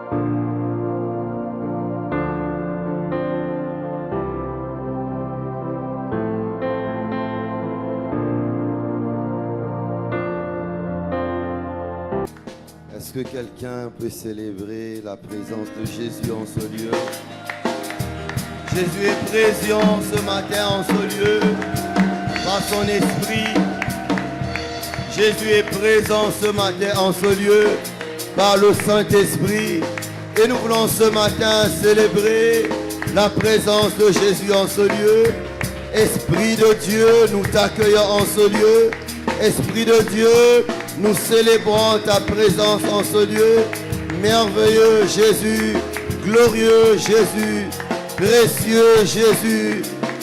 Est-ce que quelqu'un peut célébrer la présence de Jésus en ce lieu? Jésus est présent ce matin en ce lieu par son esprit. Jésus est présent ce matin en ce lieu par le Saint-Esprit. Et nous voulons ce matin célébrer la présence de Jésus en ce lieu. Esprit de Dieu, nous t'accueillons en ce lieu. Esprit de Dieu, nous célébrons ta présence en ce lieu. Merveilleux Jésus, glorieux Jésus, précieux Jésus,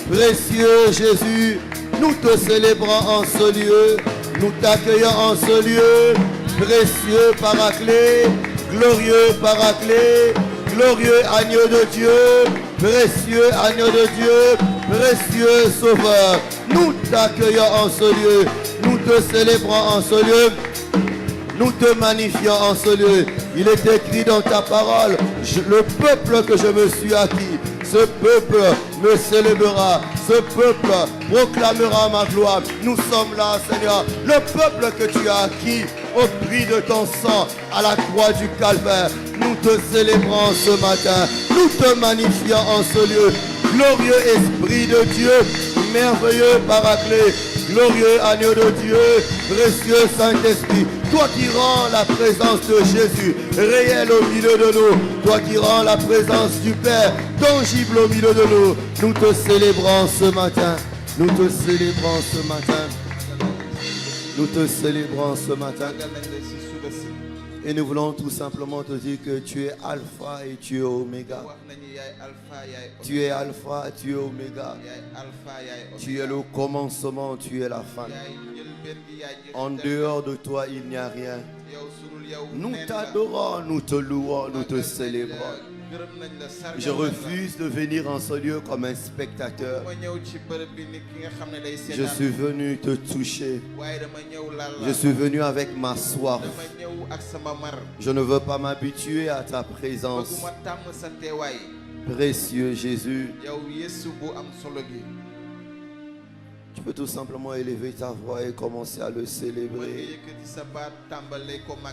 précieux Jésus. Nous te célébrons en ce lieu. Nous t'accueillons en ce lieu. Précieux Paraclet, glorieux Paraclet, glorieux agneau de Dieu, précieux agneau de Dieu, précieux Sauveur. Nous t'accueillons en ce lieu. Nous te célébrons en ce lieu. Nous te magnifions en ce lieu. Il est écrit dans ta parole, le peuple que je me suis acquis, ce peuple me célébrera, ce peuple proclamera ma gloire. Nous sommes là, Seigneur, le peuple que tu as acquis au prix de ton sang à la croix du Calvaire. Nous te célébrons ce matin, nous te magnifions en ce lieu. Glorieux Esprit de Dieu, merveilleux Paraclet, glorieux agneau de Dieu, précieux Saint-Esprit, toi qui rends la présence de Jésus réelle au milieu de nous, toi qui rends la présence du Père tangible au milieu de nous, nous te célébrons ce matin, nous te célébrons ce matin, nous te célébrons ce matin. Et nous voulons tout simplement te dire que tu es Alpha et tu es Oméga. Tu es Alpha, tu es Oméga. Tu es le commencement, tu es la fin. En dehors de toi, il n'y a rien. Nous t'adorons, nous te louons, nous te célébrons. Je refuse de venir en ce lieu comme un spectateur. Je suis venu te toucher. Je suis venu avec ma soif. Je ne veux pas m'habituer à ta présence. Précieux Jésus. Tu peux tout simplement élever ta voix et commencer à le célébrer.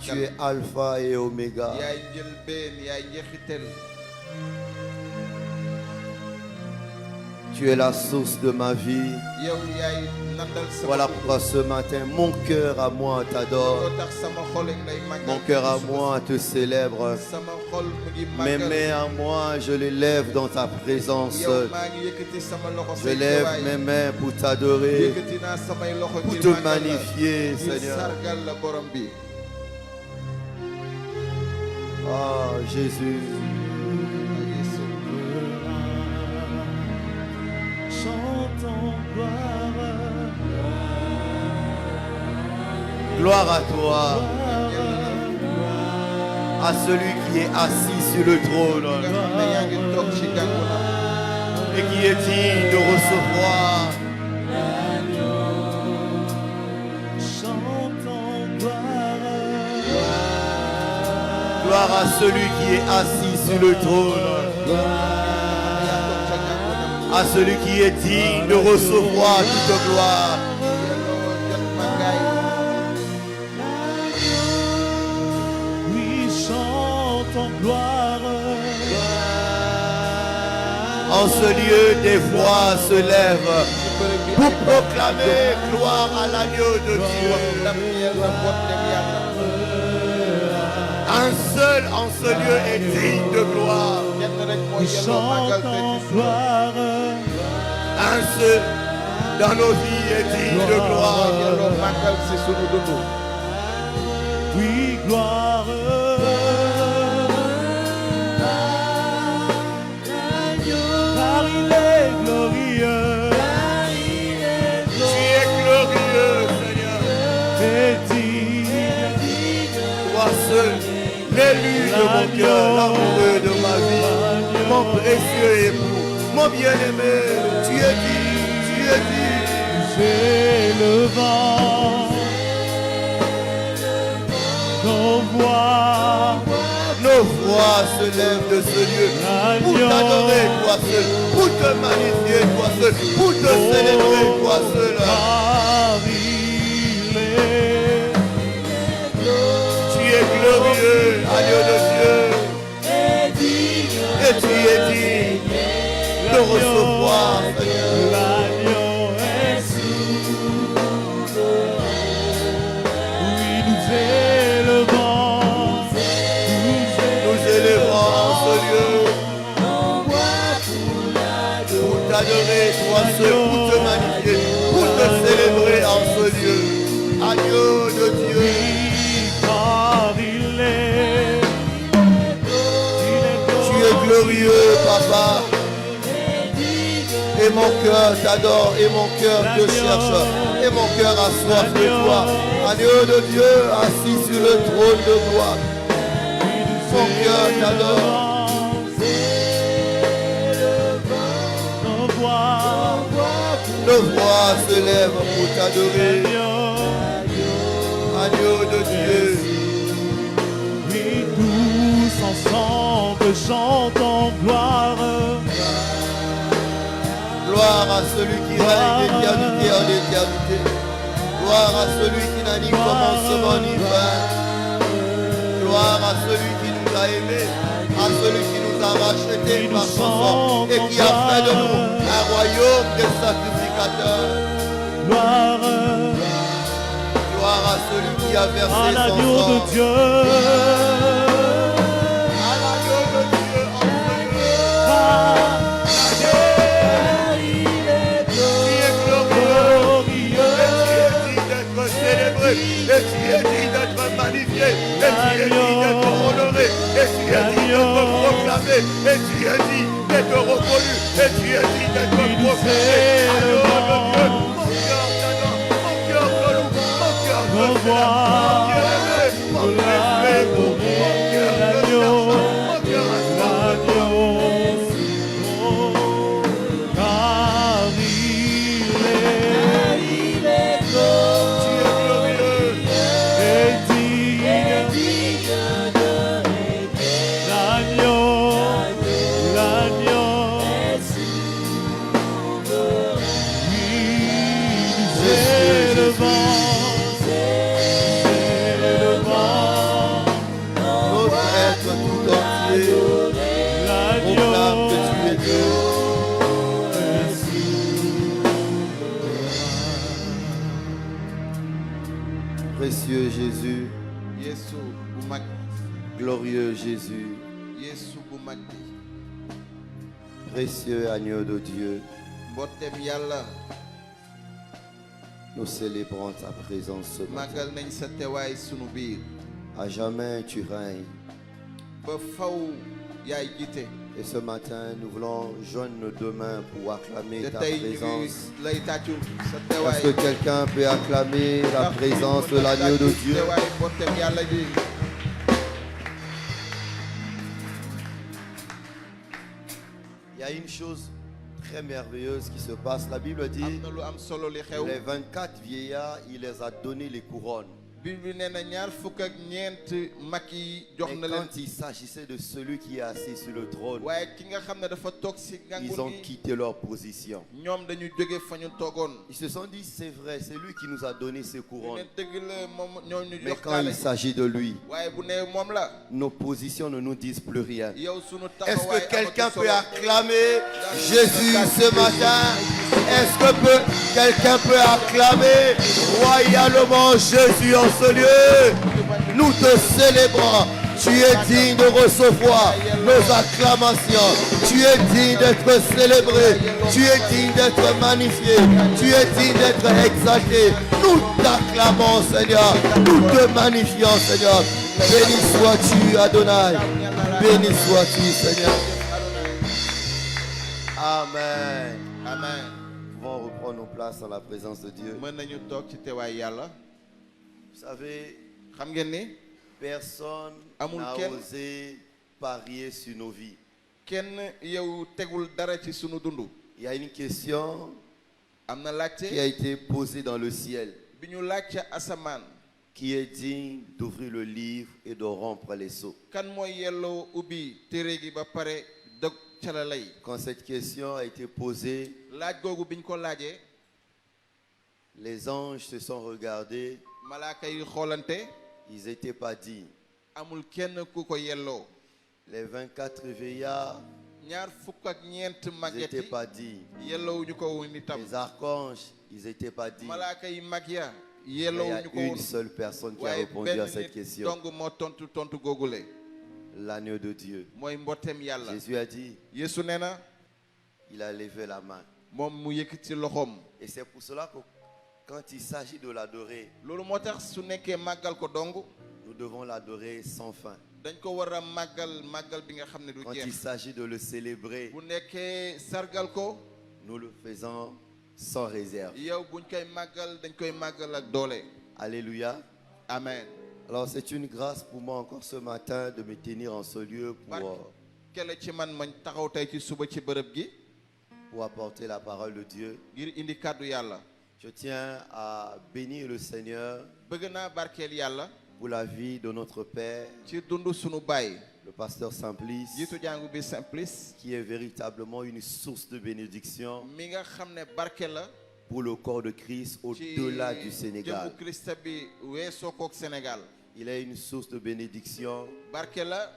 Tu es Alpha et Oméga. Tu es la source de ma vie. Voilà pourquoi ce matin, mon cœur à moi t'adore. Mon cœur à moi te célèbre. Mes mains à moi, je les lève dans ta présence. Je lève mes mains pour t'adorer, pour te magnifier, Seigneur. Oh, Jésus. Chantons gloire. Gloire à toi, à celui qui est assis sur le trône et qui est digne de recevoir. Chantons gloire. Gloire à celui qui est assis sur le trône, à celui qui est digne de recevoir toute gloire. Oui, chantons gloire. En ce lieu, des voix se lèvent pour proclamer gloire à l'agneau de Dieu. Un seul en ce lieu est digne de gloire. Oui, chantons gloire. Un seul dans nos vies est digne de gloire. Oui, gloire. Car il est glorieux. Tu es glorieux, Seigneur. Et digne. Toi seul, l'élu de mon cœur, l'amoureux de ma vie, mon précieux époux, mon bien-aimé. Tu es digne, tu es digne. C'est le vent. Nos voix. Nos voix se lèvent de ce lieu pour t'adorer, toi seul, pour te magnifier, toi seul, pour te célébrer, toi seul. Tu es glorieux, agneau de Dieu. Et tu es digne de recevoir, Seigneur. Nous élevons en ce lieu pour t'adorer, toi seul, pour te magnifier, pour te célébrer en ce lieu. Agneau de Dieu. Tu es glorieux, Papa. Et mon cœur t'adore, et mon cœur te cherche, et mon cœur a soif de toi. Agneau de Dieu, assis sur le trône de gloire. Mon cœur t'adore. Nos voix se lèvent pour t'adorer. Agneau de Dieu. Oui, tous ensemble chantons gloire. Gloire à celui qui règne d'éternité en éternité. Gloire à celui qui n'a ni commencement ni fin. Gloire à celui qui nous a aimés, à celui qui nous a rachetés par son sang et qui a fait de nous un royaume de sacrificateurs. Gloire à celui qui a versé son sang. De Dieu. À l'agneau de Dieu en célébré, et tu es digne d'être magnifié, et tu es digne d'être honoré, et tu es digne d'être proclamé, et tu es digne d'être reconnu, et tu es digne d'être proclamé. Alors de Dieu, mon cœur t'adore, mon cœur te loue, mon cœur te célèbre, mon cœur est mon cœur te cherche, mon cœur a soif de toi. Précieux Jésus, glorieux Jésus, précieux agneau de Dieu, nous célébrons ta présence ce matin. À jamais tu règnes. Et ce matin, nous voulons joindre nos deux mains pour acclamer ta présence. Est-ce que quelqu'un peut acclamer la présence de l'agneau de Dieu? Il y a une chose très merveilleuse qui se passe. La Bible dit, les 24 vieillards, il les a donné les couronnes. Et quand il s'agissait de celui qui est assis sur le trône, ils ont quitté leur position. Ils se sont dit, c'est vrai, c'est lui qui nous a donné ces couronnes. Mais quand il s'agit de lui, nos positions ne nous disent plus rien. Est-ce que quelqu'un peut acclamer Jésus ce matin? Est-ce que quelqu'un peut acclamer royalement Jésus en ce lieu? Nous te célébrons. Tu es digne de recevoir nos acclamations. Tu es digne d'être célébré. Tu es digne d'être magnifié. Tu es digne d'être exalté. Nous t'acclamons, Seigneur. Nous te magnifions, Seigneur. Béni sois-tu, Adonai. Béni sois-tu, Seigneur. Amen. Amen. Nous pouvons reprendre nos places dans la présence de Dieu. Vous savez, personne n'a osé parier sur nos vies. Il y a une question qui a été posée dans le ciel. Qui est digne d'ouvrir le livre et de rompre les sceaux? kan mooy yelloo ubbi téere gi ba pare dog ca la lay. Quand cette question a été posée, laaj googu biñ ko laajee les anges se sont regardés, malaaka yi xoolante ils n'étaient pas dignes. amul kenn ku ko yelloo. Les 24 vieillards, ñaar fukk ak ñeent ils màgget n'étaient yi pas dignes. yelloowuñu ko woon itam. Les archanges, ils n'étaient pas dignes. malaaka yi mag ya Mais il y a yelloowuñu ko une woon. seule personne qui a waaye répondu à benn cette nit question. dong moo tontu googule. L'agneau de Dieu. mooy mbooteem yàlla. Jésus a dit, Yeesu nee na il a levé la main. moom mu yëkkati loxoom. Et c'est pour cela que quand il s'agit de l'adorer, loolu moo tax su nekkee màggal ko dong nous devons l'adorer sans fin. dañ ko war a màggal bi nga xam ne du Quand il jeex. s'agit de le célébrer, bu nekkee sargal ko nous le faisons sans réserve. yow buñ koy màggal dañ koy màggal ak doole. Alléluia. amen. Alors c'est une grâce pour moi encore ce matin de me tenir en ce lieu kele ci man mañ taxaw tey ci suba ci bërëb gi pour apporter la parole de Dieu. ngir indi kàddu yàlla. Je tiens à bénir le Seigneur bëgg naa barkeel yàlla pour la vie de notre Père, ci dund sunu baay le pasteur Simplice, jiitu jàngu bi Simplice qui est véritablement une source de bénédiction mi nga xam ne barke la pour le corps de Christ ci au-delà du Sénégal. jëmmu Christ bi weesoo kook Sénégal. Il est une source de bénédiction barke la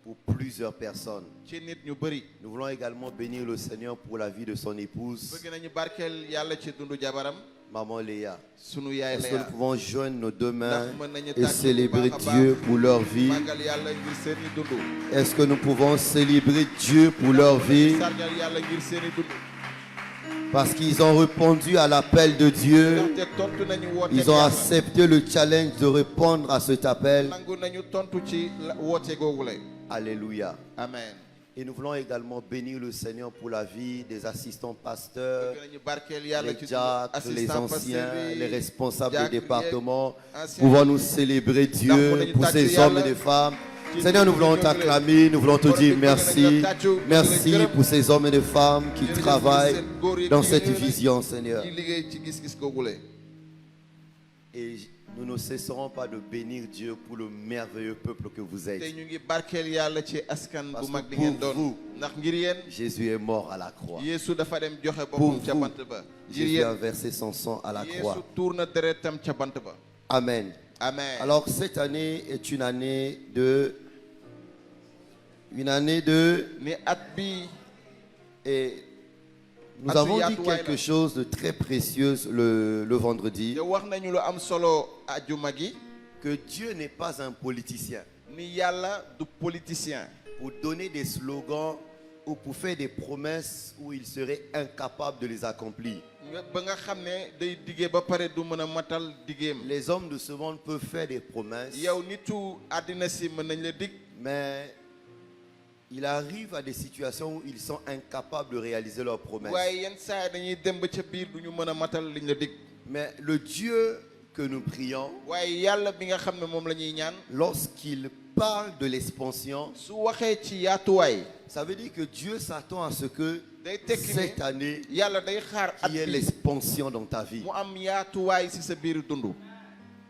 pour plusieurs personnes. ci nit ñu bëri. Nous voulons également bénir le Seigneur pour la vie de son épouse, bëgg nañu barkeel yàlla ci dundu jabaram Maman Léa. sunu yaay Est-ce la que nous yaa pouvons joindre nos deux mains ndax mën nañu et tàcc célébrer bu baax a Dieu baax. pour leur vie? màggal yàlla ngir seeni dund. Est-ce que nous pouvons célébrer Dieu pour leur vie? sargal yàlla ngir seeni dund. Parce qu'ils ont répondu à l'appel de Dieu. ndaxte tontu nañu woote Ils ont yàlla. accepté le challenge de répondre à cet appel. nangu nañu tontu ci woote googule. Alléluia. amen. Et nous voulons également bénir le Seigneur pour la vie des assistants pasteurs, bëgg nañu barkeel yàlla les ci diacres, les assistant anciens, pasteur bi, les responsables diacres des yeeg départements. anciens. Pouvons-nous célébrer Dieu pour ces hommes et des femmes. Seigneur, nous voulons t'acclamer, nous voulons te dire merci. Merci pour ces hommes et des femmes qui travaillent dans cette vision, Seigneur. ñi liggéey ci gis-gis googule. Et nous ne cesserons pas de bénir Dieu pour le merveilleux peuple que vous te êtes. ñu ngi barkeel yàlla ci askan Parce bu mag que bi ngeen pour doon. vous, ndax ngir yéen Jésus est mort à la croix. Yeesu dafa dem joxe Pour boppam ca vous, bant ba. ngir Jésus a yéen versé son sang à la Yeesu croix. tuur na deretam ca bant ba. Amen. amen. Alors cette année est une année de ni at bi et nous Atu avons dit yaatuwaay quelque la. chose de très précieux le vendredi, te wax nañu lu am solo ajuma gi que Dieu n'est pas un politicien ni yàlla du politicien pour donner des slogans ou pour faire des promesses où il serait incapable de les accomplir. ba nga xam ne day diggee ba pare du mën a matal diggeem. Les hommes de ce monde peuvent faire des promesses, yow nitu àddina si mën nañ la dig mais il arrive à des situations où ils sont incapables de réaliser leurs promesses. waaye yenn saa yi dañuy dem ba ca biir du ñu mën a matal liñ la dig. Mais le Dieu que nous prions, waaye yàlla bi nga xam ne moom la ñuy ñaan lorsqu'il parle de l'expansion, su waxee ci yaatuwaay ça veut dire que Dieu s'attend à ce que day tekki cette ne année, yàlla day xaar at il y ait bi l'expansion dans ta vie. mu am yaatuwaay si sa biir dund.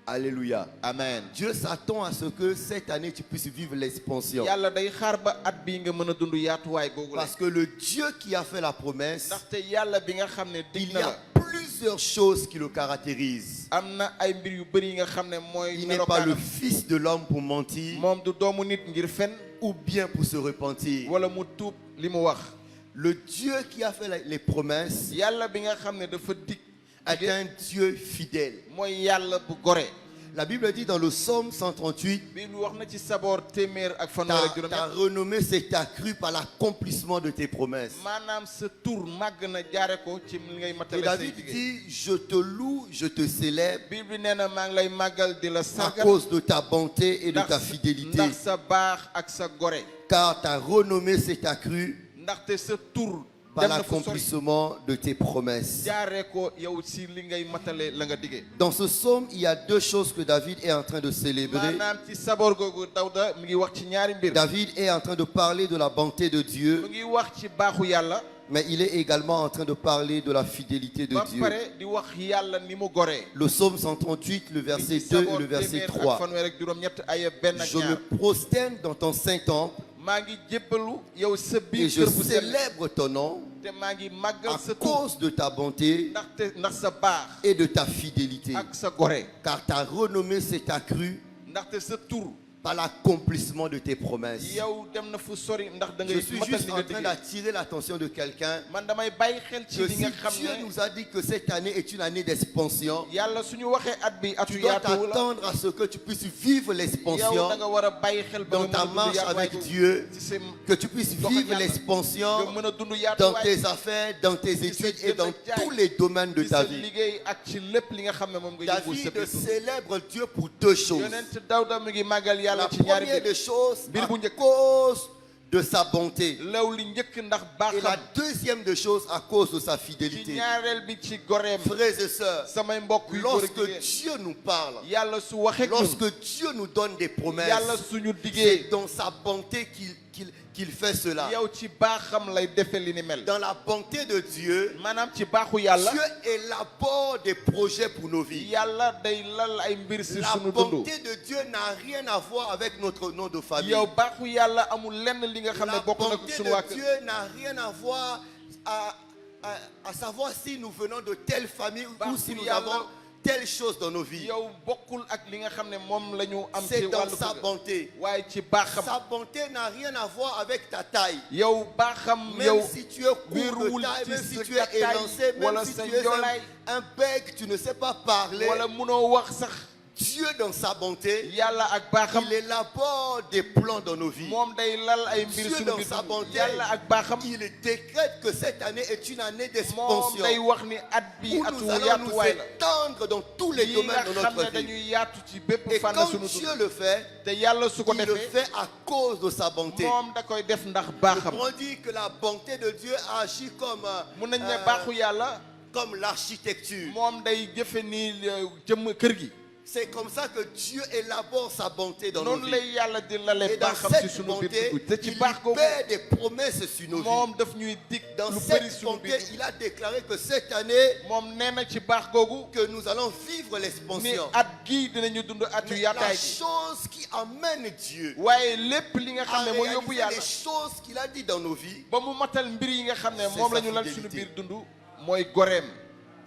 Alléluia. amen. Dieu s'attend à ce que cette année, tu puisses vivre l'expansion. yàlla day xaar ba at bii nga mën a dund yaatuwaay googu la. Parce que le Dieu qui a fait la promesse, ndaxte yàlla bi nga xam ne dig il y na a la plusieurs choses qui le caractérisent. am na ay mbir yu bëri yi nga xam ne mooy Il n'est pas le melokaanam. fils de l'homme pour mentir moom du doomu nit ngir fen ou bien pour se repentir. wala mu tuub li mu wax. Le Dieu qui a fait les promesses yàlla bi nga xam ne dafa dig est un Dieu fidèle. mooy yàlla bu gore. La Bible dit dans le psaume 138, bi wax na ci saboor téeméer ak fanweer ak ta juróom-ñett. renommée s'est accrue par l'accomplissement de tes promesses. maanaam sa tur màgg na jaare ko ci li ngay Et matale say David liggéey. dit, je te loue, je te célèbre Bible nee na maa ngi lay màggal di la à sargal cause de ta bonté et de ta ndax fidélité. ndax sa baax ak sa gore. Car ta renommée s'est accrue ndaxte sa tur par dem na fa sori l'accomplissement de tes promesses. jaare ko yow si li ngay matale la nga diggee. Dans ce psaume, il y a deux choses que David est en train de célébrer. maanaam ci saboor googu Dawda mi ngi wax ci ñaari mbir. David est en train de parler de la bonté de mu Dieu ngi wax ci baaxu yàlla. Mais il est également en train de parler de la fidélité de ba Dieu. pare di wax yàlla ni mu goree. Le psaume 138, le verset 2 et le verset 3. fanweer ak juróom-ñett ay benn ak Je me ñaar. prosterne dans ton saint temple maa ngi jébbalu yow sa et biir je kër bu sell célèbre ton nom te maa ngi à màggal sa tur cause de ta bonté ndax sa baax et de ta fidélité. ak sa gore. Car ta renommée s'est accrue ndaxte sa tur par l'accomplissement de tes promesses. yow dem na fu sori ndax da Je ngay suis matal juste li en nga train diggee. d'attirer l'attention de quelqu'un man damay bàyyi xel ci que li si nga xam Dieu ne nous a dit que cette année est une année d'expansion, yàlla suñu waxee at bi atu tu dois yaatu la t'attendre à ce que tu puisses vivre yow l'expansion da nga war a bàyyi xel ba dans nga ta mën a marche dund yaatuwaay avec boobu. Dieu, ci sa que tu puisses vivre l'expansion nga mën a dund dans yaatuwaay tes affaires, dans tes études et dans tous les domaines de ci ta sa vie. liggéey ak ci lépp li nga xam ne moom nga yóbbul sa David biir dund. célèbre Dieu pour deux choses. yonent Dawda mi ngi màggal yàlla La ci ñaari première mbir. des choses, Bir bu à njëkk. cause de sa bonté. lew li njëkk ndax Et la baaxam. deuxième des choses, à cause de sa ci fidélité. ñaareel bi ci goreem. Frères et sœurs, samay mbokk yu góor ak lorsque jigéen. Dieu nous parle, yàlla su waxee lorsque Dieu nous donne des promesses, yàlla suñu c'est diggee dans sa bonté qu'il fait cela. yow ci baaxam lay defe li ni mel. Dans la bonté de Dieu, maanaam ci baaxu yàlla. Dieu élabore des projets pour nos vies. yàlla day lal ay mbir si La sunu dund. bonté de Dieu n'a rien à voir avec notre nom de famille. yow baaxu yàlla amul lenn li nga xam ne La bokk na ko bonté sunu waa de kër. Dieu n'a rien à voir à savoir si nous venons de telle famille ou si nous avons telle chose dans nos vies. yow bokkul ak li nga xam ne moom la ñu am ci C'est dans wàllu sa kër. bonté. waaye ci baaxam. Sa bonté n'a rien à voir avec ta taille. yow baaxam Même yow si tu es court wéeruwul de taille, ci même si sa tu es gàttaay élancé, wala même si sa tu es njoolaay un bec, tu ne sais pas parler. wala munoo wax sax. Dieu dans sa bonté, yàlla ak baaxam. il élabore des plans dans nos vies. moom day lal ay mbir Dieu sunu dans biir sa dund. bonté, yàlla ak baaxam. il décrète que cette année est une année moom d'expansion. day wax ni at bi Où atu nous allons nous yaatuwaay la. étendre dans tous les yi domaines nga de xam ne notre vie. dañuy yaatu ci bépp Et fànn quand sunu Dieu dund. le fait, te yàlla su ko il le defee fait à cause de sa bonté. moom da koy def ndax baaxam. On dit que la bonté de Dieu agit mun nañ ne baaxu yàlla comme l'architecture. moom day jëfe ni jëm kër gi. C'est comme ça que Dieu élabore sa bonté dans nos noonu vies. lay yàlla di lale Et dans baaxam ci cette sunu bonté, biir dund. te ci il baax googu libère des promesses sur nos vies. moom daf ñuy dig Dans lu bëri cette sunu bonté, biir. il a déclaré que cette année, moom nee na ci baax googu que nous allons vivre ni l'expansion. at gii dinañu dund atu Mais la yaataay gi. chose qui amène Dieu waaye lépp li nga à xam ne moo yóbbu réaliser yàlla les choses qu'il a dit dans nos vies, ba mu matal mbir yi nga xam ne C'est moom la sa ñu lal fidélité. suñu biir dund mooy goreem.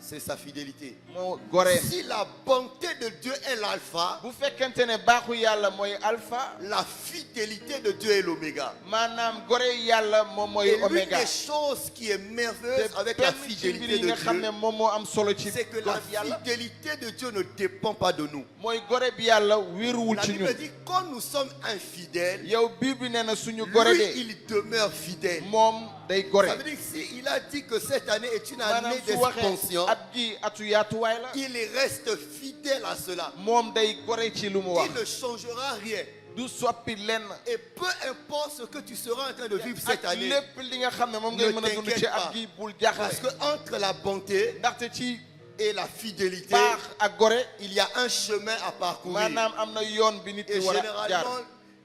c'est sa fidélité. moo goreem. Si la bonté de Dieu est l'alpha, bu fekkente ne baaxu yàlla mooy alpha la fidélité de Dieu est l'oméga. maanaam gore yàlla moom mooy Et l'une oméga. des choses qui est merveilleuse te avec la benn ci fidélité mbir yi de nga xam ne Dieu, moom moo am solo ci c'est que gore la bi yàlla fidélité de Dieu ne dépend pas de nous. mooy gore bi yàlla wéeruwul La ci Bible ñun. dit quand nous sommes infidèles, yow bii bi nee na suñu gore lui, de il demeure fidèle. moom day gore. Ça veut dire que s'il a dit que cette année est une maanaam année su waxee d'expansion, at gi atu yaatuwaay la il reste fidèle à cela. moom day gore ci lu mu wax. Il ne changera rien. du soppi lenn. Et peu importe ce que tu seras en train de vivre cette ak année, lépp li nga xam ne moom ngay Ne mën a dund ci t'inquiète at pas. gi bul parce jaaxle. que entre la bonté ndaxte ci et la fidélité, baax ak gore il y a un chemin à parcourir. maanaam am na yoon bi nit Et ki war a généralement, jaar.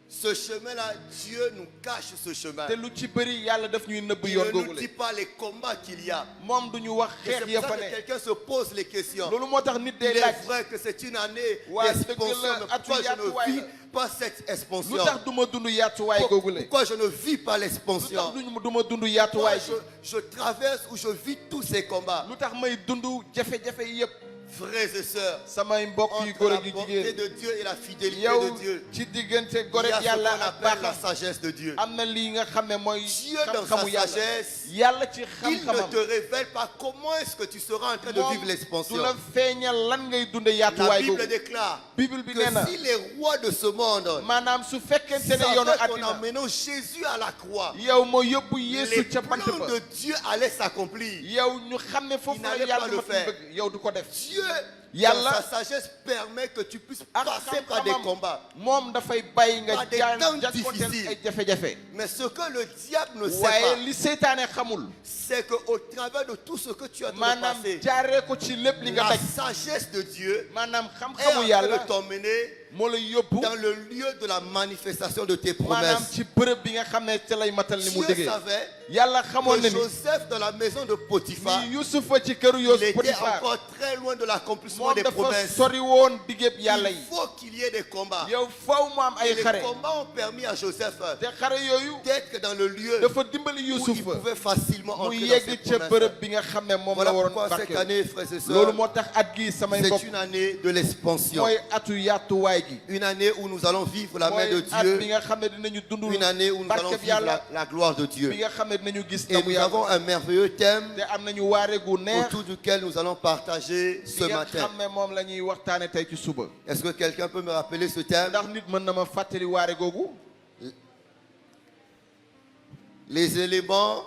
ce chemin-là, Dieu nous cache ce chemin. te lu ci bëri yàlla daf ñuy nëbb Il yoon ne nous googu dit pas les combats qu'il y a. moom du ñu wax Et c'est xeex ya pour fa ça que ne. quelqu'un se pose les questions. loolu moo tax nit Il day est laaj vrai que c'est une année Ouais, d'expansion, c'est que le- mais pourquoi je yaatuwaay ne vis la. pas cette expansion? lu tax du ma dund yaatuwaay googu la. Pourquoi je ne vis pas lu l'expansion? tax du ma dund Pourquoi yaatuwaay gi. je traverse ou je vis tous ces combats? lu tax may dund jafe-jafe yëpp. Frères et sœurs, samay mbokk yu entre góor la ak yu bonté jigéen. de Dieu et la fidélité de yow Dieu, ci diggante il gore y a ce yàlla qu'on ak appelle la baaxam sagesse de Dieu. am na lii nga xam ne mooy Dieu dans sa xam-xamu yàlla. sagesse, yàlla ci il ne xam-xamam. te révèle pas comment est-ce que tu seras en train de moom vivre l'expansion. du la feeñal lan ngay dunde La yaatuwaay Bible googu. déclare Bible bi nee na que si les rois de ce monde maanaam su fekkente ne savaient yoonu qu'en àddina emmenant Jésus à la croix, yow moo yóbbu les Yeesu ca bant plans ba de Dieu allaient s'accomplir. yow ñu xam ne foofu Il la n'allait yàlla pas le ma faire. bëgg yow du ko def. Dieu, dans Yàlla- sa sagesse, permet que tu puisses ak passer par des xam-xamam combats. moom dafay bàyyi nga Par des jaan temps jànkonteel difficiles. ay jafe-jafe. Mais ce que le diable ne sait waaye pas, li seytaane xamul c'est qu'au travers de tout ce que tu as maanaam passé, jaaree ko ci lépp li nga la daj sagesse de Dieu maanaam est en xam-xamu train yàlla de t'emmener moo lay yóbbu dans le lieu de la manifestation de tes maanaam promesses. ci bërëb bi nga xam ne ca lay matal li mu Dieu déggee savait yàlla xamoon que na ni Joseph dans la maison de Potiphar, ni Yusufa ci këru il Yos était Potifar encore très loin de l'accomplissement moom des dafa promesses. sori woon diggéeb yàlla Il yi faut qu'il y ait des combats. yow faw mu am Et ay les xare combats ont permis à Joseph te xare yooyu d'être dans le lieu dafa dimbali où il Yusufa pouvait facilement mu entrer dans yegg ses ca promesses. bërëb bi nga xam ne moom Voilà la waroon pourquoi cette barkeel année, frères et loolu sœurs, moo tax at gi samay c'est mbokk une année de l'expansion. mooy atu yaatuwaay gi Une année où nous allons vivre la main de mooy at bi Dieu. nga xam ne dinañu dund Une année où nous allons barkeb vivre yàlla la gloire de Dieu. bi nga xam ne dinañu gis Et ndamu nous avons yàlla un merveilleux thème te am nañu waare gu neex autour duquel nous allons partager ce bi nga matin. xam ne moom la ñuy waxtaane tey ci suba Est-ce que quelqu'un peut me rappeler ce thème? ndax nit mën na ma fàttali waare googu Les éléments.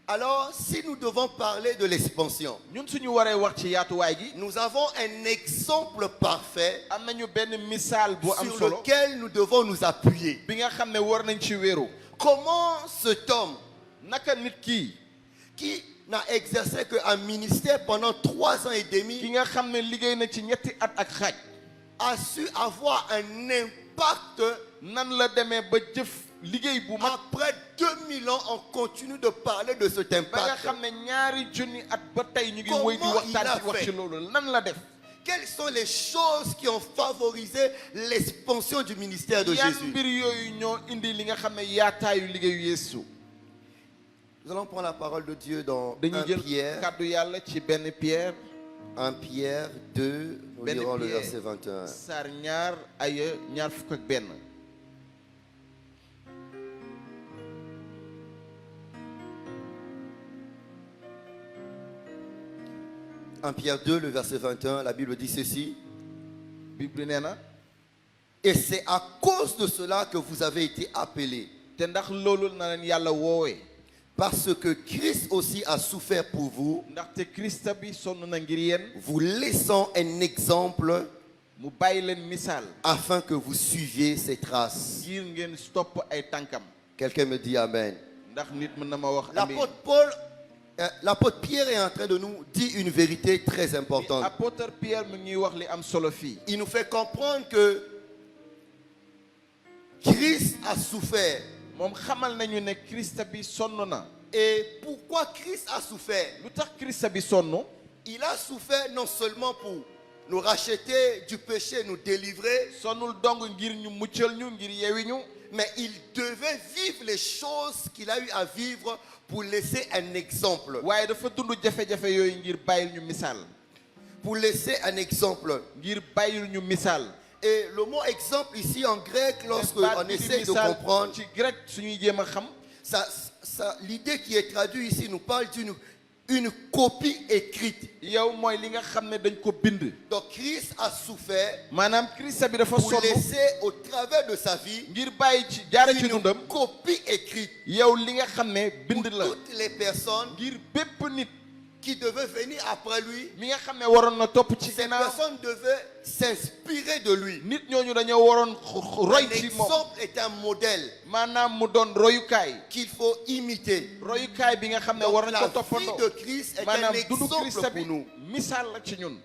Alors, si nous devons parler de l'expansion, ñun suñu waree wax ci yaatuwaay gi nous avons un exemple parfait am nañu benn misaal bu am sur solo lequel nous devons nous appuyer. bi nga xam ne war nañ ci wéeru Comment cet homme naka nit kii qui n'a exercé qu'un ministère pendant 3 ans et ki demi nga xam ne liggéey na ci ñetti at ak xaaj a su avoir un impact nan la demee ba jëf liggéey bu mag après 2000 ans, on continue de parler de cet ba nga impact. xam ne ñaari junni at ba tey ñu ngi Comment woy di waxtaan il a ci wax fait? ci loolu nan la def Quelles sont les choses qui ont favorisé l'expansion du ministère de yan Jésus? mbir yooyu ñoo indi li nga xam ne yaataayu liggéeyu Yeesu Nous allons prendre la parole de Dieu dans dañuy 1 jël Pierre, kàddu yàlla ci benn Pierre 1 Pierre 2, nous benn lirons le Pierre verset 21. saar ñaar aya ñaar fukk ak benn 1 Pierre 2, le verset 21, la Bible dit ceci. Bible nee na Et c'est à cause de cela que vous avez été appelés. te ndax loolu na leen yàlla woowee Parce que Christ aussi a souffert pour vous, ndaxte Krista bi sonn na ngir yéen vous laissant un exemple mu bàyyi leen misaal afin que vous suiviez ses traces. ngir ngeen topp ay tànkam Quelqu'un me dit Amen. ndax nit mën na ma wax L'apôtre Pierre est en train de nous dire une vérité très importante. apôtre Pierre mu ngi wax li am solo fii Il nous fait comprendre que Christ a souffert. moom xamal nañu ne Krista bi sonn na Et pourquoi Christ a souffert? lu tax Krista bi sonn Il a souffert non seulement pour nous racheter du péché, nous délivrer, sonnul dong ngir ñu muccal ñu ngir yewi ñu mais il devait vivre les choses qu'il a eu à vivre pour laisser un exemple. waaye dafa dund jafe-jafe yooyu ngir bàyyil ñu misaal Pour laisser un exemple. ngir bàyyil ñu misaal Et le mot exemple ici en grec, lorsque baat on bi di essaie de misaal comprendre, ci grec suñuy jéem a xam l'idée qui est traduite ici nous parle d'une copie écrite. yow mooy li nga xam ne dañ ko bind Donc Christ a souffert maanaam Krista bi dafa pour sonn laisser au travers de sa vie ngir bàyyi ci jaare ci dundam une copie écrite yow li nga xam ne pour bind la toutes les personnes ngir bépp nit qui devaient venir après lui. mi nga xam ne waroon na topp ci Ces ginnaaw personnes devaient s'inspirer de lui. nit ñooñu dañoo waroon roy Un ci moom exemple est un modèle maanaam mu doon royukaay qu'il faut imiter. royukaay bi nga xam ne Donc war nañ la ko vie toppandoo de Christ est un maanaam dundu exemple Krista pour bi nous. misaal la ci ñun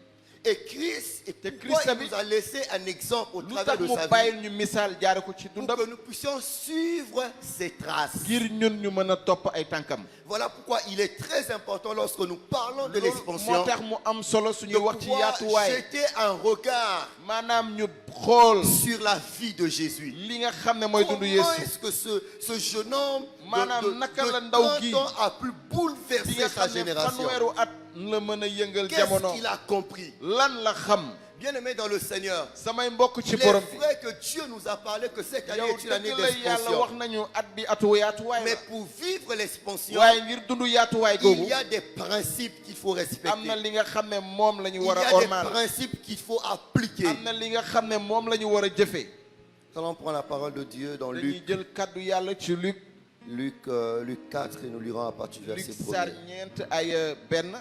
Et Christ, et Te pourquoi Christ il nous a laissé un exemple au lu travers tax de mu sa vie bàyyil ñu misaal jaare ko ci pour dundam que nous puissions suivre ses traces. ngir ñun ñu mën a topp ay tànkam Voilà pourquoi il est très important lorsque nous parlons de loolu l'expansion moo tax mu am solo suñuy de wax ci pouvoir yaatuwaay jeter un regard maanaam ñu xool sur la vie de Jésus. li nga xam ne mooy Comment dundu Yeesu est-ce que ce jeune homme Maanaam naka la de ndaw 30 gi ans a pu bi bouleverser nga sa xam ne génération? fanweeru at la mën a yëngal Qu'est-ce jamono qu'il a compris? lan la xam Bien-aimé dans le Seigneur, samay mbokk ci il est borom bi vrai que Dieu nous a parlé que cette année yow est une année dëgg la yàlla d'expansion. wax nañu at bi atu yaatuwaay Mais la pour vivre l'expansion, waaye ngir dundu yaatuwaay il googu y a des principes qu'il faut respecter. am na li nga xam ne moom la ñu Il y war a a des ormaal principes qu'il faut appliquer. am na li nga xam ne moom la ñu war a jëfe Nous allons prendre la parole de Dieu dans dañuy jël kaddu yàlla ci Luc 4 et nous lirons à partir du Luc verset saar 1er. ñeent ay benn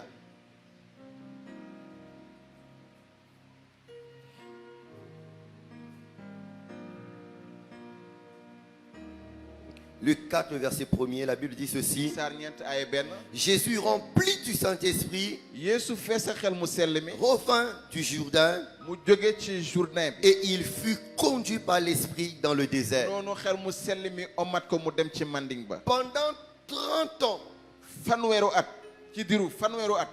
Luc 4, le verset 1er, la Bible dit ceci. saar ñeent ay benn Jésus, rempli du Saint-Esprit, Yeesu fees a xel mu sell mi revint du Jourdain mu jóge ci Jourdain bi et il fut conduit par l'Esprit dans le désert. noonu xel mu sell mi omat ko mu dem ci manding ba Pendant 30 ans, fanweeru at ci diru fanweeru at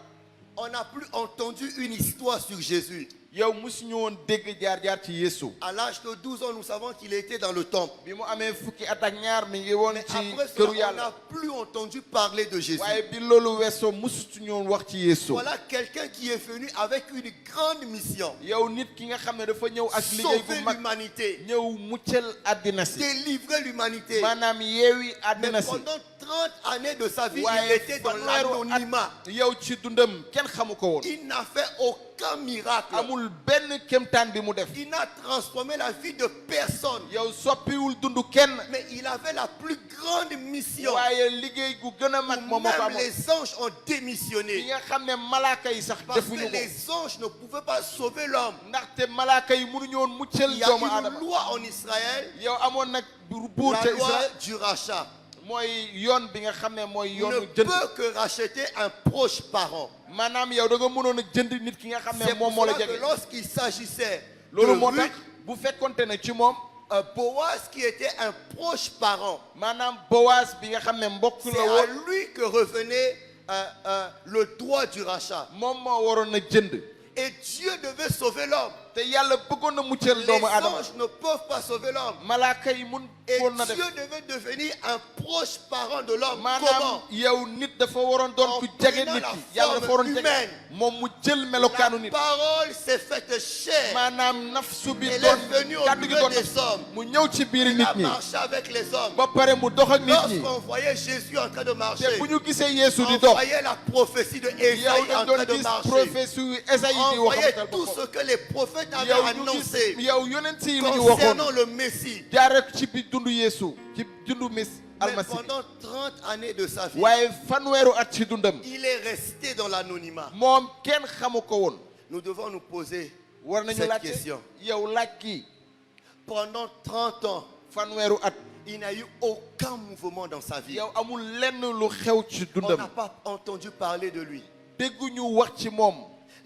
on n'a plus entendu une histoire sur Jésus. yow musuñu woon dégg jaar-jaar ci Yeesu À l'âge de 12 ans, nous savons qu'il était dans le temple. bi mu amee fukki at ak ñaar mi ngi woon ci Après këru cela, on yàlla n'a plus entendu parler de Jésus. waaye bi loolu weesoo musuñu woon wax ci Yeesu Voilà quelqu'un qui est venu avec une grande mission. yow nit ki nga xam ne dafa ñëw ak liggéey Sauver bu mag l'humanité. ñëw muccal àddina si Délivrer l'humanité. maanaam yeewi Mais àddina si pendant 30 années de sa vie, il waaye était dans fanweeru l'anonymat. at yow ci dundam kenn xamu ko woon Il n'a fait aucun miracle. amul benn kéemtaan bi mu def Il n'a transformé la vie de personne. yow soppiwul dund kenn Mais il avait la plus grande mission. waaye liggéey gu gën a mag moom moo ko Même amoon les anges ont bi démissionné. nga xam ne malaaka yi sax Parce que defuñu ko les anges ne pouvaient pas sauver l'homme. ndaxte malaaka yi mënuñu woon muccal Il y a doomu une aadama loi en Israël, yow amoon nag buur la ca loi Israël du rachat. mooy yoon bi nga xam ne mooy On ne yoonu peut jënd que racheter un proche parent. maanaam yow da nga mënoon a jënd nit ki nga xam ne C'est moom pour moo la cela que jege lorsqu'il s'agissait de loolu moo tax Ruth, bu fekkonte ne ci moom Boaz qui était un proche parent, maanaam Boaz bi nga xam ne mbokk c'est la à woon lui que revenait le droit du rachat. moom moo waroon a jënd Et Dieu devait sauver l'homme. te yàlla bëggoon na muccal Les doomu aadama anges ne peuvent pas sauver l'homme. malaaka yi mun Et woon na def Dieu devait devenir un proche parent de l'homme. maanaam Comment? yow nit dafa waroon doon ku jege prenant nit la ki yàlla dafa waroon forme jege humaine. moom mu jël melokaanu La nit parole s'est faite chair. maanaam nafsu bi Elle doon est venue au kàddu gi milieu doon des hommes. mu ñëw ci biir Il nit a ñi marché avec les hommes. ba pare mu dox ak nit ñi Lorsqu'on voyait Jésus en train de marcher, te bu ñu gisee Yeesu di on dox voyait la prophétie de yow Ésaïe dañ en train doon de gis marcher. prophétie yu Ésaïe di On voyait waxatal tout ce boppam que les prophètes avaient yow ñu annoncé gis yow yonent yi la ñu waxoon concernant le Messie. jaare ci bi dundu Yeesu ci dundu Mes Mais almasi bi pendant 30 années de sa vie, waaye fanweeru at ci dundam il est resté dans l'anonymat. moom kenn xamu ko woon Nous devons nous poser war nañu cette laajte question. yow laaj kii Pendant 30 ans, fanweeru at il n'a eu aucun mouvement dans sa vie. yow amul lenn lu xew ci On n'a dundam pas entendu parler de lui. dégguñu wax ci moom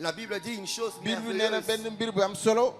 La Bible dit une chose mbir mi nee na merveilleuse. benn mbir bu am solo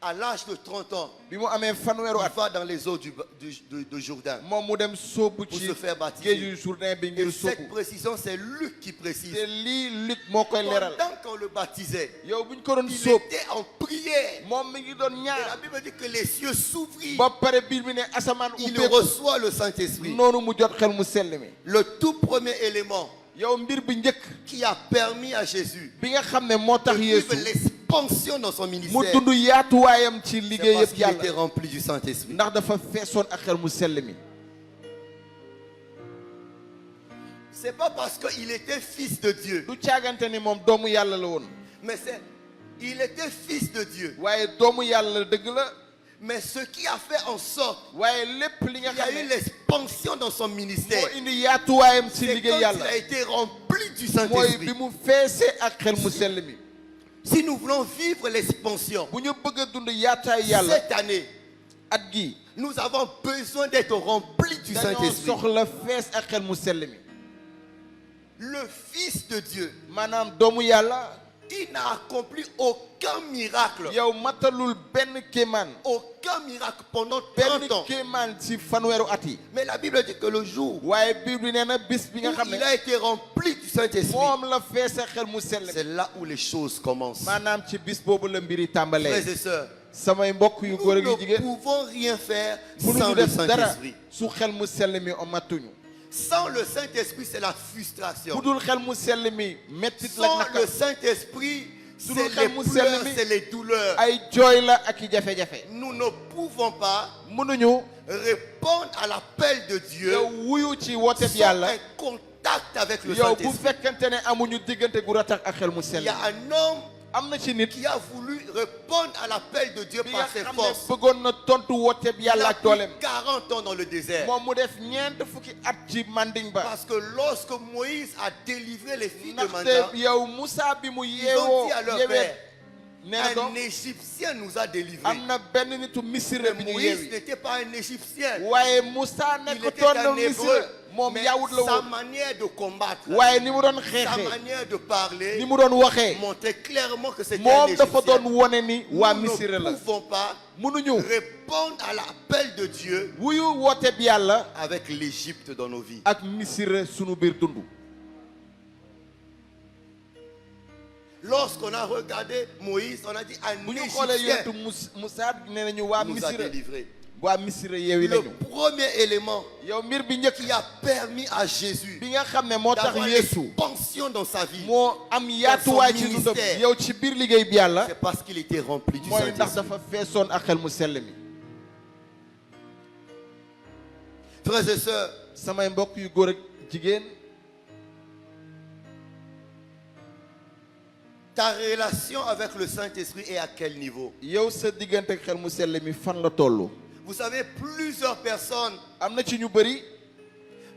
À l'âge de 30 ans, bi mu amee fanweeru il at va dans les eaux de Jourdain moom mu dem sóobu pour ci se faire baptiser. géeju Jourdain bi Et ngir cette sóobu précision, c'est Luc qui précise. te lii Luc moo koy leeral Pendant qu'on le baptisait, yow bu ñu ko doon il sóob était en prière. moom mi ngi doon Et la ñaar Bible dit que les cieux s'ouvrirent. ba pare biir mi ne asamaan Il ubbeeku reçoit le Saint-Esprit. noonu mu jot xel mu sell mi Le tout premier élément yow mbir bi njëkk qui a permis à Jésus bi nga xam ne moo de tax vivre Yeesu l'expansion dans son mu ministère, dund yaatuwaayam ci c'est liggéey parce yëpp qu'il était yàlla rempli du Saint-Esprit. ndax dafa feesoon ak xel mu sell mi C'est pas parce qu'il était fils de Dieu, du caagante ni moom doomu yàlla la woon mais il était fils de Dieu. waaye doomu yàlla dëgg la Mais ce qui a fait en sorte waaye lépp li nga qu'il y a xam eu ne l'expansion dans son ministère, moo indi yaatuwaayam ci c'est liggéey quand il yàlla a été rempli du mooy Saint-Esprit. bi mu feesee ak xel mu sell mi Si nous voulons vivre l'expansion bu ñu bëgg a dund yaataay yàlla cette année, at gi nous avons besoin d'être remplis du dañoo Saint-Esprit. soxla fees ak xel mu sell mi Le Fils de Dieu, maanaam doomu yàlla il n'a accompli aucun miracle. yow matalul benn kéemaan Aucun miracle pendant benn 30 ans. kéemaan ci fanweeru at yi Mais la Bible dit que le jour où waaye Bible nee na bis bi nga xam il ne a été rempli du Saint-Esprit, moom la fees ak xel mu sell mi c'est là où les choses commencent. maanaam ci bis boobu la mbiri Frères tàmbalee et sœurs, samay mbokk yu nous góor ak yu ne jigéen pouvons rien faire sans mënuñu le def dara Saint-Esprit. su xel mu sell mi matuñu Sans le Saint-Esprit, c'est la frustration. bu dul xel mu sell mi mettit la Sans naka le Saint-Esprit, Sous c'est le les calme pleurs, sell mi. c'est les douleurs. ay jooy la ak i jafe-jafe Nous ne pouvons pas mënuñu répondre à l'appel de Dieu yow wuyu ci wooteb sans yàlla un contact avec le yow bu Saint-Esprit. fekkante ne amuñu diggante gu ratax ak xel mu Il sell y a un homme am na ci nit qui a voulu répondre à l'appel de Dieu bi nga par ses xam forces. ne bëggoon na tontu wooteb Il yàlla a ak pris dooleem 40 ans dans le désert. moom mu def ñeent fukki at ci manding ba Parce que lorsque Moïse a délivré les filles de Manda, ndaxte yow Moussa bi mu ils ont yeewoo dit à leur yewee père, Un Égyptien nous a délivrés. am na benn nitu misira bi ñu Moïse yeewi n'était pas un Égyptien. waaye Moussa Il était nekkutoon na un hébreu. misira moom Mais yawut la sa woon manière de combattre, waaye ni mu doon sa xeexee manière de parler ni mu doon waxee montrait clairement que c'était un moom dafa Égyptien. doon wone ni waa Nous misira ne la pouvons pas mënuñu répondre à l'appel de Dieu wuyu woote bi yàlla avec l'Égypte dans nos vies. ak misira sunu biir dund. Lorsqu'on a regardé Moïse, on a dit un bu ñu xoolee Égyptien yontu Moussa nee nañu waa nous a misira délivrés. waa misira yeewi Le nañu premier élément yow mbir bi njëkk qui a permis à Jésus bi nga xam ne moo tax d'avoir Yeesu l'expansion dans sa vie, moo am yaatuwaay ci dundam ministère. yow ci biir liggéey bi yàlla c'est parce qu'il était rempli du mooy ndax Saint-Esprit. dafa feesoon ak xel mu sell mi. Frères et sœurs, samay mbokk yu góor ak jigéen ta relation avec le Saint-Esprit est à quel niveau? yow sa diggante ak xel mu sell mi fan la toll. Vous savez, plusieurs personnes, am na ci ñu bëri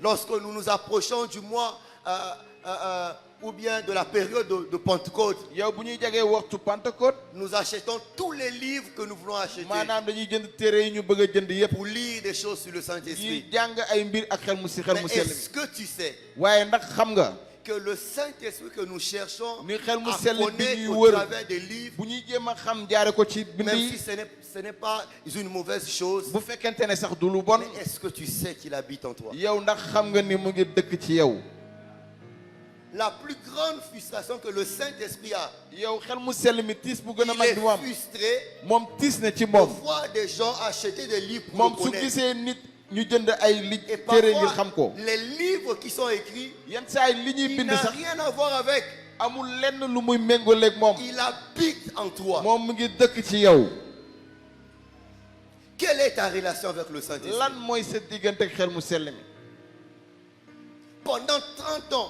lorsque nous nous approchons du mois ou bien de la période de Pentecôte, yow bu ñuy jegee waxtu Pentecôte nous achetons tous les livres que nous voulons acheter maanaam dañuy jënd téere yi ñu bëgg a jënd yépp pour lire des choses sur le ñuy Saint-Esprit. jàng ay mbir ak xel mu Mais sell mi est-ce que tu sais waaye ndax xam nga que le Saint-Esprit que nous cherchons ni xel mu à sell bi connaître ñuy au wër travers des livres, bu ñuy jéem a xam jaare ko ci bind même yi si ce n'est pas une mauvaise chose, bu fekkente ne sax du lu bon mais est-ce que tu sais qu'il habite en toi? yow ndax xam nga ni mu ngi dëkk ci yow. La plus grande frustration que le Saint-Esprit a, yow xel mu sell mi tiis bu gën a il mag est bi mu am frustré moom tiis na ci de moom voir des gens acheter des livres pour moom le su connaître. gisee nit ñu jënd ay li Et téere ngir parfois, xam ko les livres qui sont écrits, yenn saa yi li ñuy il bind n'a sax rien à voir avec. amul lenn lu muy méngaleeg moom Il habite en toi. moom mu ngi dëkk ci yow. Quelle est ta relation avec le Saint-Esprit? lan mooy sa diggante ak xel mu sell mi. Pendant 30 ans,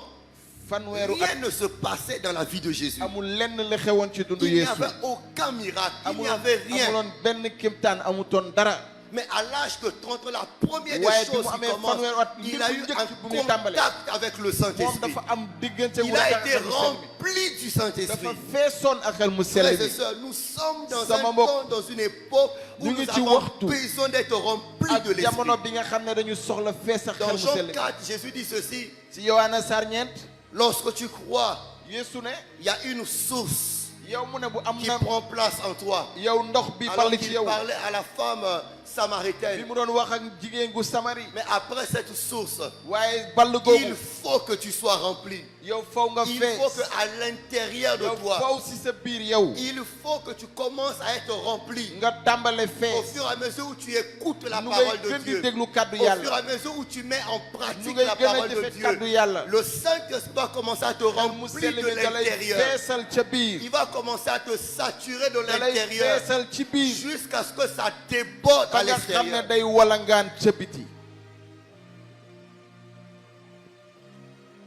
fanweeru rien at ne se passait dans la vie de Jésus. amul lenn la xewoon ci dundu Il n'y Yeesu avait aucun miracle, il n'y amuloon avait rien. amuloon benn kéemtaan amutoon dara. Mais à l'âge de 30 ans, la première des waaye bi choses mu qui amee commence, fanweeru at il mbir a bu eu njëkk bu muy un tàmbale contact avec le moom Saint-Esprit. dafa am diggante Il wu a ak été xel mu sell mi. rempli du Saint-Esprit. dafa feesoon ak xel mu sell Frères et mi. sœurs, nous sommes dans Sama un mbokk, temps, dans une époque où ñu nous ngi ci avons waxtu besoin d'être remplis de ak jamono l'Esprit. bi nga xam ne dañu soxla fees ak xel Dans mu Jean sell mi. 4, Jésus dit ceci: ci Yohana sar ñeent lorsque tu crois, Yeesu ne il y a une source yow mu ne bu am qui na prend place en toi. yow ndox bi Alors ball ci qu'il yow parlait à la femme bi samaritaine. mu doon wax ak jigéen gu Samari Mais après cette source, waaye ball il googu faut que tu sois rempli. yow faw nga Il fees faut qu'à l'intérieur de yow toi, faw si sa biir yow il faut que tu commences à être rempli. nga tàmbale Au fees fur et à mesure où tu écoutes la nu parole ngay de gën di Dieu, déglu kàddu au fur et yàlla à mesure où tu mets en nu pratique ngay la gën a parole de jëfe kàddu Dieu, yàlla le Saint-Esprit va commencer à te xel mu remplir sell de mi da lay l'intérieur. feesal ca biir Il va commencer à te saturer de da lay l'intérieur feesal ci biir jusqu'à ce que ça déborde à ba nga xam ne l'extérieur. day walangaan ca biti.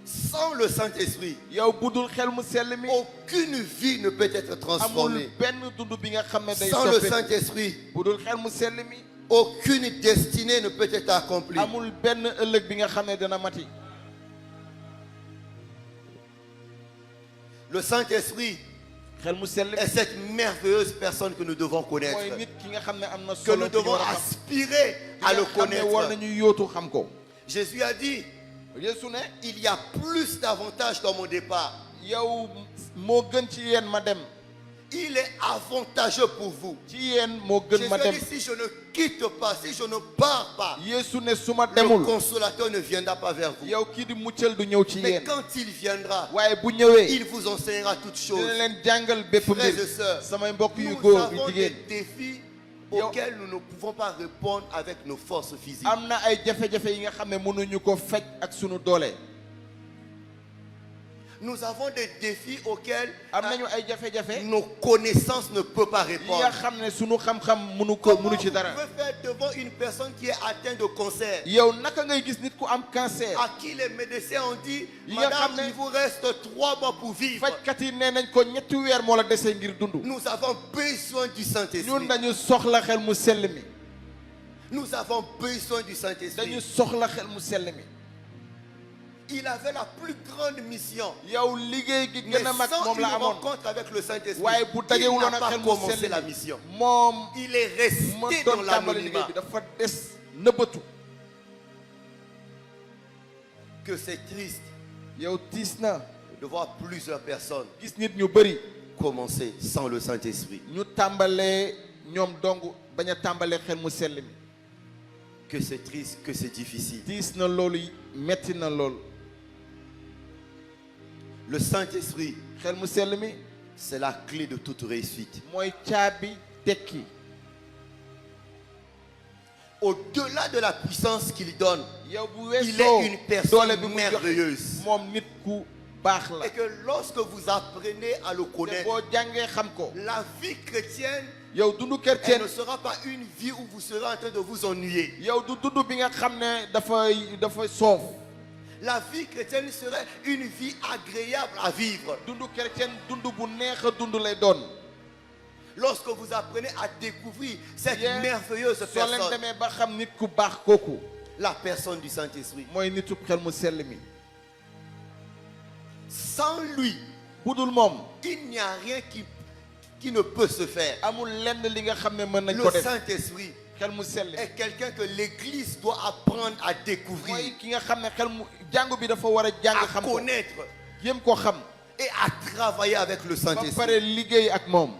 Sans le Saint-Esprit, yow budul xel mu sell mi aucune vie ne peut être amul transformée. benn dund bi nga xam ne day Sans le soppeeku Saint-Esprit, budul xel mu sell mi aucune destinée ne peut être accomplie. amul benn ëllëg bi nga xam ne dina mati. Le Saint-Esprit xel mu sell mi est cette merveilleuse personne que nous devons connaître, mooy nit ki nga xam ne am na que solo nous ci ñu devons war a xam aspirer à ki le nga xam ne war connaître. nañu yóotu xam ko. Jésus a dit, Yeesu ne il y a plus d'avantages dans mon départ. yow moo gën ci yéen ma dem Il est avantageux pour vous. ci yéen moo gën Jésus ma a dem. dit, si je ne quitte pas, si je ne pars pas, Yeesu ne su ma le demul consolateur ne viendra pas vers vous. yow kii di muccal du ñëw ci Mais yéen quand il viendra, waaye bu ñëwee il vous enseignera toutes choses. dina leen jàngal bépp Frères mbir. et sœurs, samay mbokk yu nous góor yu avons des jigéen défis Yo- auxquels nous ne pouvons pas répondre avec nos forces physiques. am na ay jafe-jafe yi nga xam ne mënuñu ko faj ak sunu doole. Nous avons des défis auxquels am nañu ay jafe-jafe nos connaissances ne peuvent pas yi répondre. nga xam ne sunu xam-xam mënu Comment ci vous dara. pouvez faire devant une personne qui est atteinte de cancer, yow naka ngay gis nit ku am cancer à qui les médecins ont dit, Yi nga madame, xam ne il vous reste 3 mois pour vivre. fajkat yi nee nañ ko ñetti weer moo la dese ngir dund. Nous avons besoin du ñun Saint-Esprit. dañu soxla xel mu sell mi Nous avons besoin du dañu Saint-Esprit. soxla xel mu sell mi. il avait la plus grande mission. yow liggéey gi Mais gën a mag sans moom une la amoon rencontre avec le Saint-Esprit, waaye bu il dajewuloon n'a ak pas xel mu commencé sell la mi mission. moom Il est resté mëntoon dans tàmbali liggéey l'anonymat. bi dafa des nëbbatu. Que c'est triste yow tiis na de voir plusieurs personnes gis nit ñu bëri commencer sans le Saint-Esprit. ñu tàmbalee ñoom dong bañ a tàmbalee xel mu sell mi. Que c'est triste, que c'est difficile. tiis na loolu metti na loolu. Le Saint-Esprit, xel mu sell mi c'est la clé de toute réussite. mooy caabi tekki. Au-delà de la puissance qu'il donne, yow bu il weesoo est une personne doole bi mu joxe merveilleuse. moom nit ku baax la. Et que lorsque vous apprenez à le te connaître, boo jàngee xam ko. la vie chrétienne, yow dundu elle chrétien ne sera pas une vie où vous serez en train de vous ennuyer. yow du dund bi nga xam ne dafa soof. La vie chrétienne serait une vie agréable à vivre. dundu chrétien dund bu neex a dund lay doon. Lorsque vous apprenez à découvrir cette Yéen merveilleuse soo leen personne, demee ba xam nit ku baax kooku la personne du Saint-Esprit. mooy nitu xel mu sell mi. Sans lui, budul moom il n'y a rien qui ne peut se faire. amul lenn li nga xam ne mën nañ Le ko def. Saint-Esprit xel mu sell mi est quelqu'un que l'Église doit apprendre à découvrir, mooy ki nga xam ne xel mu jàngu bi dafa war a jàng à xam ko connaître yéem ko xam et à travailler avec le ba Saint-Esprit. pare liggéey ak moom.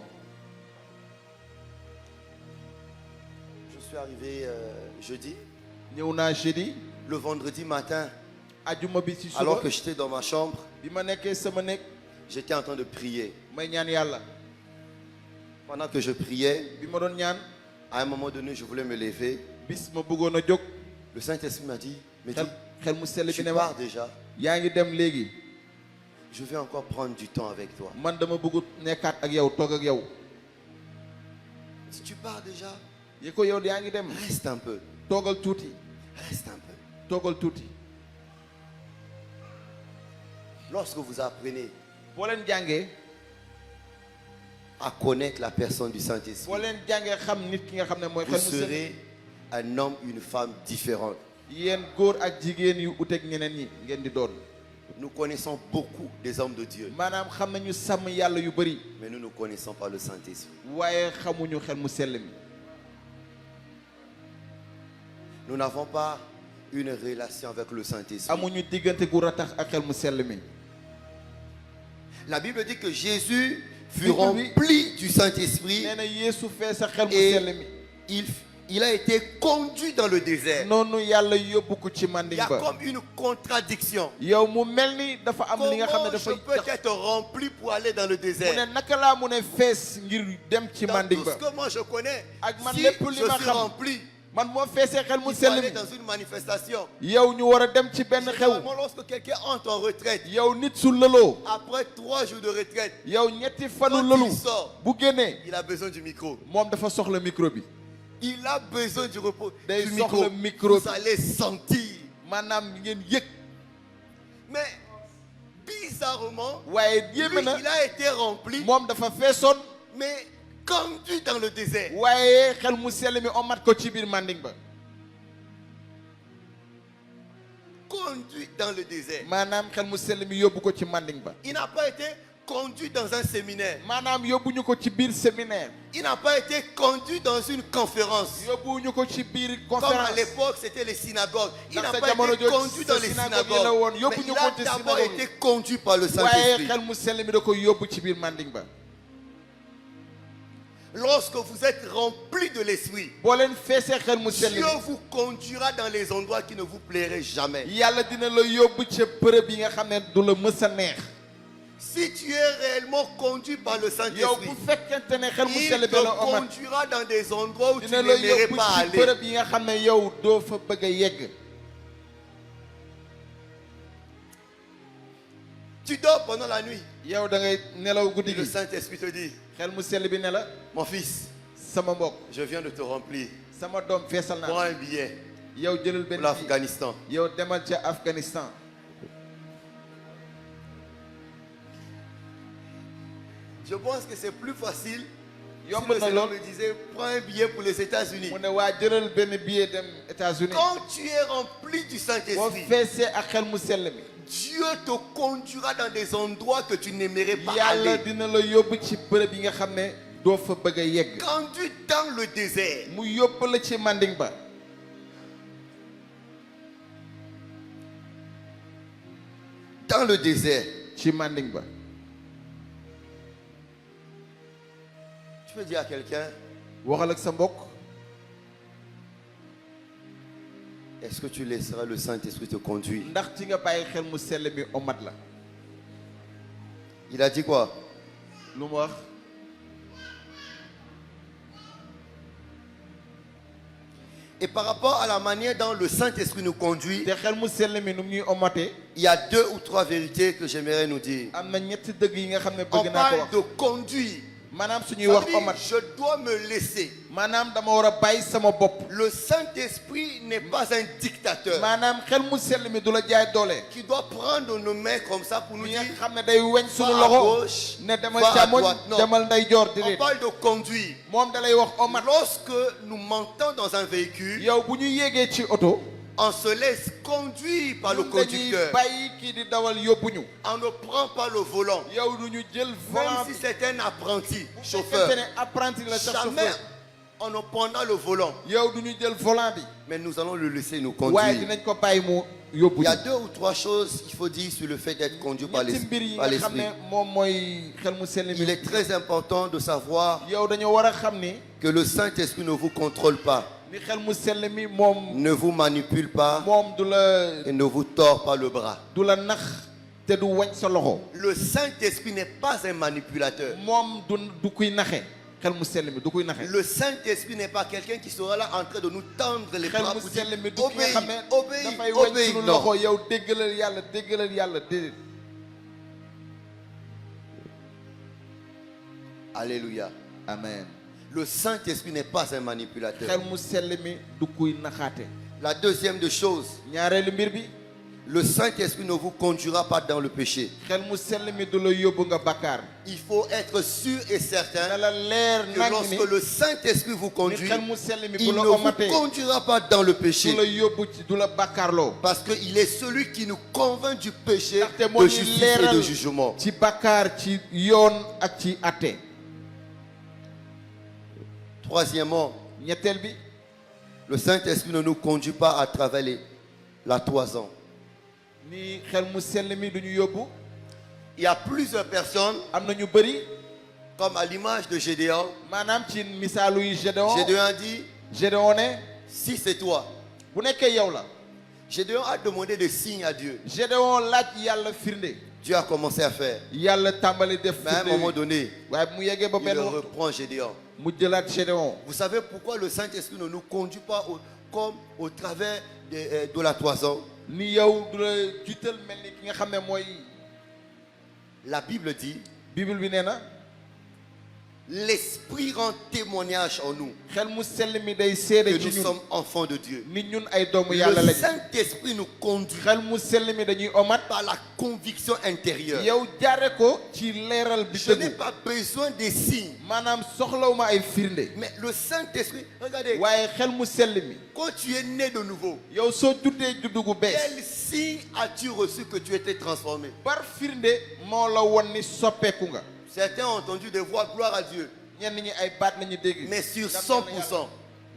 Je suis arrivé jeudi, ñëw naa jeudi le vendredi matin, ajuma bi ci alors suba que j'étais dans ma chambre, bi ma nekkee sama nekk j'étais en train de prier. may ñaan yàlla. Pendant que je priais, bi ma doon ñaan à un moment donné, je voulais me lever. bis ma bëggoon a jóg Le Saint-Esprit m'a dit, mais xel mu sell tu bi ne ma pars déjà. yaa ngi dem léegi Je vais encore prendre du temps avec toi. man dama bëgg nekkaat ak yow toog ak yow. Si tu pars déjà, yi ko yow yaa ngi dem reste un peu. toogal tuuti Reste un peu. toogal tuuti. Lorsque vous apprenez boo leen jàngee à connaître la personne du Saint-Esprit, boo leen jàngee xam nit ki nga xam ne mooy vous xel mu sell serez un homme, une femme différente. yéen góor ak jigéen yu uteeg ñeneen ñi ngeen di doon. Nous connaissons beaucoup des hommes de Dieu, maanaam xam nañu sàmm yàlla yu bëri mais nous ne connaissons pas le Saint-Esprit. waaye xamuñu xel mu sell mi. Nous n'avons pas une relation avec le Saint-Esprit. amuñu diggante gu ratax ak xel mu sell mi. La Bible dit que Jésus fut Bible rempli du Saint-Esprit nee na Yeesu fee sa xel mu et sell mi. il a été conduit dans le désert. noonu yàlla yóbbu ko ci Il y manding a ba. comme une contradiction. yow mu mel ni dafa am li nga xam ne Comment je dafay peux être rempli pour aller dans le mu désert? ne naka laa mu ne fees ngir dem ci Dans manding tout ba. ce que moi je connais, Ak man si lépp je li ma suis xam. rempli, man moo feesee xel mu il faut sell aller mi. dans une manifestation. yow ñu war a dem ci benn xew. Généralement, lorsque quelqu'un entre en retraite, yow nit su lëloo. après 3 jours de retraite, yow ñetti fanu quand lëlu. il sort, bu génnee il a besoin du micro. moom dafa soxla micro bi. Il a besoin du repos, Day du soxla micro. micro Vous allez sentir. maanaam ngeen yëg. Mais bizarrement, waaye lui, yéeme na il a été rempli, moom dafa feesoon. mais conduit dans le désert. waaye xel mu sell mi omat ko ci biir manding ba. Conduit dans le désert. maanaam xel mu sell mi yóbbu ko ci manding ba. Il n'a pas été conduit dans un séminaire. maanaam yóbbuñu ko ci biir séminaire. Il n'a pas été conduit dans une conférence. yóbbuñu ko ci biir Comme à conférence. l'époque, c'était les synagogues. Il n'a Dans pas sa jamono été jooju, conduit dans sa les synagogue yi la woon, synagogues. yóbbu Mais ñu il ko a ci d'abord synagogue. été conduit par le waaye Saint-Esprit. xel mu sell mi da ko yóbbu ci biir manding ba. Lorsque vous êtes rempli de l'Esprit, boo leen feesee xel mu sell mi. Dieu vous conduira dans les endroits qui ne vous plairaient jamais. yàlla dina la yóbbu ca bërëb yi nga xam ne du la mës a neex. Si tu es réellement conduit par le yow Saint-Esprit, bu fekkente ne xel mu il sell bi te la omat. conduira dans des endroits où tu dina la n'aimerais yóbbu pas ci aller. bërëb yi nga xam ne yow doo fa bëgg a yegg. Tu dors pendant la nuit. yow da ngay nelaw guddi Et le gi. Saint-Esprit te dit, xel mu sell bi ne la. mon fils, sama mbokk je viens de te remplir. sama doom feesal Prends naa. un billet yow jëlal pour benn bi. l'Afghanistan. yow demal ca Afghanistan. Je pense que c'est plus facile si yomb le na Seigneur lool. me disait, prends un billet pour les États-Unis. mu ne waa jëlal benn billet dem États-Unis. Quand tu es rempli du boo Saint-Esprit, feesee ak xel mu sell mi. Dieu te conduira dans des endroits que tu n'aimerais pas yàlla aller. dina la yóbbu ci bërëb yi nga xam ne doo fa bëgg a yegg. Conduit dans le désert. mu yóbbu la ci manding ba. Dans le désert. ci manding ba. Tu peux dire à quelqu'un, waxal ak sa mbokk. est-ce que tu laisseras le Saint-Esprit te conduire? ndax ci nga bàyyi xel mu sell mi omat la. Il a dit quoi? lu mu wax. Et par rapport à la manière dont le Saint-Esprit nous conduit, te xel mu sell mi nu mu ñuy omatee. il y a 2 ou 3 vérités que j'aimerais nous dire. am na ñetti dëgg yi nga xam ne On bëgg naa ko parle wax. de conduire. maanaam suñuy Ça wax veut dire, omat. je dois me laisser. maanaam dama war a bàyyi sama bopp. Le Saint-Esprit n'est pas un dictateur maanaam xel mu sell mi du la jaay doole. qui doit prendre nos mains comme ça pour nous mi dire nga xam ne day weñ suñu va à loxo. gauche, ne demal va à càmmoñ droite. Non. demal ndeyjoor On déedéet. parle de conduire. moom da lay wax omat. Lorsque nous montons dans un véhicule, yow bu ñu yéegee ci oto. on se laisse conduire par le ñun dañuy conducteur. bàyyi kii di dawal yóbbu ñu. On ne prend pas le volant. yow du ñu jël volant Même si c'est un apprenti, bu chauffeur, fekkente ne apprenti la sax jamais chauffeur. on ne prendra le volant. yow du ñu jël volant bi. Mais nous allons le laisser nous waaye conduire. dinañ ko bàyyi mu yóbbu Il y a ñu. 2 ou 3 choses qu'il faut dire sur le fait d'être conduit par ñetti mbir yi par nga xam l'esprit. ne moom mooy xel mu sell mi. Il est très important de savoir yow dañoo war a xam ni. que le Saint-Esprit ne vous contrôle pas, ni xel mu sell mi moom. ne vous manipule pas moom du la et ne vous tord pas le bras. nax te du wañ sa loxo. Le Saint-Esprit n'est pas un manipulateur. moom du kuy naxe. xel mu sell mi du kuy naxe. Le Saint-Esprit n'est pas quelqu'un qui sera là en train de nous tendre les xel bras mu pour dire sell mi du ki nga xam ne obéis, dafay obéis, wañ obéis. suñu Non. loxo yow déggalal yàlla déedéet. Alléluia. amen. Le Saint-Esprit n'est pas un manipulateur. xel mu sell mi du kuy naxaate. La deuxième des choses, ñaareelu mbir bi. le Saint-Esprit ne vous conduira pas dans le péché. xel mu sell mi du la yóbbu nga bakkaar. Il faut être sûr et na certain la leer que nag ni lorsque le Saint-Esprit vous ni conduit, xel mu sell mi bu il la ne vous omatee conduira pas dans le du péché. la yóbbu ci du la bakkaarloo. Parce qu'il est celui qui nous convainc du péché, ndaxte moo de ñuy justice et de leeral jugement. ci bakkaar ci yoon ak ci atte. Troisièmement, ñetteel bi. le Saint-Esprit ne nous conduit pas à travers la toison. ni xel mu sell mi du ñu yóbbu. Il y a plusieurs personnes, am na ñu bëri. comme à l'image de Gédéon. maanaam ci misaalu yi Gédéon. Gédéon dit, Gédéon ne si c'est toi. bu nekkee yow la. Gédéon a demandé des signes à Dieu. Gédéon laaj yàlla firnde. Dieu a commencé à faire. yàlla tàmbali def Mais à un firnde moment yi. donné, waaye bu mu yeggee ba il benn le waxtu reprend Gédéon. mu jëlaat Gédéon. Vous savez pourquoi le Saint-Esprit ne nous conduit pas comme au travers de la toison? ni yow du la jiital mel ni ki nga xam ne mooy. La Bible dit, Bible bi nee na. l'Esprit rend témoignage en nous xel mu sell mi day seede que ci nous ñun. sommes enfants de Dieu. ni ñun ay doomu yàlla Le lañu. Saint-Esprit nous conduit xel mu sell mi dañuy omat. par la conviction intérieure. yow jaare ko ci leeral bi Je n'ai dëggu. pas besoin des signes. maanaam soxlawuma ay firnde. Mais le Saint-Esprit, regardez, waaye xel mu sell mi. quand tu es né de nouveau, yow soo juddee juddu gu bees. quel signe as-tu reçu que tu étais transformé? par firnde moo la won ni soppeeku nga. Certains ont entendu des voix, gloire à Dieu. ñenn ñi ay baat lañu dégg. Mais sur 100%,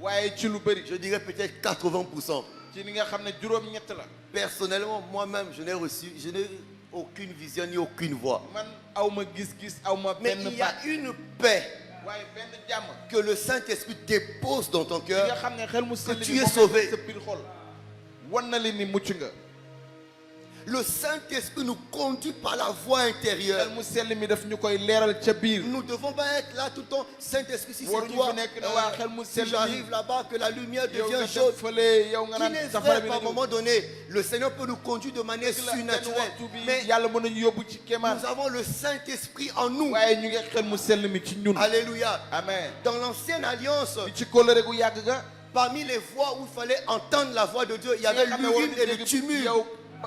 waaye ci lu bëri. je dirais peut-être 80%. ci li nga xam ne juróom-ñett la. Personnellement, moi-même, je n'ai aucune vision ni aucune voix. man aw ma gis-gis aw ma Mais benn il y a baat. une paix waaye benn jàmm. que le Saint-Esprit dépose dans ton li nga cœur. xam ne xel mu sell tu mi es moom sauvé. sa biir xol. wan na li ni mucc nga. Le Saint-Esprit nous conduit par la voie intérieure. xel mu sell mi daf ñu koy leeral ca biir. Nous ne devons pas être là tout le temps. Saint-Esprit, si c'est waruñu toi, fi nekk ne waa xel mu si sell mi. j'arrive là-bas, que la lumière yow nga devient dem jaune. fële yow nga Qu'il naan est safara vrai, bi à un la moment donné, le Seigneur peut nous conduire de manière benn surnaturelle. waxtu bi Mais yàlla mën nañu yóbbu ci kéemaan. nous avons le Saint-Esprit en nous. waaye ñu ngi xel mu sell mi ci ñun. Alléluia. amen. Dans l'ancienne alliance, bi ci kóllëre gu yàgg ga. parmi les voix où il fallait entendre la voix de Dieu, il y avait l'urine et le tumulte. yow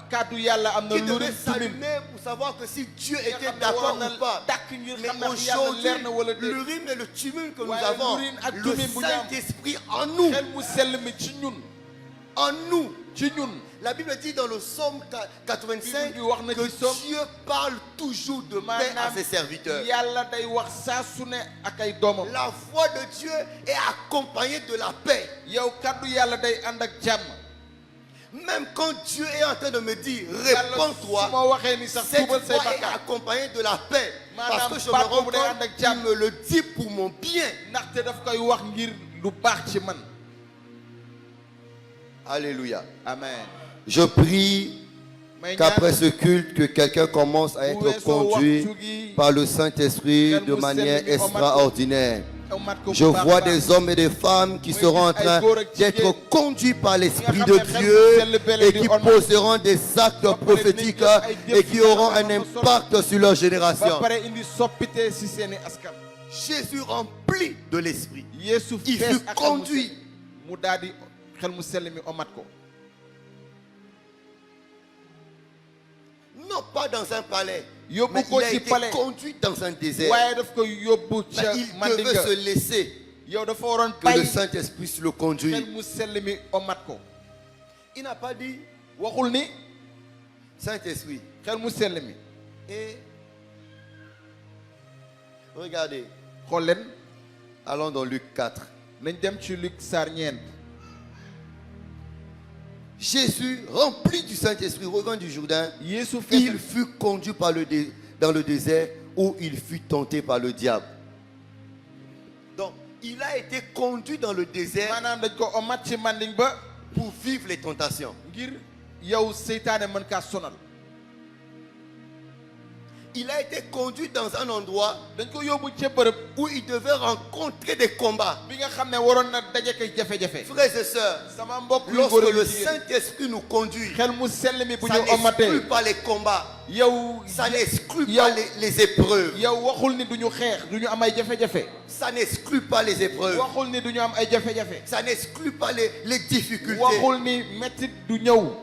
kàddu yàlla am na Qui lu devait tumim. s'allumer pour savoir que si Dieu nga était xam ne d'accord war na ou pas. tàkk ngir Mais xam ndax yàlla aujourd'hui, leer na wala déet. l'urine et le tumulte que nous waaye avons, l'urine ak le tumim bu ñu am. Saint-Esprit en nous, xel mu sell mi ci ñun. en nous, ci ñun. La Bible dit dans le psaume 85 Bible bi wax na que ci psaume. Dieu parle toujours de paix à maanaam ses serviteurs. yàlla day wax saa su ne ak ay doomam. La voix de Dieu est accompagnée de la paix. yow kaddu yàlla day ànd ak jàmm. Même quand Dieu est en train de me dire yàlla réponds-toi, su ma waxee ni sax cette tuubal say voix est bakkaar. accompagnée de la paix. Parce Maanaam que je me baat rends boobu day ànd compte ak qu'il jàmm. me le dit pour mon bien. ndaxte daf koy wax ngir lu baax ci man. Alléluia. amen. Je prie may qu'après ñaan ce culte, que quelqu'un commence à bu être weesoo conduit waxtu gi par le Saint-Esprit de manière extraordinaire. mat ko bu Je baax vois a baax. des hommes et des femmes qui Oui, seront en ay train góor ak jigéen. d'être conduits par l'Esprit Ñi de nga xam ne xel Dieu mu sell bele et di qui omat. poseront des actes pare prophétiques dinañ def ay jëf et qui yi nga auront xam un ne am na impact sur leur ba génération. pare indi soppite si seeni askan. Jésus rempli de l'Esprit. Yeesu Il fees fut ak xel mu conduit. sell mu daal di xel mu sell mi omat ko. Non pas dans un palais, yóbbu mais ko il a ci été palais. conduit dans un désert. waaye daf ko yóbbu Mais ca il devait Mandinga. se laisser yow dafa waroon que le bàyyi Saint-Esprit puisse le xel conduire. mu sell mi omat ko. Il n'a pas dit waxul ni Saint-Esprit. xel mu sell mi. Et regardez, xool leen allons dans Luc 4. nañ dem ci Luc saar ñeent. Jésus, rempli du Saint-Esprit, revint du Jourdain. Yeesu Il fees fut conduit dans le désert où il fut tenté par le diable. Donc, il a été conduit dans le désert maanaam dañ ko omat ci manding ba pour vivre les tentations. ngir yow seytaane mën kaa sonal. Il a été conduit dans un endroit dañ ko yóbbu ca bërëb où il devait rencontrer des combats. bi nga xam ne waroon na daje kay jafe-jafe. Frères et sœurs, sama mbokk yu lorsque góor ak le yu jigéen Saint-Esprit nous conduit, xel mu sell mi bu ça ñu omatee n'exclut pas les combats, yow ça n'exclut yow- pas les épreuves, yow waxul ni du ñu xeex du ñu am ay jafe-jafe. ça n'exclut pas les épreuves, waxul ni du ñu am ay jafe-jafe. ça n'exclut pas les difficultés. waxul ni métit du ñëw.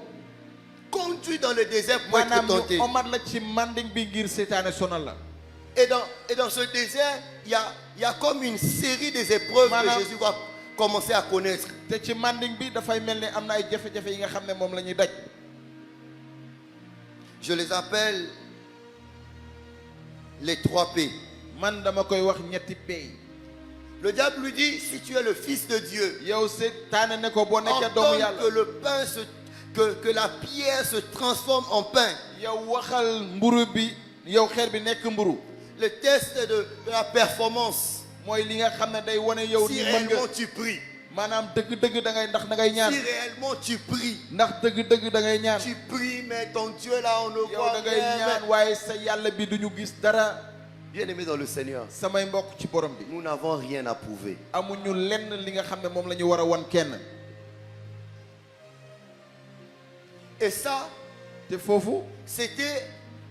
Conduit dans le désert pour être maanaam tenté. ñu omat la ci manding bi ngir seytaane sonal la. Et dans ce désert, il y a comme une série des épreuves Madame- que Jésus va commencer à connaître. te ci manding bi dafay mel ni am na ay jafe-jafe yi nga xam ne moom la ñuy daj. Je les appelle les 3 P. man dama koy wax ñetti pays. Le diable lui dit, si tu es le Fils de Dieu, yow seytaane ne ko boo nekkee doomu ordonne yàlla. que le pain que la pierre se transforme en pain. yow waxal mburu bi yow xeer bi nekk mburu. Le test de la performance. mooy li nga xam ne day wane yow Si ni mën nga réellement tu pries, maanaam dëgg-dëgg da ngay ndax da ngay ñaan. si réellement tu pries, ndax dëgg-dëgg da ngay ñaan. tu pries, mais ton Dieu là, on ne yow voit da ngay rien. ñaan waaye sa yàlla bi duñu gis dara. Bien-aimés dans le Seigneur, samay mbokk ci borom bi. nous n'avons rien à prouver. amuñu lenn li nga xam ne moom la ñu war a wan kenn. Et ça, te foofu c'était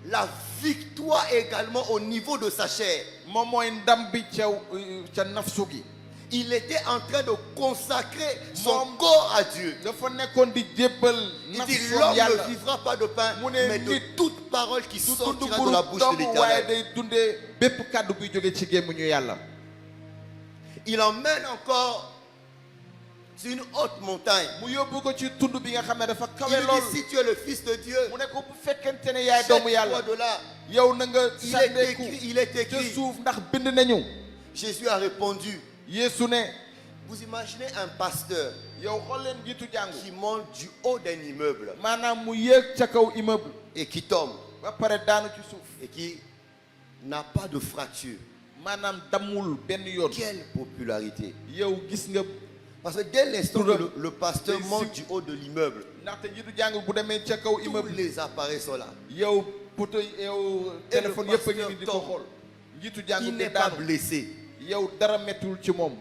la victoire également au niveau de sa chair. moom mooy ndam bi ca nafsu gi. Il était en train de consacrer son Mon- corps à Dieu. dafa nekkoon di jébbal Il dit, nafsu l'homme yàlla. ne vivra pas de pain, Mu ne mais de nit toute parole qui du dund sortira de mburu la bouche de dong waaye l'Éternel. day dundee bépp kàddu buy jóge ci gémmiñu yàlla. Il emmène encore sur une haute montagne. mu yóbbu ko ci tund bi nga xam ne dafa Il kawe lui lool. dit, si tu es le Fils de Dieu, mu ne ko bu fekkente ne yaay doomu jette-toi yàlla. de là. yow na nga Il est sànneeku écrit, il est ca écrit. suuf ndax bind nañu. Jésus a répondu, Yeesu ne vous imaginez un pasteur yow xool leen jiitu jàngu. qui monte du haut d'un immeuble maanaam mu yéeg ca kaw immeuble. et qui tombe ba pare daanu ci suuf. et qui n'a pas de fracture. maanaam dammul benn yoon. Quelle popularité! yow gis nga Parce que dès l'instant que le pasteur Mais monte si- du haut de l'immeuble, ndaxte jiitu jàng bu demee ca kaw tous immeuble. les appareils sont là. yow poto yow téléphone yëpp a ngi ni di ko xool. jiitu jàng Il bi n'est pas daanu. blessé. yow dara mettul ci moom.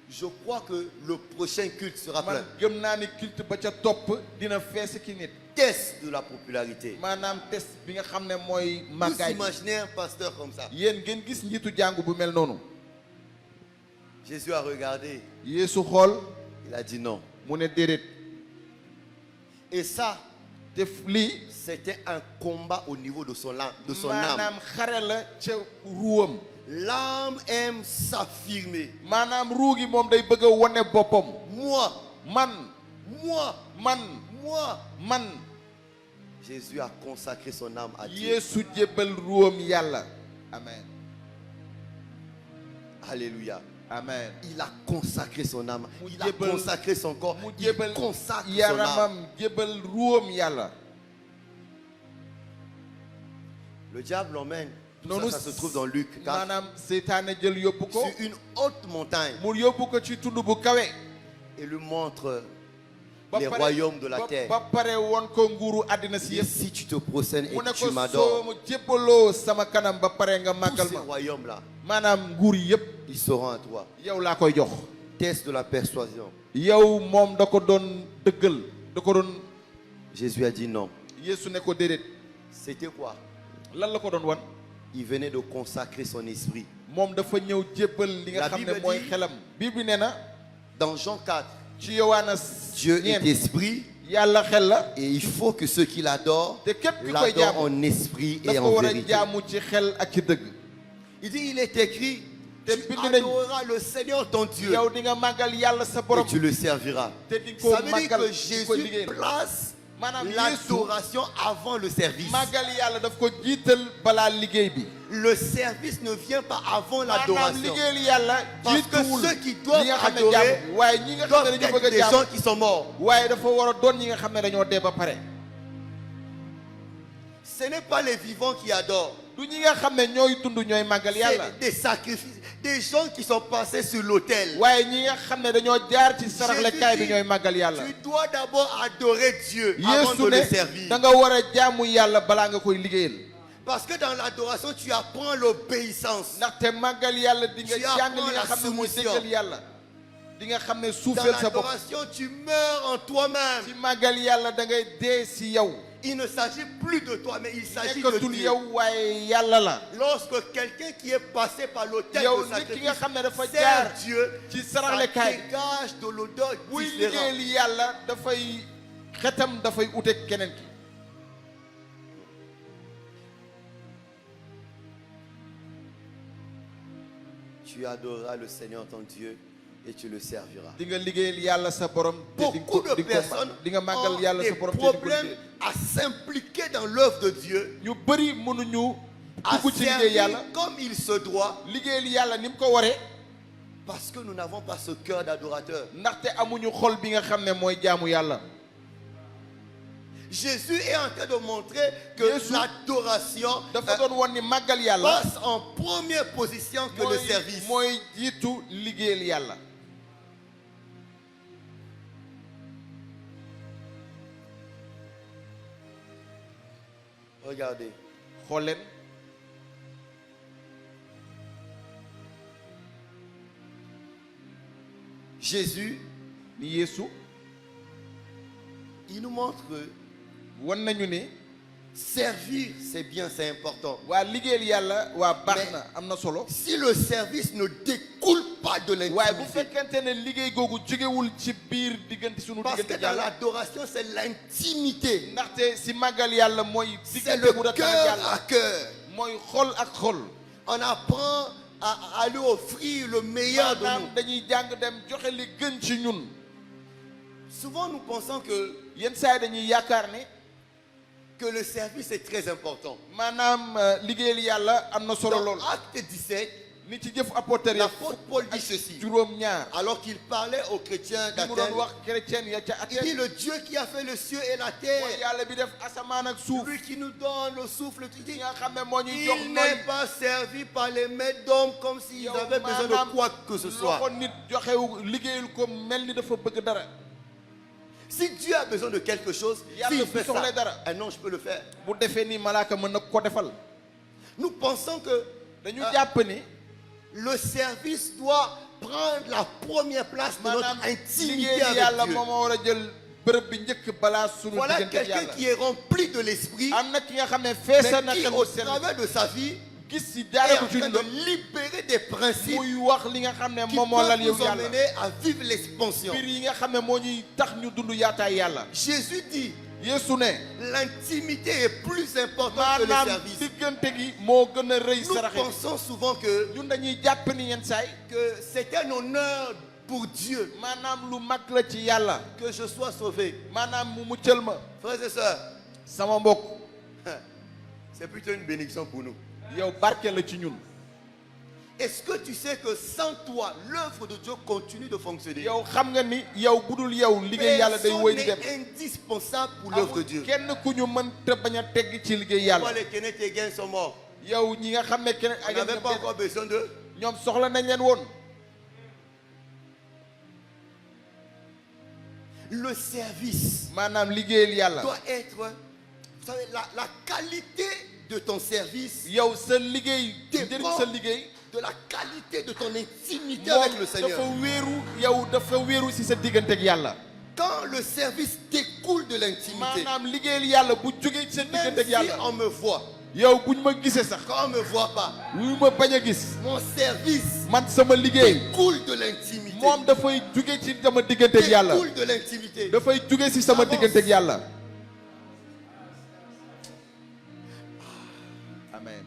Je crois que le prochain culte sera man plein. gëm naa ni culte ba ca topp dina fees ki nit. Test de la popularité. maanaam test bi nga xam ne mooy Vous màggaay bi. imaginez un pasteur comme ça. yéen ngeen gis njiitu jàngu bu mel noonu. Jésus a regardé. Yeesu xool Il a dit non. mu ne déedéet. Et ça, te lii c'était un combat au niveau de son âme. maanaam xare la ca ruwam. L'âme aime s'affirmer. maanaam ruu gi moom day bëgg a wane boppam. Moi, man moi, man Moi, man Jésus a consacré son âme à Dieu. Yeesu jébbal ruwam yàlla. Amen. Alléluia. Amen. Il a consacré son âme. Mu Il a jébbal- consacré son corps. mu Il jébbal consacre son âme. yaramam jébbal ruwam yàlla. Le diable l'emmène. Tout Noonu ça se trouve dans Luc 4. maanaam seytaane jël yóbbu ko. Sur une haute montagne. mu yóbbu ko ci tund bu kawe. Et lui montre Ba les pare- royaumes de la ba- terre. ba pare woon ko nguuru àddina Il si dit, yëpp. si tu te procènes et mu ne que tu ko soo m'adores, mu jébbaloo sama kanam ba pare nga tous màggal ces ma. royaumes-là, maanaam nguur yi yëpp ils seront à toi. yow laa koy jox. Test de la persuasion. yow moom da ko doon dëggal da ko doon. Jésus a dit non. Yeesu ne ko déedéet. C'était quoi? lan la ko doon wan. Il venait de consacrer son esprit. moom dafa ñëw jébbal li nga La xam ne Bible mooy dit- xelam. Bible nee na Dans Jean 4, ci Yowaana Dieu est ñeent esprit yàlla xel la. et il faut que ceux qui l'adorent te képp ki koy l'adorent jaamu en esprit et dafa en war a vérité. jaamu ci xel ak ci dëgg. Il dit, il est écrit, Te tu bind nañ- adoreras le Seigneur ton Dieu yow di nga màggal yàlla sa et borom. tu le serviras. te di ko Ça veut dire màggal que di ko Jésus liggéeyal. place maanaam Yeesu l'adoration avant le service. màggal yàlla daf ko jiital balaa liggéey bi. Le service ne vient pas avant maanaam l'adoration. liggéeyal yàlla Parce que jiituwul ceux qui doivent ñi nga xam ne adorer jaamu waaye ñi nga xam ne doivent dañu être bëgg des a gens jaamu qui sont morts. waaye dafa war a doon ñi nga xam ne dañoo dee ba pare. Ce n'est pas les vivants qui adorent. du ñi nga xam ne ñooy dund ñooy màggal yàlla. C'est des sacrifices, des gens qui sont passés sur l'autel. waaye ñi nga xam ne dañoo jaar ci Jésus saraxlekaay bi dit, ñooy màggal yàlla. tu dois d'abord adorer Dieu avant Yeesu de le ne servir. da nga war a jaamu yàlla balaa nga koy liggéeyal. Parce que dans l'adoration, tu apprends l'obéissance. ndaxte màggal yàlla di nga Tu jàng li apprends nga la xam ne mooy soumission. déggal yàlla. di nga xam ne Dans suufeel sa bopp. l'adoration, tu meurs en toi-même. ci màggal yàlla da ngay dee si yow. Il ne s'agit plus de toi, mais il s'agit de nekkatul Dieu. yow waaye yàlla la. Lorsque quelqu'un qui est passé par l'autel yow de nit ki nga sacrifice xam ne dafa sert jaar Dieu, ci ça saraxlekaay bi. dégage de l'odeur buy différente. liggéeyal yàlla dafay xetam dafay uteeg keneen ki. Tu adoreras le Seigneur ton Dieu et tu le serviras. di nga liggéeyal yàlla sa borom. te di nga Beaucoup ko de personnes di nga màggal ont yàlla des sa borom te di ko problèmes liggéeyal. à s'impliquer dans l'œuvre de Dieu, ñu bëri mënuñu à dugg ci liggéey servir yàlla. comme il se doit, liggéeyal yàlla ni mu ko waree. parce que nous n'avons pas ce cœur d'adorateur. ndaxte amuñu xol bi nga xam ne mooy jaamu yàlla. Jésus est en train de montrer que Jésus l'adoration dafa doon won ni màggal yàlla. passe en première position que le service. mooy jiitu liggéeyal yàlla. Regardez, xool leen Jésus, ni Yeesu il nous montre que wan nañu ne servir, c'est bien, c'est important. waa liggéeyal yàlla waa baax Mais- na am na solo. Si le service ne découle pas de waaye bu l'intimité, fekkente ne liggéey googu jógewul ci biir diggante sunu parce que diggante dans yàlla. l'adoration, c'est l'intimité. ndaxte si màggal yàlla mooy C'est diggante le bu da cœur yàlla. à cœur. mooy xol ak xol. On apprend à lui offrir le meilleur de maanaam nous. dañuy jàng dem joxe li gën ci ñun. Souvent, nous pensons que yenn saa yi dañuy yaakaar ne le service est très important. maanaam liggéeyal yàlla am na solo Dans lool. Acte 17, ni ci jëf apôtre ya l'apôtre Paul dit ceci. juróom ñaar. Alors qu'il parlait aux chrétiens li mu doon d'Athènes, wax chrétien ya ca il dit Athènes. le Dieu qui a fait le ciel et la mooy terre, yàlla bi def asamaan ak suuf. lui qui nous donne le souffle, il ki dit, nga xam ne moo ñuy jox il noy. n'est pas servi par les maîtres d'hommes comme s'ils yow avaient besoin maanaam de quoi que ce soit. loxo nit joxewu liggéeyul ko mel ni dafa bëgg dara. Si Dieu a besoin de quelque chose, Yàlla s'il bu fait soxlee ça, dara. ah non, je peux le faire. bu defee nii malaaka mën na ko defal. Nous pensons que dañu jàpp ni le service doit prendre la première place de notre maanaam intimité liggéey avec yàlla Dieu. moom moo war a jël bërëb bi njëkk balaa sunu Voilà diggante quelqu'un yàlla. qui est rempli de l'esprit, am na ki nga xam ne mais feesa na qui xel au mu sell travers de sa vie gis si est jaare en ko ci train de dundam libérer des principes muy wax li nga xam ne qui moom moo lal peuvent yow nous yàlla. emmener à vivre l'expansion. mbir yi nga xam ne moo ñuy tax ñu dund yaataay yàlla. Jésus dit, Yeesu ne l'intimité est plus importante que le maanaam service. diggante gi moo gën a rëy Nous saraxe bi. pensons souvent que ñun dañuy jàpp ni yenn saay c'est un honneur pour Dieu maanaam lu mag la ci yàlla que je sois sauvé. maanaam mu muccal ma Frères et sœurs, sama mbokk c'est plutôt une bénédiction pour nous. yow barke la ci ñun Est-ce que tu sais que sans toi, l'œuvre de Dieu continue de fonctionner? yow xam nga ni yow budul yow liggéey yàlla day Personne wéy di dem n'est indispensable pour l'œuvre de amul Dieu. kenn ku ñu mën te bañ a tegg ci liggéey Toi, yàlla les Kenneth et Gain sont morts. yow ñi nga xam ne kenn On n'avait pas encore besoin d'eux. ñoom soxla nañ leen woon Le service maanaam liggéeyal yàlla doit être, vous savez, la qualité de ton service yow sa liggéey njëriñ dépend sa liggéey de la qualité de ton intimité avec le moom Seigneur. dafa wéeru yow dafa wéeru ci sa diggante ak yàlla Quand le service découle de l'intimité, maanaam liggéeyal yàlla bu jógee ci sa même diggante ak si yàlla on me voit, yow buñ ma gisee sax quand on ne me voit pas, lu ma bañ a gis mon service man sama liggéey découle de l'intimité. moom dafay jóge ci sama diggante ak yàlla Découle de l'intimité. dafay jóge ci sama diggante ak yàlla amen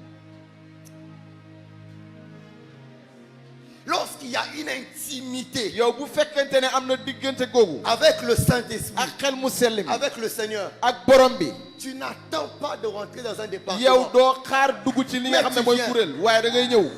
Lorsqu'il y a une intimité yow bu fekkente ne am na diggante googu avec le Saint-Esprit, ak xel mu sell mi avec le Seigneur, ak borom bi tu n'attends pas de rentrer dans un yow département. doo xaar dugg ci li nga xam ne mooy kuréel waaye da ngay ñëw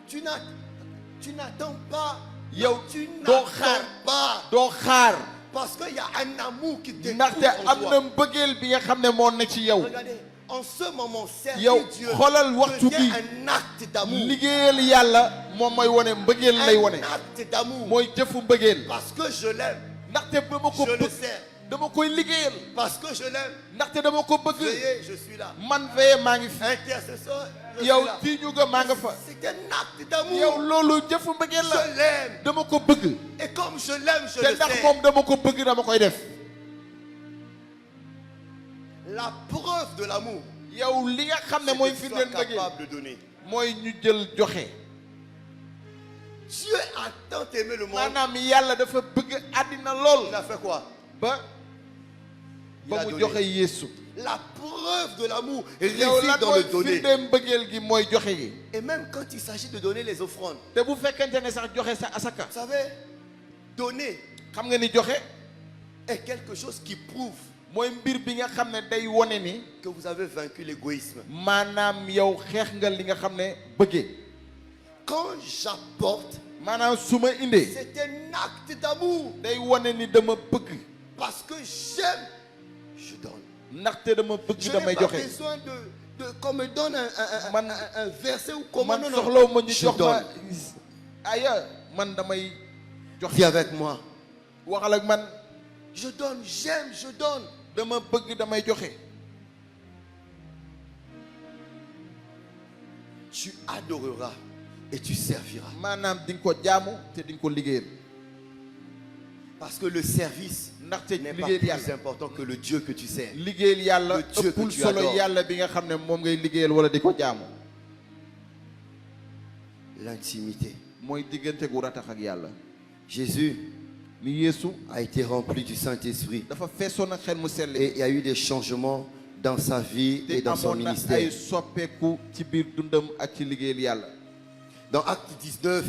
Tu n'attends pas. yow Tu doo n'attends xaar pas. doo xaar Parce qu'il y a un amour qui découle ndaxte en am na toi. mbëggeel bi nga xam ne moo ne ci yow Regardez, en ce moment, servir yow Dieu xoolal waxtu devient bi un acte d'amour. liggéeyal yàlla moom mooy wone mbëggeel lay wone Un acte d'amour. mooy jëfu mbëggeel Parce que je l'aime. ndaxte dama ko Je le bëgg sais. dama koy liggéeyal Parce que je l'aime. ndaxte dama ko bëgg Veuillez, je suis là. man veye maa ngi fi Intercesseur, je yow suis là. tii ñu ga maa nga fa C'est un acte yow d'amour. loolu jëfu mbëggeel la Je l'aime. dama ko bëgg Et comme je l'aime, je te le ndax sais. moom dama ko bëgg dama koy def La preuve de l'amour, yow li nga xam ne c'est mooy que tu sois firndeel mbëggeel capable de donner. mooy ñu jël joxe Dieu a tant aimé le monde. maanaam yàlla dafa bëgg àddina lool Il a fait quoi? ba Il a mu donné. joxe Yeesu La preuve de l'amour yow réside lan dans mooy le donner. firndeel mbëggeel gi mooy joxe gi Et même quand il s'agit de donner les offrandes, te bu fekkente ne sax joxe sa asaka vous savez, donner xam nga ni joxe est quelque chose qui prouve mooy mbir bi nga xam ne day wone ni que vous avez vaincu l'égoïsme. maanaam yow xeex nga li nga xam ne bëggee Quand j'apporte, maanaam su ma indee c'est un acte d'amour. day wone ni dama bëgg Parce que j'aime, je donne. ndaxte dama Je bëgg n'ai damay pas joxe besoin de qu'on me donne Man- un verset ou comment. man Non, non. soxlawu ma ñu Je jox ma donne. aya man damay joxe Viens avec moi. waxal ak man Je donne, j'aime, je donne. dama bëgg damay joxe Tu adoreras et tu serviras. maanaam di nga ko jaamu te di nga ko liggéeyal Parce que le service ndaxte n'est pas liggéeyal plus yàlla important que le Dieu que tu sers. liggéeyal yàlla Le Dieu que ëppul tu solo adores. yàlla bi nga xam ne moom ngay liggéeyal wala di ko jaamu L'intimité. mooy diggante gu ratax ak yàlla Jésus ni Yeesu a été rempli du Saint-Esprit. dafa feesoon ak xel mu sell Et il y a eu des changements dans sa vie et te dans son amoon na ministère. ay soppeeku ci biir dundam ak ci liggéeyal yàlla Dans Acte 19,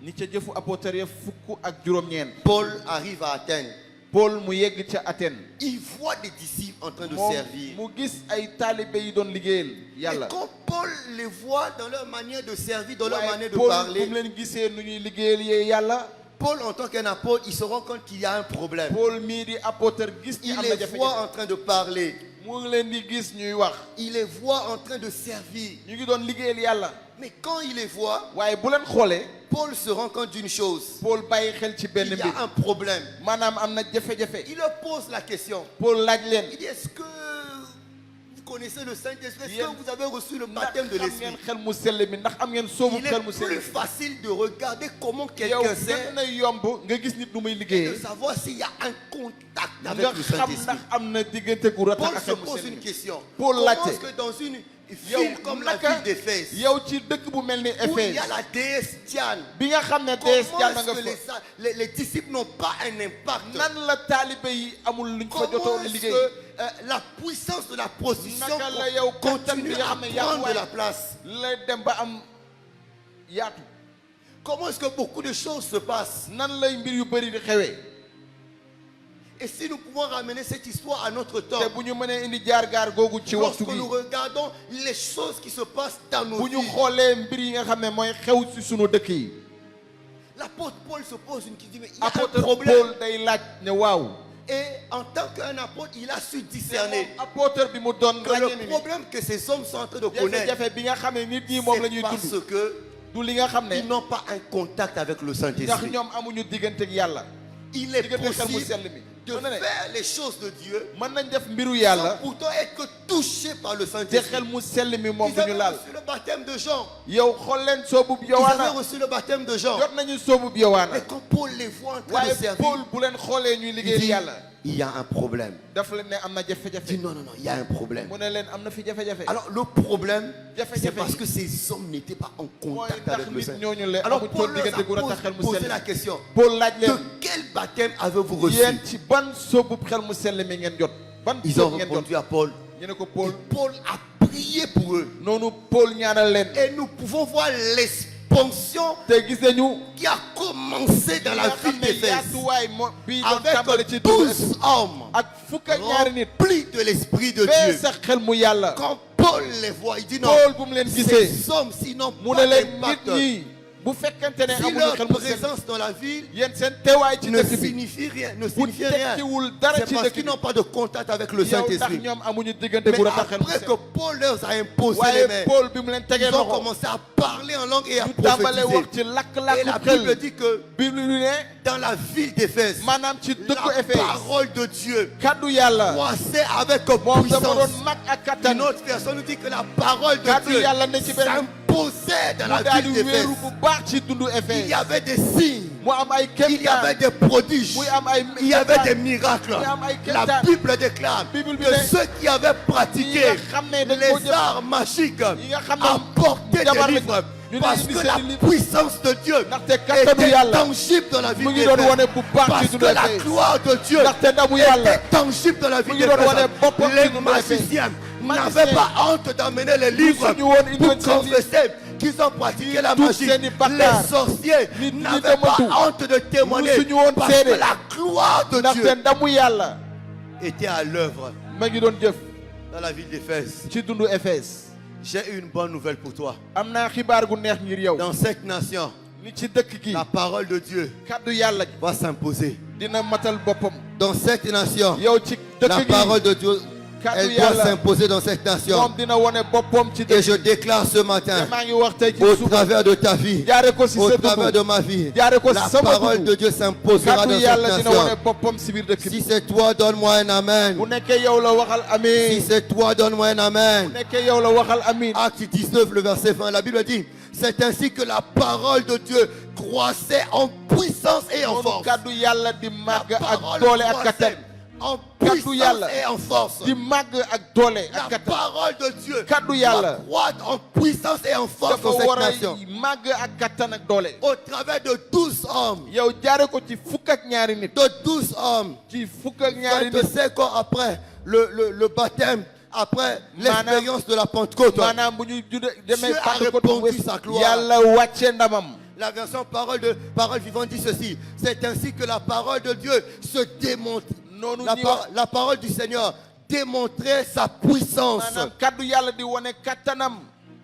ni ca jëfu apôtre ya fukk ak juróom-ñeent Paul arrive à Athènes. Paul mu yegg ca Athènes Il voit des disciples en train de moom servir. mu gis ay taalibe yi doon liggéeyal Et yàlla quand Paul les voit dans leur manière de servir, dans leur waaye manière de Paul parler, bu mu leen gisee nu ñuy liggéeyal yee yàlla Paul en tant qu'un apôtre, il se rend compte qu'il y a un problème. Paul mii di apôtre gis ni Il am na les jafe-jafe voit en train de parler. mu ngi leen di gis ñuy wax Il les voit en train de servir. ñu ngi doon liggéeyal yàlla Mais quand il les voit, waaye bu leen xoolee Paul se rend compte d'une chose. Paul bàyyi xel ci benn Il y mbir a un problème. maanaam am na jafe-jafe Il leur pose la question. Paul laaj leen Il dit, est-ce que vous connaissez le Saint-Esprit? Est-ce Yéen- que vous avez reçu le ndax baptême de xam l'Esprit? ngeen xel mu sell mi ndax am ngeen soobu Il xel mu est sell plus mi facile de regarder comment yow quelqu'un sert gën na yomb nga gis nit nu muy et de liggéeyee savoir s'il y a un contact nga avec le xam Saint-Esprit. ndax am na diggante gu ratax Paul ak se xel mu pose sell une mi question. Paul Comment laajte. est-ce que dans une yow ville comme la naka ville d'Éphèse, yow ci dëkk bu mel ni où il Éphèse y a la déesse Diane, bi nga xam ne comment dees jàll est-ce nga que fa les disciples n'ont pas un impact? nan la taalibe yi amul luñ fa Comment jotoon est-ce liggéey que la puissance de la prostitution naka la yow kattan bi continue nga à xam ne prendre de yàlla la place? lay dem ba am yaatu comment est-ce que beaucoup de choses se passent? nan lay mbir yu bëri di xewee. Et si nous pouvons ramener cette histoire à notre temps, te bu ñu mënee indi jaar-jaar googu ci waxtu lorsque bi nous regardons les choses qui se passent dans nos bu ñu vies, xoolee mbir yi nga xam ne mooy xew ci sunu dëkk yi. l'apôtre Paul se pose une question, mais il y a un apôtre problème. Paul day laaj ne waaw. Et en tant qu'un apôtre, il a su discerner apôtre bi mu doon que ràññee le ni problème que ces hommes sont en train de connaître, jafe-jafe bi nga xam ne nit ñi moom la c'est ñuy parce dund. que du li nga xam ne ils n'ont pas un contact avec le ndax Saint-Esprit. ñoom amuñu diggante ak yàlla. Il est diggante xel mu possible sell mi. de mën na ne faire les choses de Dieu mën nañ def mbiru sans yàlla pourtant être touché par le te Saint-Esprit. xel mu sell mi moom Ils du ñu avaient laal. reçu le baptême de Jean. yow xool leen soobub Ils avaient Yowaana reçu le baptême de Jean. jot nañu soobub Yowaana Mais quand Paul les voit en train de waaye servir, Paul bu leen xoolee ñuy il liggéeyal dit, yàlla il y a un problème. daf leen ne am na Il dit jafe-jafe non, non, non, il y a un problème. mu ne leen am na fi jafe-jafe. Alors le problème, Jafe-jafe c'est parce yi. que ces hommes n'étaient pas en mooy contact ndax avec le nit Seigneur. ñooñu le Alors amuñ Paul toon leur diggante gu ratax xel a mu posé sell la mi. question. Paul laaj De leen quel baptême avez-vous reçu? yéen ci ban soobub xel mu sell mi ngeen jot. ban Ils ont soob ngeen jot répondu à Paul. ñu ne ko Paul Paul a prié pour eux. noonu Paul ñaanal leen. Et nous pouvons voir l'expansion te gis nañu qui a commencé dans la ville d'Éphèse yaatuwaay bii doon tàmbali avec ci 12 hommes ak fukk ak ñaari nit remplis de l'Esprit de fee Dieu. sax xel mu yàlla. Quand Paul les voit, il dit non, Paul bu mu leen gisee ces hommes, s'ils n'ont mu ne pas leen d'impact, nit ñi bu fekkente ne si amuñu leur xel mu sell présence dans la ville yéen seen teewaay ci ne dëkk bi signifie rien, ne bu signifie rien, tekkiwul dara c'est ci parce dëkk qu'ils bi n'ont pas de contact avec le yow ndax Saint-Esprit. ñoom amuñu diggante Mais bu ratax xel mu après sell. que Paul leur a imposé les waaye mains, Paul bi mu leen tegee ils ont loxo commencé à parler en langue et à ñu tàmbalee wax prophétiser. ci Et la lakk-lakk Bible xel dit que Bible lu ne dans la ville d'Éphèse, maanaam ci la dëkku Éphèse parole de Dieu kaddu yàlla croissait avec moom dafa puissance. doon mag ak kattan. Une autre personne nous dit que la parole de kaddu Dieu yàlla ne ci benn s'imposait dans mu la daal ville di d'Éphèse. wéeru bu baax ci dundu Il Éphèse. y avait des signes, mu am ay il y avait kéemtaan des prodiges, muy am ay il y avait des miracles. muy am ay La kéemtaan Bible déclare Bible bi que ne ceux qui avaient pratiqué yi nga xam ne dañ ko les jëf arts magiques yi nga xam ne apportaient jabar des lañ livres ñu ne parce indi que seen la i livre puissance de Dieu ndaxte kattanu était yàlla tangible dans la mu ville ngi doon wane d'Éphèse. bu baax Parce ci que dundu la Éphèse gloire de Dieu ndaxte ndamu yàlla était tangible dans la ville mu ngi doon wane d'Éphèse. boppam ci Les dundu Éphèse. magiciens n'avaient pas honte d'amener les livres suñu woon indi pour woon seen livre confesser qu'ils ont pratiqué la Toutes magie. seeni bàkkaar. Les sorciers Nit ñi n'avaient pas dematu. honte de témoigner Musuñu woon parce seede. que la gloire de ndaxte Dieu ndamu yàlla était à l'œuvre ma ngi doon jëf dans la ville d'Éphèse. ci dundu Éphèse. J'ai une bonne nouvelle pour toi. am naa xibaar gu neex ngir yow. Dans cette nation, ni ci dëkk gi la parole de Dieu kaddu yàlla gi va s'imposer. dina matal boppam. Dans cette nation, yow ci la dëkk gi parole de Dieu, kaddu elle doit yàlla s'imposer dans cette nation. moom dina wane boppam ci Et dëkk je déclare ce matin, maa ngi wax tey ci au suba travers de ta vie, jaare ko si au sa travers de dund ma vie, jaare ko la sama parole dund de Dieu s'imposera kaddu dans yàlla cette dina wane nation. boppam si biir dëkk Si bi c'est toi, donne-moi un amen. bu nekkee yow la waxal Si amiin c'est toi, donne-moi un bu amen. nekkee yow la waxal amiin Acte 19, le verset 20, la Bible dit, c'est ainsi que la parole de Dieu croissait en puissance et en noonu force. kaddu yàlla di màgg La ak parole doole ak croissait kattan en Kaddu puissance yàlla et en force. di màgg ak doole La ak kattan parole de Dieu Kaddu doit yàlla croître en puissance et en force dafa dans cette war a nation. màgg ak kattan ak doole Au travers de 12 hommes, yow jaare ko ci fukk ak ñaari nit de 12 hommes, ci fukk ak ñaari nit 25 ans après le baptême, après l'expérience de la Pentecôte, maanaam bu ñu jude demee Dieu a Pentecôte répandu sa gloire. yàlla wàcce ndamam la version parole vivante dit ceci, c'est ainsi que la parole de Dieu se démontre. noonu ñuy wax La parole du Seigneur démontrait sa puissance, maanaam kaddu yàlla di wane kattanam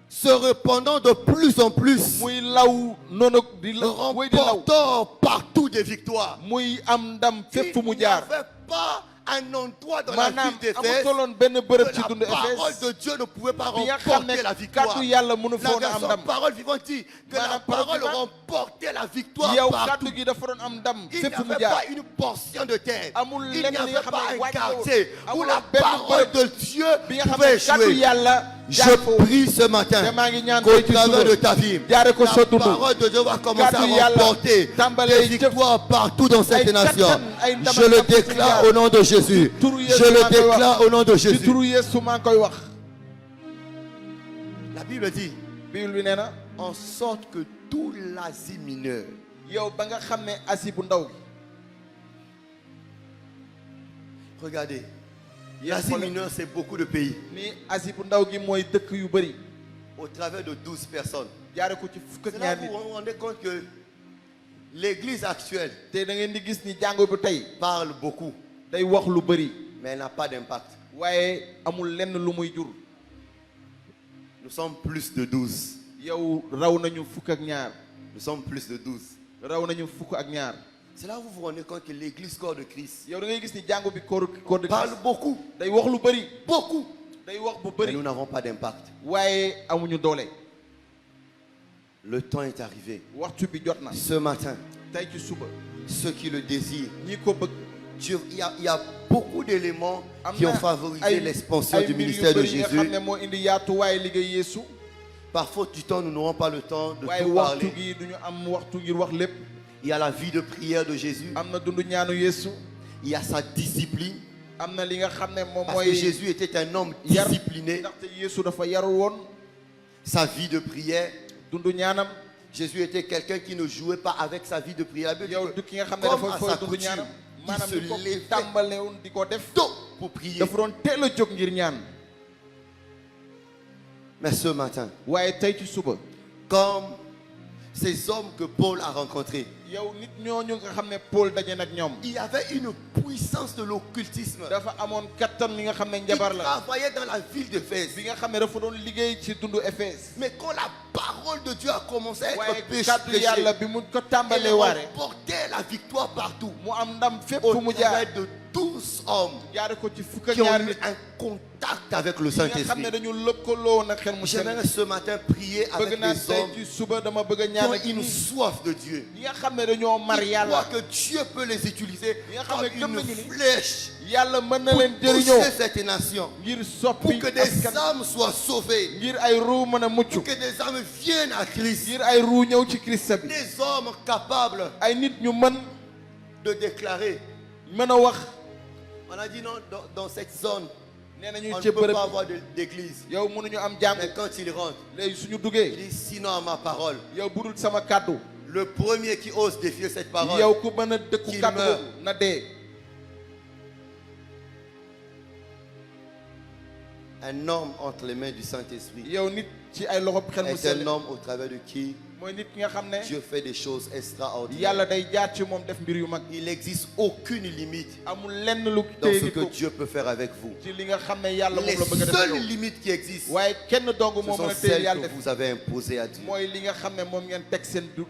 se répandant de plus en plus, muy law noonu di law muy di law remportant partout des victoires. muy am ndam fépp fu mu Il n'y jaar avait pas un endroit dans la maanaam ville d'Éphèse amutoon benn bërëb que ci dund la parole Éphèse de Dieu ne pouvait pas bi nga xam remporter la ne victoire. kaddu yàlla mënu La foon a am version ndam parole vivante dit que la Maanaam parole parole vivante, remportait la victoire yow partout. kaddu gi dafa doon am ndam Il n'y fépp fu mu avait jaar pas une portion de terre. amul Il n'y lenn li avait nga xam pas ne un wàcce quartier où amul la benn parole bërëb de Dieu bi nga xam pouvait ne kaddu échouer. yàlla Je jaar foofu prie ce te matin maa ngi ñaan qu'au tey ci travers de suba ta vie, jaare ko sa la dund parole de Dieu va commencer kaddu à yàlla remporter tàmbalee des victoires partout dans cette ay nation. kattan, ay ndam Je le ak ndam déclare ci au nom de Jésus. Ci turu Yeesu Je le maa koy wax. déclare au nom de ci Jésus. turu Yeesu maa ngi koy wax La Bible dit, Bible bi nee na en sorte que tout l'Asie mineure, yow ba nga xam ne Asie bu ndaw gi regardez, yéen l'Asie xool mineure c'est beaucoup de pays. ni Asie bu ndaw gi mooy dëkk yu bëri Au travers de 12 personnes, jaare ko ci fukk ak C'est là ñaar que nit vous vous rendez compte que l'église actuelle te da ngeen di gis ni jàngo bi tey parle beaucoup, day wax lu bëri mais elle n'a pas d'impact. waaye amul lenn lu muy jur. Nous sommes plus de 12. yow raw nañu fukk ak ñaar Nous sommes plus de 12. raw nañu fukk ak ñaar C'est là où vous vous rendez compte que l'église corps de Christ yow da ngay gis ni jàngo bi corps de parle Christ beaucoup, day wax lu bëri beaucoup, day wax bu mais bëri nous n'avons pas d'impact. waaye amuñu doole. Le temps est arrivé. waxtu bi jot na Ce matin, tey ci suba ceux qui le désirent, ñi ko bëgg Dieu, il y a beaucoup d'éléments am qui ont na favorisé ay l'expansion du mbir yu ministère de bëri yi nga xam Jésus. ne moo indi yaatuwaay liggéey Yeesu Par faute du temps, nous n'aurons pas le temps de waaye tout waxtu parler. gi duñu am waxtu ngir wax lépp. Il y a la vie de prière de Jésus. am na dund ñaanu Yeesu Il y a sa discipline. am na li nga xam ne moom Parce que mooy Jésus était un homme yar discipliné. ndaxte Yeesu dafa yarul woon Sa vie de prière. dund ñaanam. Jésus était quelqu'un qui ne jouait pas avec sa vie de prière. La Bible dit yow que du ki nga xam ne comme dafa à fooy sa dund coutume, ñaanam il maanaam se di ko levait tàmbalewoon di ko def tôt pour prier. dafa doon teel a jóg ngir ñaan. Mais ce matin, waaye tey ci suba comme ces hommes que Paul a rencontrés, yow nit ñooñu nga xam ne Paul daje nag ñoom il y avait une puissance de l'occultisme. dafa amoon kattan li nga xam ne Il njabar la travaillait dans la ville d'Éphèse. bi nga xam ne dafa doon liggéey ci dundu Éphèse. Mais quand la parole de Dieu a commencé à waaye être kàddu prêchée, yàlla bi mu ko elle tàmbalee waare remportait la victoire partout. mu am ndam fépp Au fu mu jaar travers de 12 hommes jaare ko ci fukk ak qui ont ñaar eu nit un contact avec le yi nga xam ne Saint-Esprit. dañu lëkkaloo nag xel mu sell. J'aimerais ce matin prier avec bëgg naa les tey hommes ci suba dama bëgg a qui ñaan ont ak une ñi soif de Dieu. nga xam ne dañoo mar Ils yàlla croient que Dieu peut les utiliser Ils comme savent que une comme nous, flèche yàlla mën na pour leen jëriñoo toucher cette nation, ngir pour soppi que des askan âmes soient sauvées, ngir ay ruu mën a mucc pour que des âmes viennent à Christ. ngir ay ruu ñëw ci Christ bi Des hommes capables ay nit ñu mën de déclarer. mën a wax. On a dit non, dans cette zone, nee nañu on ne ci peut bërëb pas avoir d'église. yow mënuñu am jàmm Mais quand ils rentrent, léegi suñu ils duggee disent sinon à ma parole. yow budul sama kàddu Le premier qui ose défier cette parole, yow ku mën a dëkku Qu'il kàddu meurt. boobu na dee. un homme entre les mains du Saint-Esprit, yow nit ci ay loxo xel mu est sell un homme au travers de qui mooy nit ki nga xam ne Dieu fait des choses extraordinaires. yàlla day jaar ci moom def mbir yu mag. Il n'existe aucune limite amul lenn lu dans téye ce nit que ko Dieu peut faire avec vous. ci li nga xam ne yàlla Les moom la bëgg a def seules yow. limites qui existent, waaye kenn dong ce moo sont mën a téye celles yàlla que def vous avez imposées à Dieu. mooy li nga xam ne moom ngeen teg seen dund.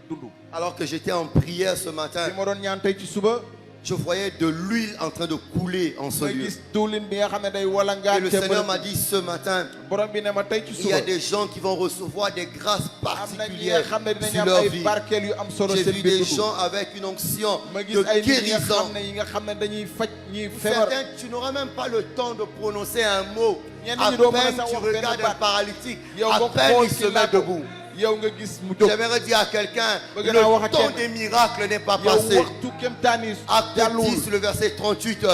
Alors que j'étais en prière ce matin, bi ma doon ñaan tey ci suba je voyais de l'huile en train de couler en ce ma lieu. gis diwlin bi nga xam ne day Et walangaan le ca Seigneur bërëb m'a bi. dit ce matin, borom bi ne ma tey ci il y a suba des gens qui vont recevoir des grâces am na ñi nga particulières xam ne dinañ sur am leur ay vie. barkeel yu am solo J'ai seen vu biir des dund. gens avec une onction ma gis de ay nit yi nga guérison. xam ne dañuy faj ñi feebar. Certains, tu n'auras même pas le temps de prononcer un mot. Ñenn À ñi doo mën a peine sax tu wax benn regardes un baat. paralytique, yow à nga peine xool il se ci met làmb debout. yow nga gis mu jóg. J'aimerais dire à quelqu'un, Bëgg naa wax le ak temps kenn. des miracles n'est pas yow passé. waxtu kéemtaan yi Acte jàllul. 10, le verset 38.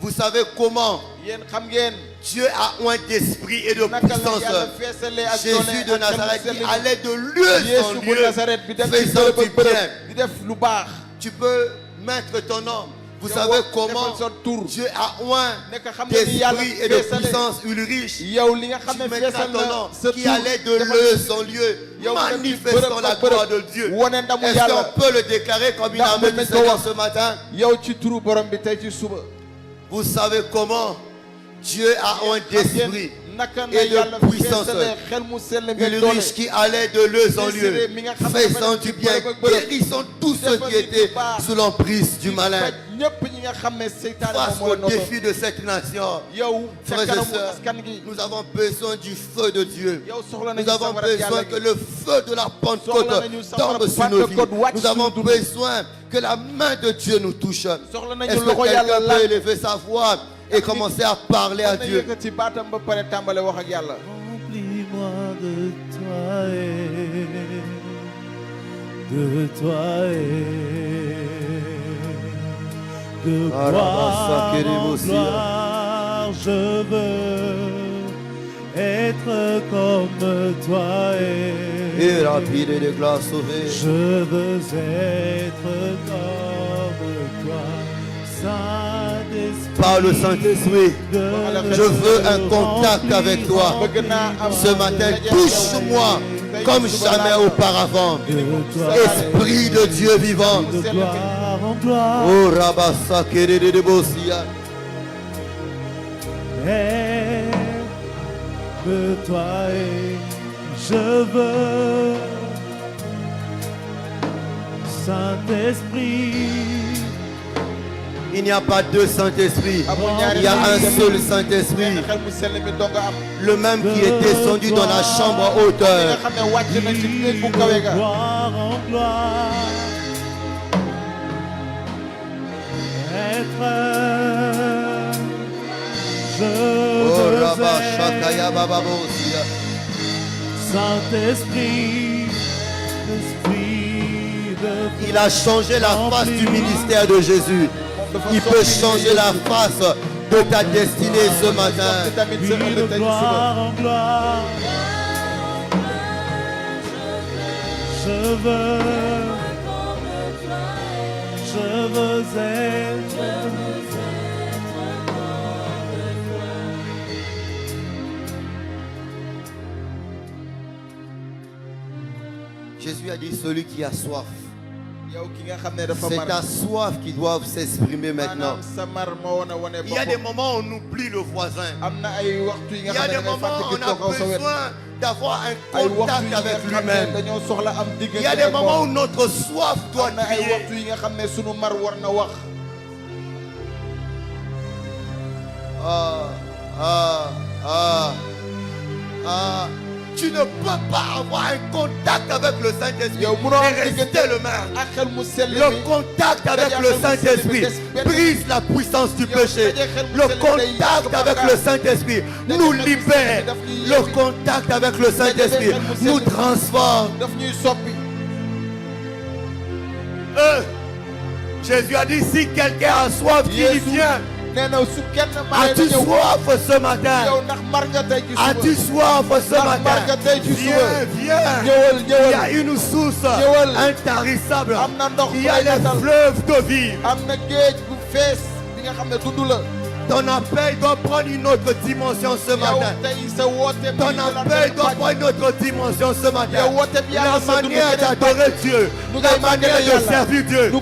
Vous savez comment yéen xam ngeen Dieu a oint d'esprit et de naka la puissance. yàlla feesalee ak Jésus doole de ak Nazareth xel mu qui sell allait de lieu en Yeesu bu lieu, Nazareth bi dem ci faisant bërëb du ak bërëb bien. di def lu baax. Tu peux mettre ton nom. Vous Yow savez wax comment defal sa tur. Dieu a oint nekk xam nga ni yàlla d'esprit et de feesale puissance Ulrich. yow li nga xam Tu ne mettras feesal ton na nom sa qui tur allait de defal lieu en lieu, yow manifestant la gloire de Dieu. wone ndamu Est-ce yàlla qu'on peut le déclarer comme une Ndax armée mën du nañ ko Seigneur wax. ce matin? yow ci turu borom bi tey ci suba. Vous savez comment Dieu a oint d'esprit naka et na de yàlla puissance. feesalee xel mu sell ngeen doole. Ulrich qui allait de lieu en lieu, faisant du bien, guérissant tous ceux qui étaient sous l'emprise du malin. ñëpp ñi nga xam ne seytaane Face moom au moo la défi de cette nation, yow ca frères et kanamu sœurs, askan gi nous avons besoin du feu de Dieu. yow soxla nañu Nous avons safara besoin yàlla que gi. le feu de la Pentecôte Soxla nañu safara tombe sur nos vies. Pentecôte wàcc Nous avons suñu dund. besoin que la main de Dieu nous touche. soxla nañu Est-ce que loxo yàlla quelqu'un laal peut élever sa voix et commencer à parler à na Dieu? yëkkati baatam ba pare tàmbale wax ak yàlla. Remplis-moi de toi de toi de gloire en gloire, je veux être comme toi Et rapide et de glace sauvée. je veux être comme toi, Saint-Esprit. Par le Saint-Esprit, je veux un contact avec toi. bëgg naa am Ce matin, touche-moi comme jamais auparavant. Esprit de Dieu vivant. De gloire en gloire. Oh Rabassa Keredebosia. Aime-toi et je veux, Saint-Esprit. Il n'y a pas deux Saint-Esprit. Il y a un seul Saint-Esprit. Le même qui est descendu dans la chambre hauteur. De gloire en gloire. Être, je Oh veux Rabba être Shakaya Bababosia. Saint-Esprit, Esprit de Il a changé la face du ministère de Jésus. Il peut changer la face de ta destinée ce matin. vie de gloire en gloire. Je veux être. Jésus a dit celui qui a soif. C'est ta soif qui doit s'exprimer maintenant. Il y a des moments où on oublie le voisin. Il y a des moments où on a besoin d'avoir un contact avec lui-même. Il y a des moments où notre soif doit crier. Tu ne peux pas avoir un contact avec le Saint-Esprit et rester le même. Le contact avec le Saint-Esprit brise la puissance du péché. Le contact avec le Saint-Esprit nous libère. Le contact avec le Saint-Esprit nous transforme. Jésus a dit, si quelqu'un a soif, qu'il vienne. As-tu soif ce matin? As-tu soif ce matin? Viens, viens. Il y a une source intarissable. Il y a les fleuves de vie. Ton appel doit prendre une autre dimension ce matin. Ton appel doit prendre une autre dimension ce matin. La manière d'adorer Dieu, la manière de servir Dieu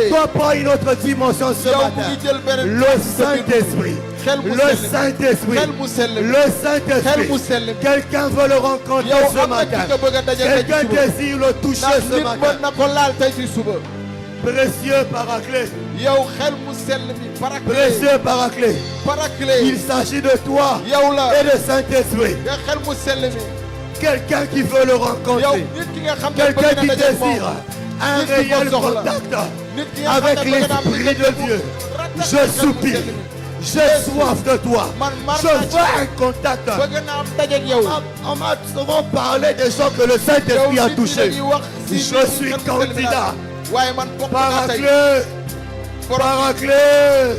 doit prendre une autre dimension ce matin. Le Saint-Esprit. Le Saint-Esprit. Le Saint-Esprit. Quelqu'un veut le rencontrer ce matin. Quelqu'un désire le toucher ce matin. Précieux Paraclet. Précieux Paraclet. Il s'agit de toi et de Saint-Esprit. Quelqu'un qui veut le rencontrer. Quelqu'un qui désire un réel contact avec l'Esprit de Dieu. Je soupire. J'ai soif de toi. Je veux un contact. On m'a souvent parlé des gens que le Saint-Esprit a touchés. Je suis candidat. Paraclet. Paraclet.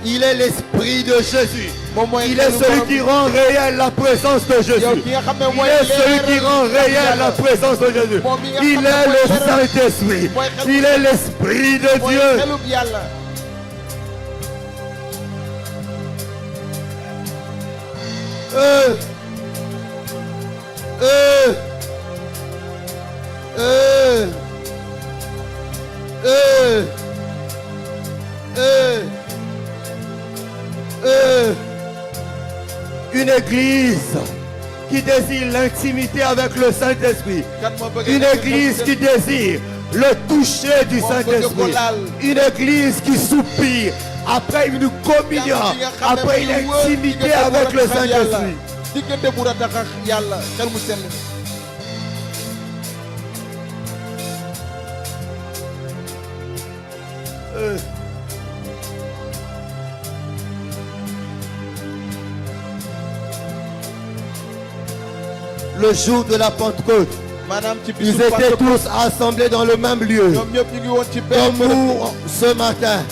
Il est l'Esprit de Jésus. Il est celui qui rend réel la présence de Jésus. Il est celui qui rend réel la présence de Jésus. Il est le Saint-Esprit. Il est l'Esprit de Dieu. Une église qui désire l'intimité avec le Saint-Esprit. Une église qui désire le toucher du Saint-Esprit. Une église qui soupire après une communion, après une intimité avec le Saint-Esprit. Le jour de la Pentecôte, Ils étaient tous assemblés dans le même lieu. Comme nous ce matin.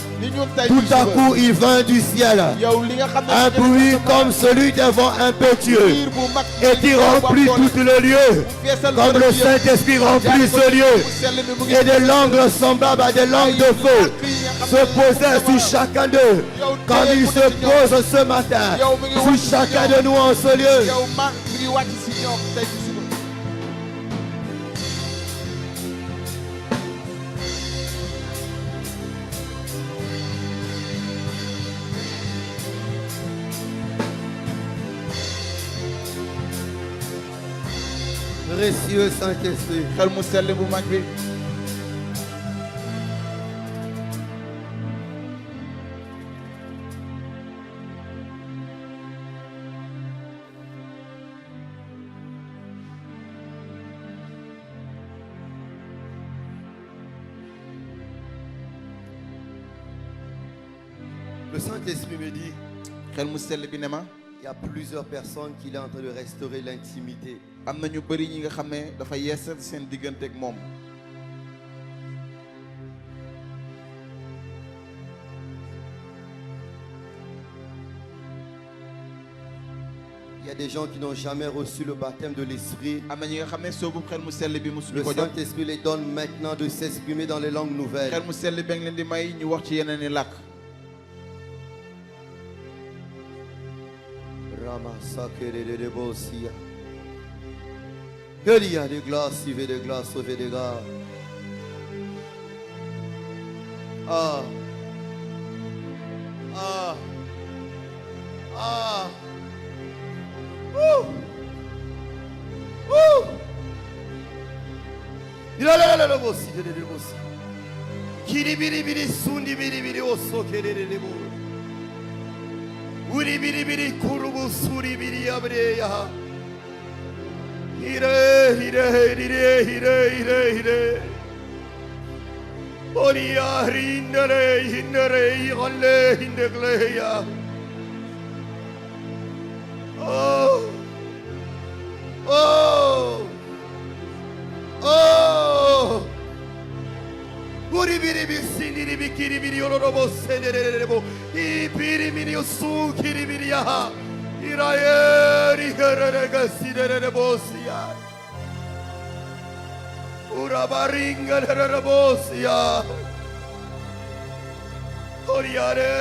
Tout à coup, il vint du ciel un bruit comme celui d'un vent impétueux et qui remplit tout le lieu, comme le Saint-Esprit remplit ce lieu. Et des langues semblables à des langues de feu se posaient sur chacun d'eux, comme il se pose ce matin sur chacun de nous en ce lieu. Précieux Saint-Esprit. Le Saint-Esprit me dit, il y a plusieurs personnes qu'il est en train de restaurer l'intimité. Il y a des gens qui n'ont jamais reçu le baptême de l'Esprit. Le Saint-Esprit les donne maintenant de s'exprimer dans les langues nouvelles. Il y a des glaces, il y a des glaces, il y a des glaces. Ah. Ah. Ah. Il a la voix, il a la voix. Kiribiri sundi biri osso kerere bo. Uri biri kurubu suri biri abreya. Hire. Olia hindere yalle hindegleya. Oh. Uri biri sindiri bikiri biri yorobo senderebo. İpiri mini su kiri biri ya. İrayeri herere siderebo siya. Urabaringa herebo siya. Oriare.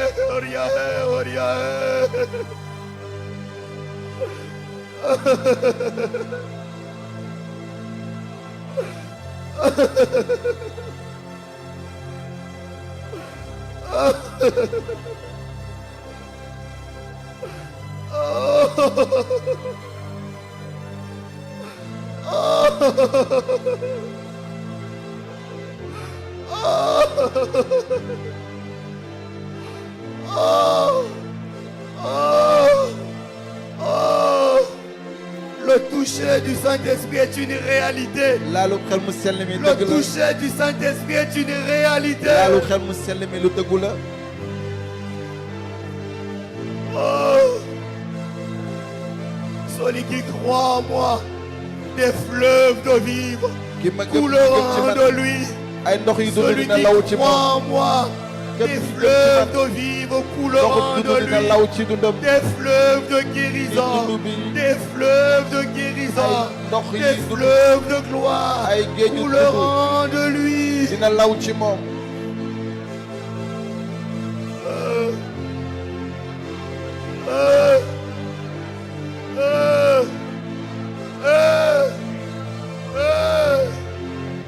Le toucher du Saint-Esprit est une réalité. Le toucher du Saint-Esprit est une réalité. Oh. Celui qui croit en moi, des fleuves de vivre couleront de lui. Celui qui croit en moi, des fleuves de vivre couleront de lui. Des fleuves de guérison, des fleuves de guérison, des fleuves de gloire couleront de lui.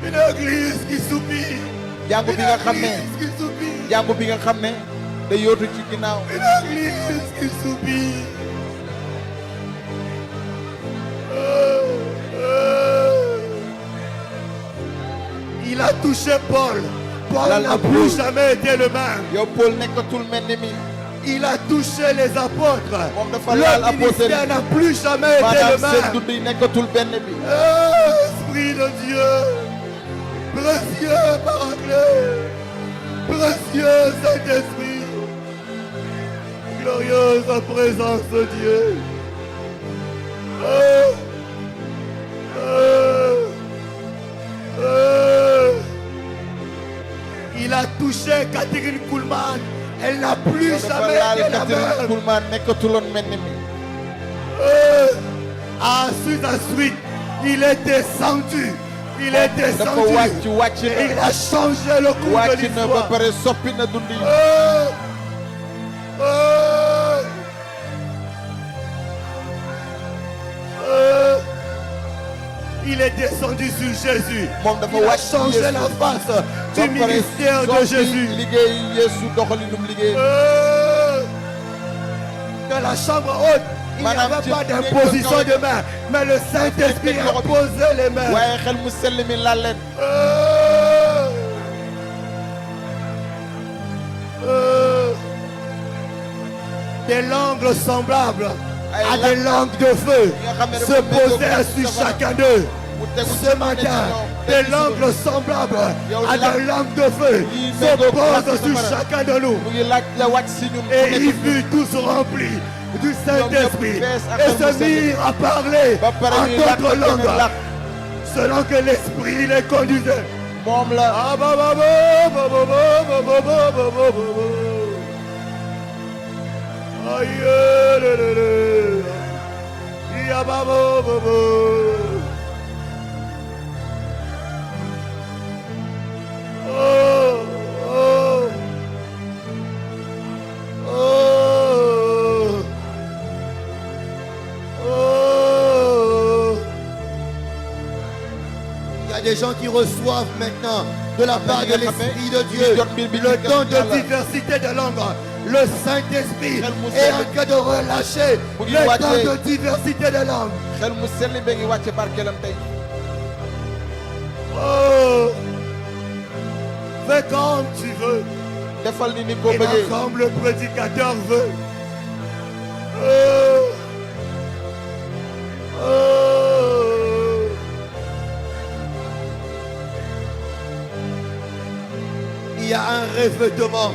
Une église qui soupire. Une église qui soupire. Il a touché Paul. Paul n'a plus jamais été le même. Il a touché les apôtres. Leur ministère n'a plus jamais été le même. Esprit de Dieu, précieux Paraclet, précieux Saint-Esprit, glorieuse présence de Dieu. a touché Catherine Kuhlman. Elle n'a plus yow dafa jamais laal été la Catherine même. Kuhlman nekkatuloon mel ni mi. Ensuite, il est descendu. Il est dafa descendu. wàcc Et il na a changé le cours de wàcc na ba l'histoire. pare soppi na dund yi. Il est descendu sur Jésus. moom dafa Il a wàcc changé Yeesu. la face du ba pare ministère de soppi Jésus. liggéey Yeesu doxalinum liggéey. Dans la chambre haute, il n'y Madame, avait pas tu- d'imposition de main, mais le Saint-Esprit a posé les mains. waaye xel mu sell mi laal leen. Des langues semblables à Ay, des langues de feu se posaient sur chacun d'eux. mu tegu Ce matin, des langues semblables à des langues de feu se posent sur chacun de nous. mu ngi laaj la wàcc si ñun. Et ils furent tous remplis du Saint-Esprit et se mirent à parler ba pare en ñuy làkk d'autres beneen langues làkk. selon que l'Esprit les conduisait. moom la. Ah, ba, ba, ba, ba, ba, ba, ba, ba, ba, ba, ba. Aïe, le, le. Ya, ba, ba, ba, ba. Oh, oh. Oh. Oh. Il y a des gens qui reçoivent maintenant de la part de l'Esprit de Dieu le don de diversité de langues. Le Saint-Esprit est en train de relâcher le don de diversité de langues. xel mu sell mi ngi wàcce barkeelam tey. Oh, fais comme tu veux defal ni ko et pas bëggee. comme le prédicateur veut. Oh. Oh. Il y a un revêtement.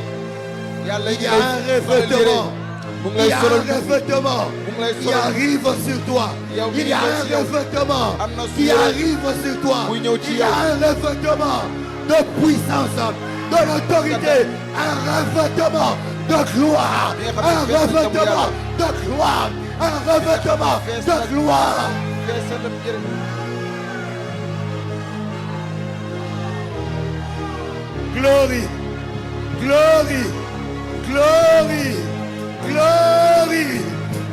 yàlla Il y a un revêtement. Il y a un revêtement qui arrive sur toi. Il y a un revêtement qui arrive sur toi. Il y a un revêtement de puissance, de l'autorité, un revêtement de gloire, un revêtement de gloire, un revêtement de gloire. Glory, glory, glory, glory,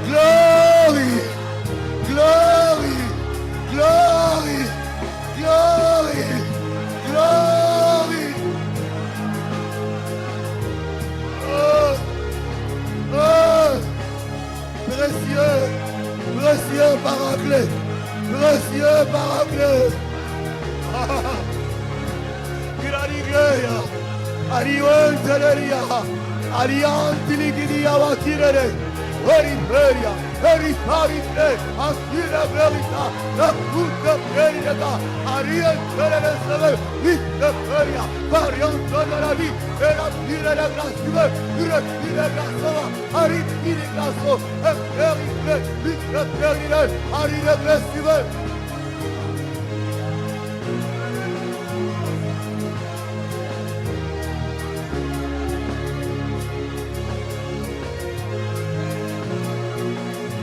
glory, glory, glory, glory, glory. Oh, oh, précieux, précieux paraclet, précieux paraclet. Gloria, Arianteleria, Ariantiligia Wakirere, Oriperia, Eriparite, Akira Verita, la Puta Periata, Ariantelere, Viteperia, Varianto de la vie, et la Pire de Gracieux, Pire Grasova, Aripire Grasso, Perite, Viteperire, Aride Gracieux.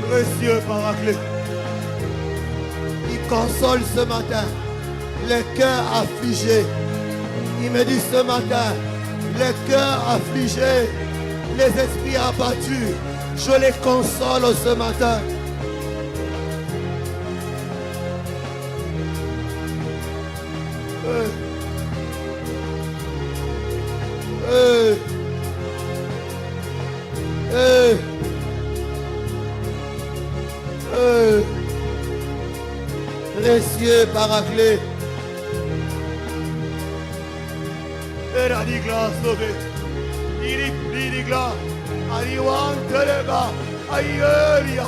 Précieux paraclet, il console ce matin les cœurs affligés. Il me dit ce matin, les cœurs affligés, les esprits abattus, je les console ce matin. Précieux paraclet. Eradigla sauvé. Iripidigla. Ariwantelega. Ayeria.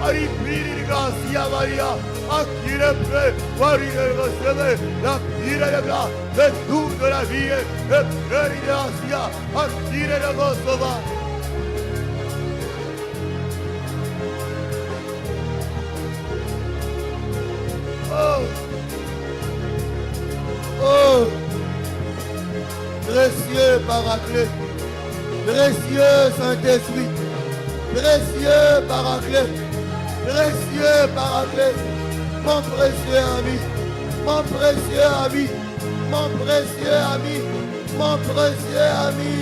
Aripidigla siavaria. Akirepe. Warirega seve. La piregla. Le tour de la vie. Le peridasia. Akirega sova. Oh, Précieux Paraclet. Précieux Saint-Esprit. Précieux Paraclet. Précieux Paraclet. Mon précieux ami. Mon précieux ami. Mon précieux ami. Mon précieux ami.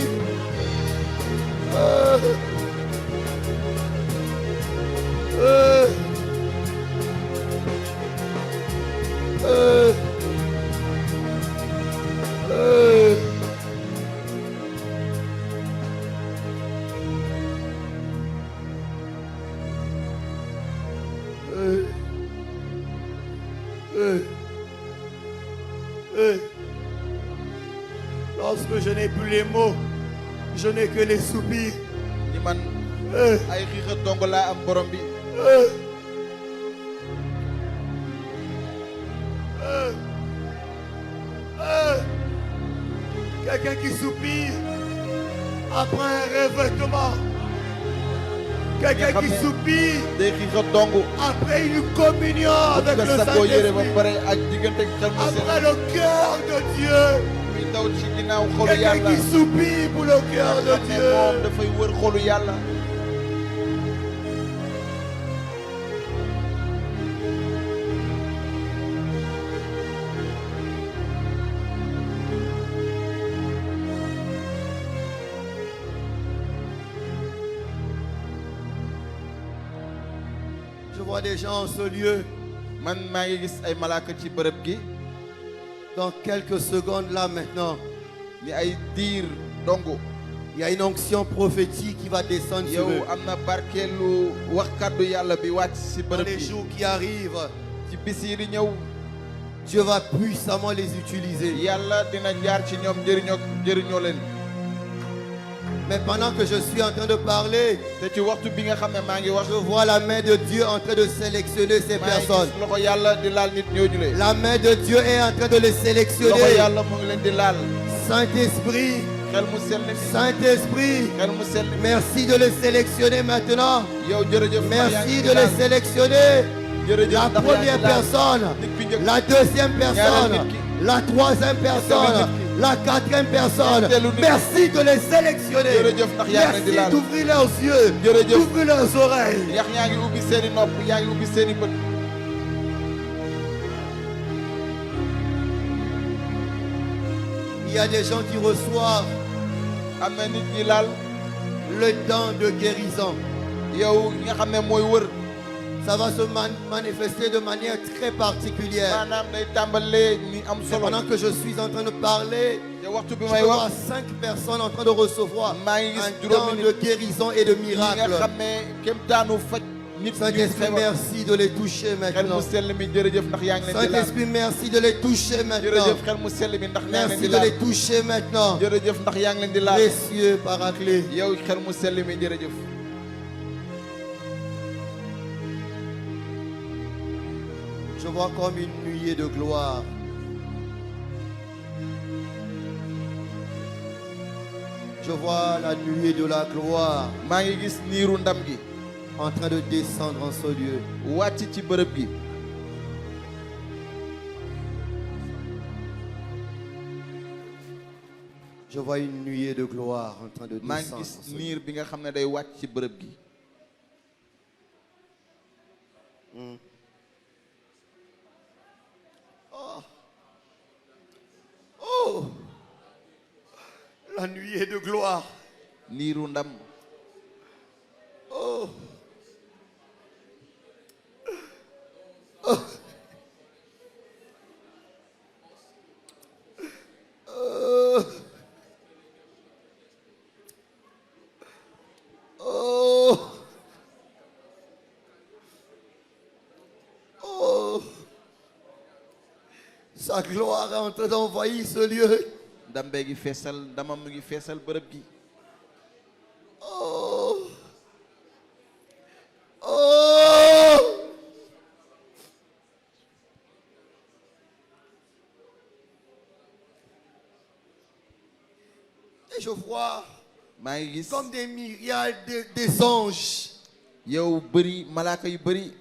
Lorsque je n'ai plus les mots, je n'ai que les soupirs. ni man ay xiixa dong laa am borom bi. Quelqu'un qui soupire après un revêtement. Quelqu'un qui soupire day xiixa dong après une communion avec nga le sagoo yére ba Saint-Esprit. pare ak diggante xel mu Après sell le cœur de Dieu. muy daw ci ginnaaw xolu Quelqu'un yàlla qui soupire pour le cœur de xam ne Dieu. moom dafay wër xolu yàlla. Je vois des gens en ce lieu. man maa ngi gis ay malaaka ci bërëb gi. Dans quelques secondes là maintenant, ni ay diir dong il y a une onction prophétique qui va descendre sur eux. yow am na barkeelu wax kàddu yàlla bi wàcc si Dans bërëb les gi. jours qui arrivent, ci bis yi di ñëw Dieu va puissamment les utiliser. yàlla dina jaar ci ñoom jëriñoo leen. Mais pendant que je suis en train de parler, te ci waxtu bi nga xam ne maa ngi wax. je vois la main de Dieu en train de sélectionner ces maa ngi personnes. gis loxo yàlla di laal nit ñooñu le. La main de Dieu est en train de les loxo sélectionner. yàlla mu ngi leen di laal. Saint-Esprit, xel mu sell mi. Saint-Esprit, xel mu sell mi. merci de les sélectionner maintenant. yow jërëjëf. Merci de les sélectionner. jërëjëf La ndax yaa ngi première laal. personne, nit ki njëkk. la deuxième personne, la troisième personne, la quatrième personne. Merci de les sélectionner. Merci d'ouvrir leurs yeux, d'ouvrir leurs oreilles. yax yaa ngi ubbi seeni nopp yaa ngi ubbi seeni bët. Il y a des gens qui reçoivent am na nit ñi laal. le don de guérison. yow ñi nga xam ne mooy wër. Ça va se manifester de manière très particulière. maanaam day tàmbalee ni am Et solo. pendant que je suis en train de parler, te waxtu bi je may peux wax. voir 5 personnes en train de recevoir maa ngi un gis don juróomi de nit guérison et de ñi nga miracle. xam ne kéemtaanu faj. nit ñi Saint-Esprit, feebar. merci de les toucher xel mu maintenant. sell mi jërëjëf ndax yaa ngi leen di laal. Saint-Esprit, merci de les toucher maintenant. jërëjëf xel mu sell mi ndax yaa ngi leen Merci di de laal. les toucher maintenant. jërëjëf ndax yaa ngi leen di laal. Précieux Paraclet. yow xel mu sell mi jërëjëf. Je vois comme une nuée de gloire. Je vois la nuée de la gloire maa ngi gis niiru ndam gi. en train de descendre en ce lieu. wàcc ci bërëb gi. Je vois une nuée de gloire en train de maa ngi descendre. gis en ce lieu. niir bi nga xam ne day wàcc ci bërëb gi. Oh! La nuée de gloire. niiru ndam. Oh! Oh! Oh! Sa gloire est en train d'envahir ce lieu. ndam bee ngi feesal ndamam mu ngi feesal bërëb gi. Oh! Oh! Et je vois maa ngi gis comme des myriades des anges yow bëri malaaka yu bëri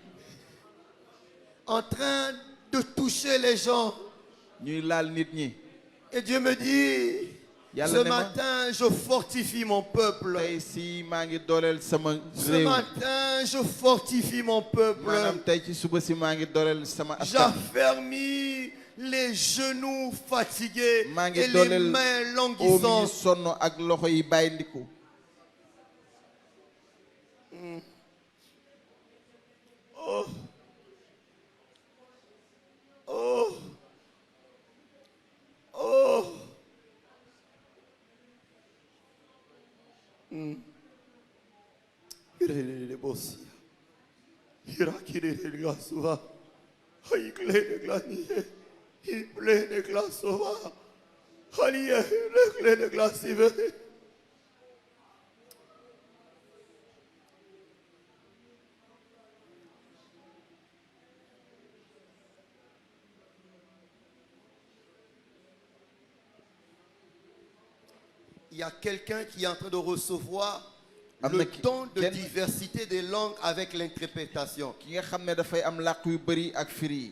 en train de toucher les gens. ñuy laal nit ñi. Et Dieu me dit, Ce matin, je fortifie mon peuple. tey si maa ngi dooleel sama Ce réew. matin, je fortifie mon peuple. maanaam tey ci suba si maa ngi dooleel sama askan. J'affermis les genoux fatigués maa ngi et les dooleel mains oom yi languissantes. sonn ak loxo yi bàyyi ndiku. Oh. Oh. Oh. Irelele bosia. Irakirele glasova. Haiklele glanie. Iplele glasova. Haliye leklele glasive. Il y a quelqu'un qui est en train de recevoir le don de diversité des langues avec l'interprétation. ki nga xam ne dafay am làkk yu bëri ak firi yi.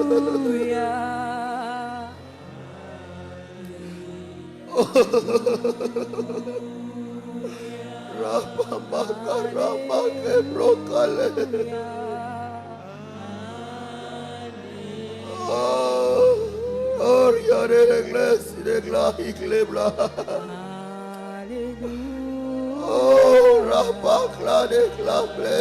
Alléluia. Oh, regardez l'église, oh, rapakla déclaré.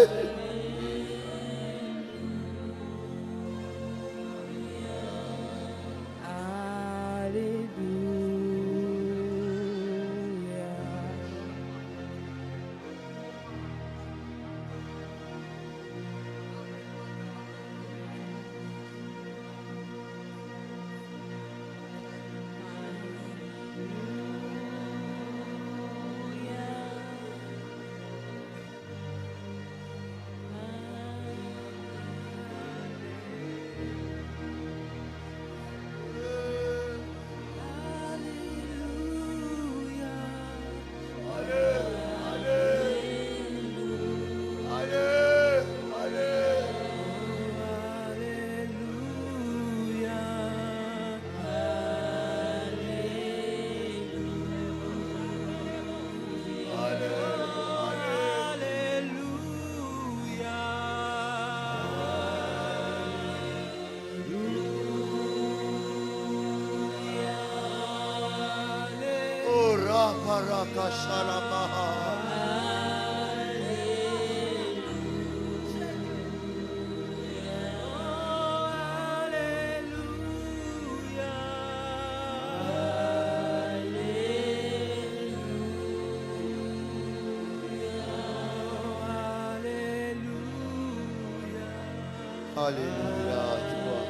Alléluia, toi.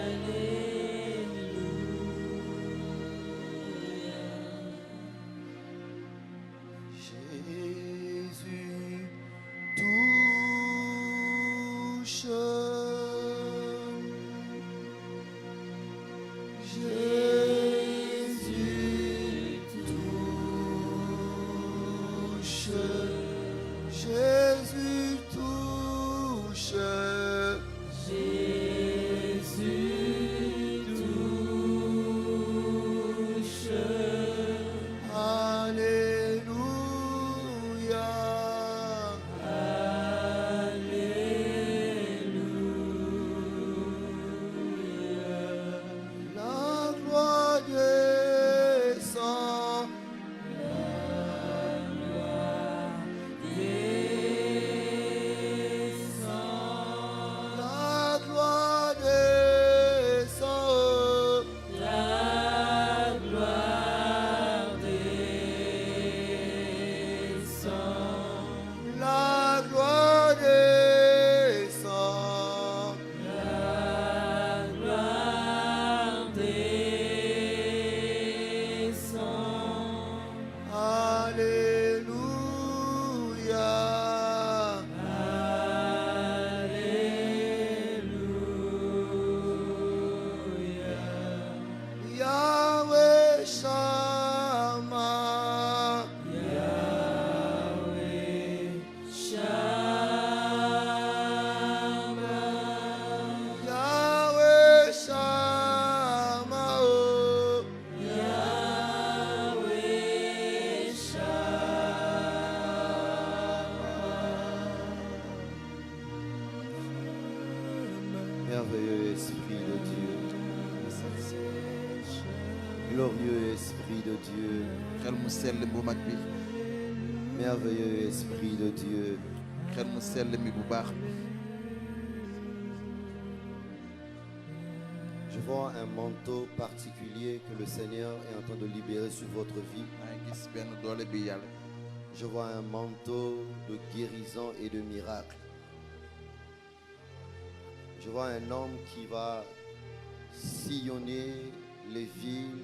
Jésus touche. Jésus touche. Jésus touche. Merveilleux Esprit de Dieu. Glorieux Esprit de Dieu. xel mu sell bu mag bi Merveilleux Esprit de Dieu. xel mu sell mi bu baax bi Je vois un manteau particulier que le Seigneur est en train de libérer sur votre vie. maa ngi gis benn doole bi yàlla Je vois un manteau de guérison et de miracle. Je vois un homme qui va sillonner les villes.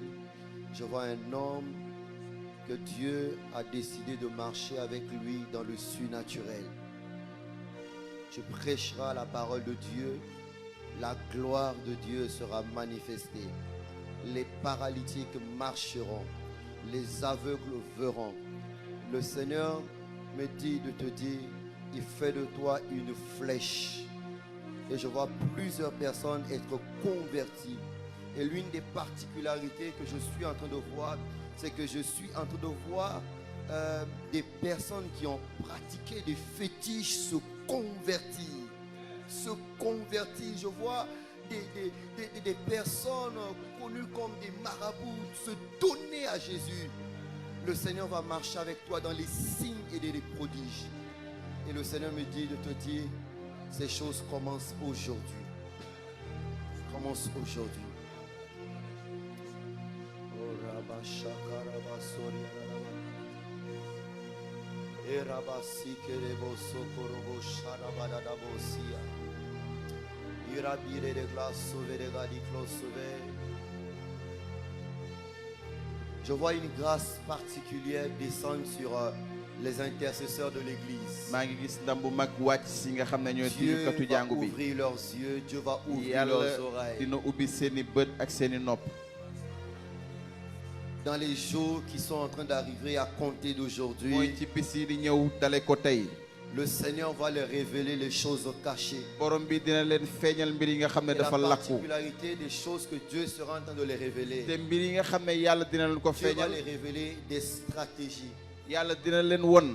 Je vois un homme que Dieu a décidé de marcher avec lui dans le surnaturel. Tu prêcheras la parole de Dieu. La gloire de Dieu sera manifestée. Les paralytiques marcheront. Les aveugles verront. Le Seigneur me dit de te dire, il fait de toi une flèche. Et je vois plusieurs personnes être converties. Et l'une des particularités que je suis en train de voir, c'est que je suis en train de voir des personnes qui ont pratiqué des fétiches se convertir. Se convertir. Je vois des personnes connues comme des marabouts se donner à Jésus. Le Seigneur va marcher avec toi dans les signes et les prodiges. Et le Seigneur me dit de te dire, ces choses commencent aujourd'hui. Commencent aujourd'hui. Oh, Rabba Shaka, Rabba Soria, Rabba. E Rabba Sikerebo Sokorobo Sharabadabo Sia. Irabire de glace sauvé de gadiclo sauvé. Je vois une grâce particulière descendre sur les intercesseurs de l'église. maa ngi gis ndam bu mag wàcc si nga xam ne ñooy Dieu tiirkatu va jàngu bi ouvrir leurs yeux, Dieu va ouvrir yàlla leurs oreilles. dina ubbi seeni bët ak seeni nopp Dans les jours qui sont en train d'arriver à compter mooy d'aujourd'hui, ci bis yi di ñëw dale ko tey le Seigneur va leur révéler les choses cachées. borom bi dina leen feeñal mbir yi nga xam ne Et la dafa lakku particularité des choses que Dieu sera en train de les révéler, te mbir yi nga xam ne yàlla dina leen ko Dieu va feeñal les révéler des stratégies yàlla dina leen won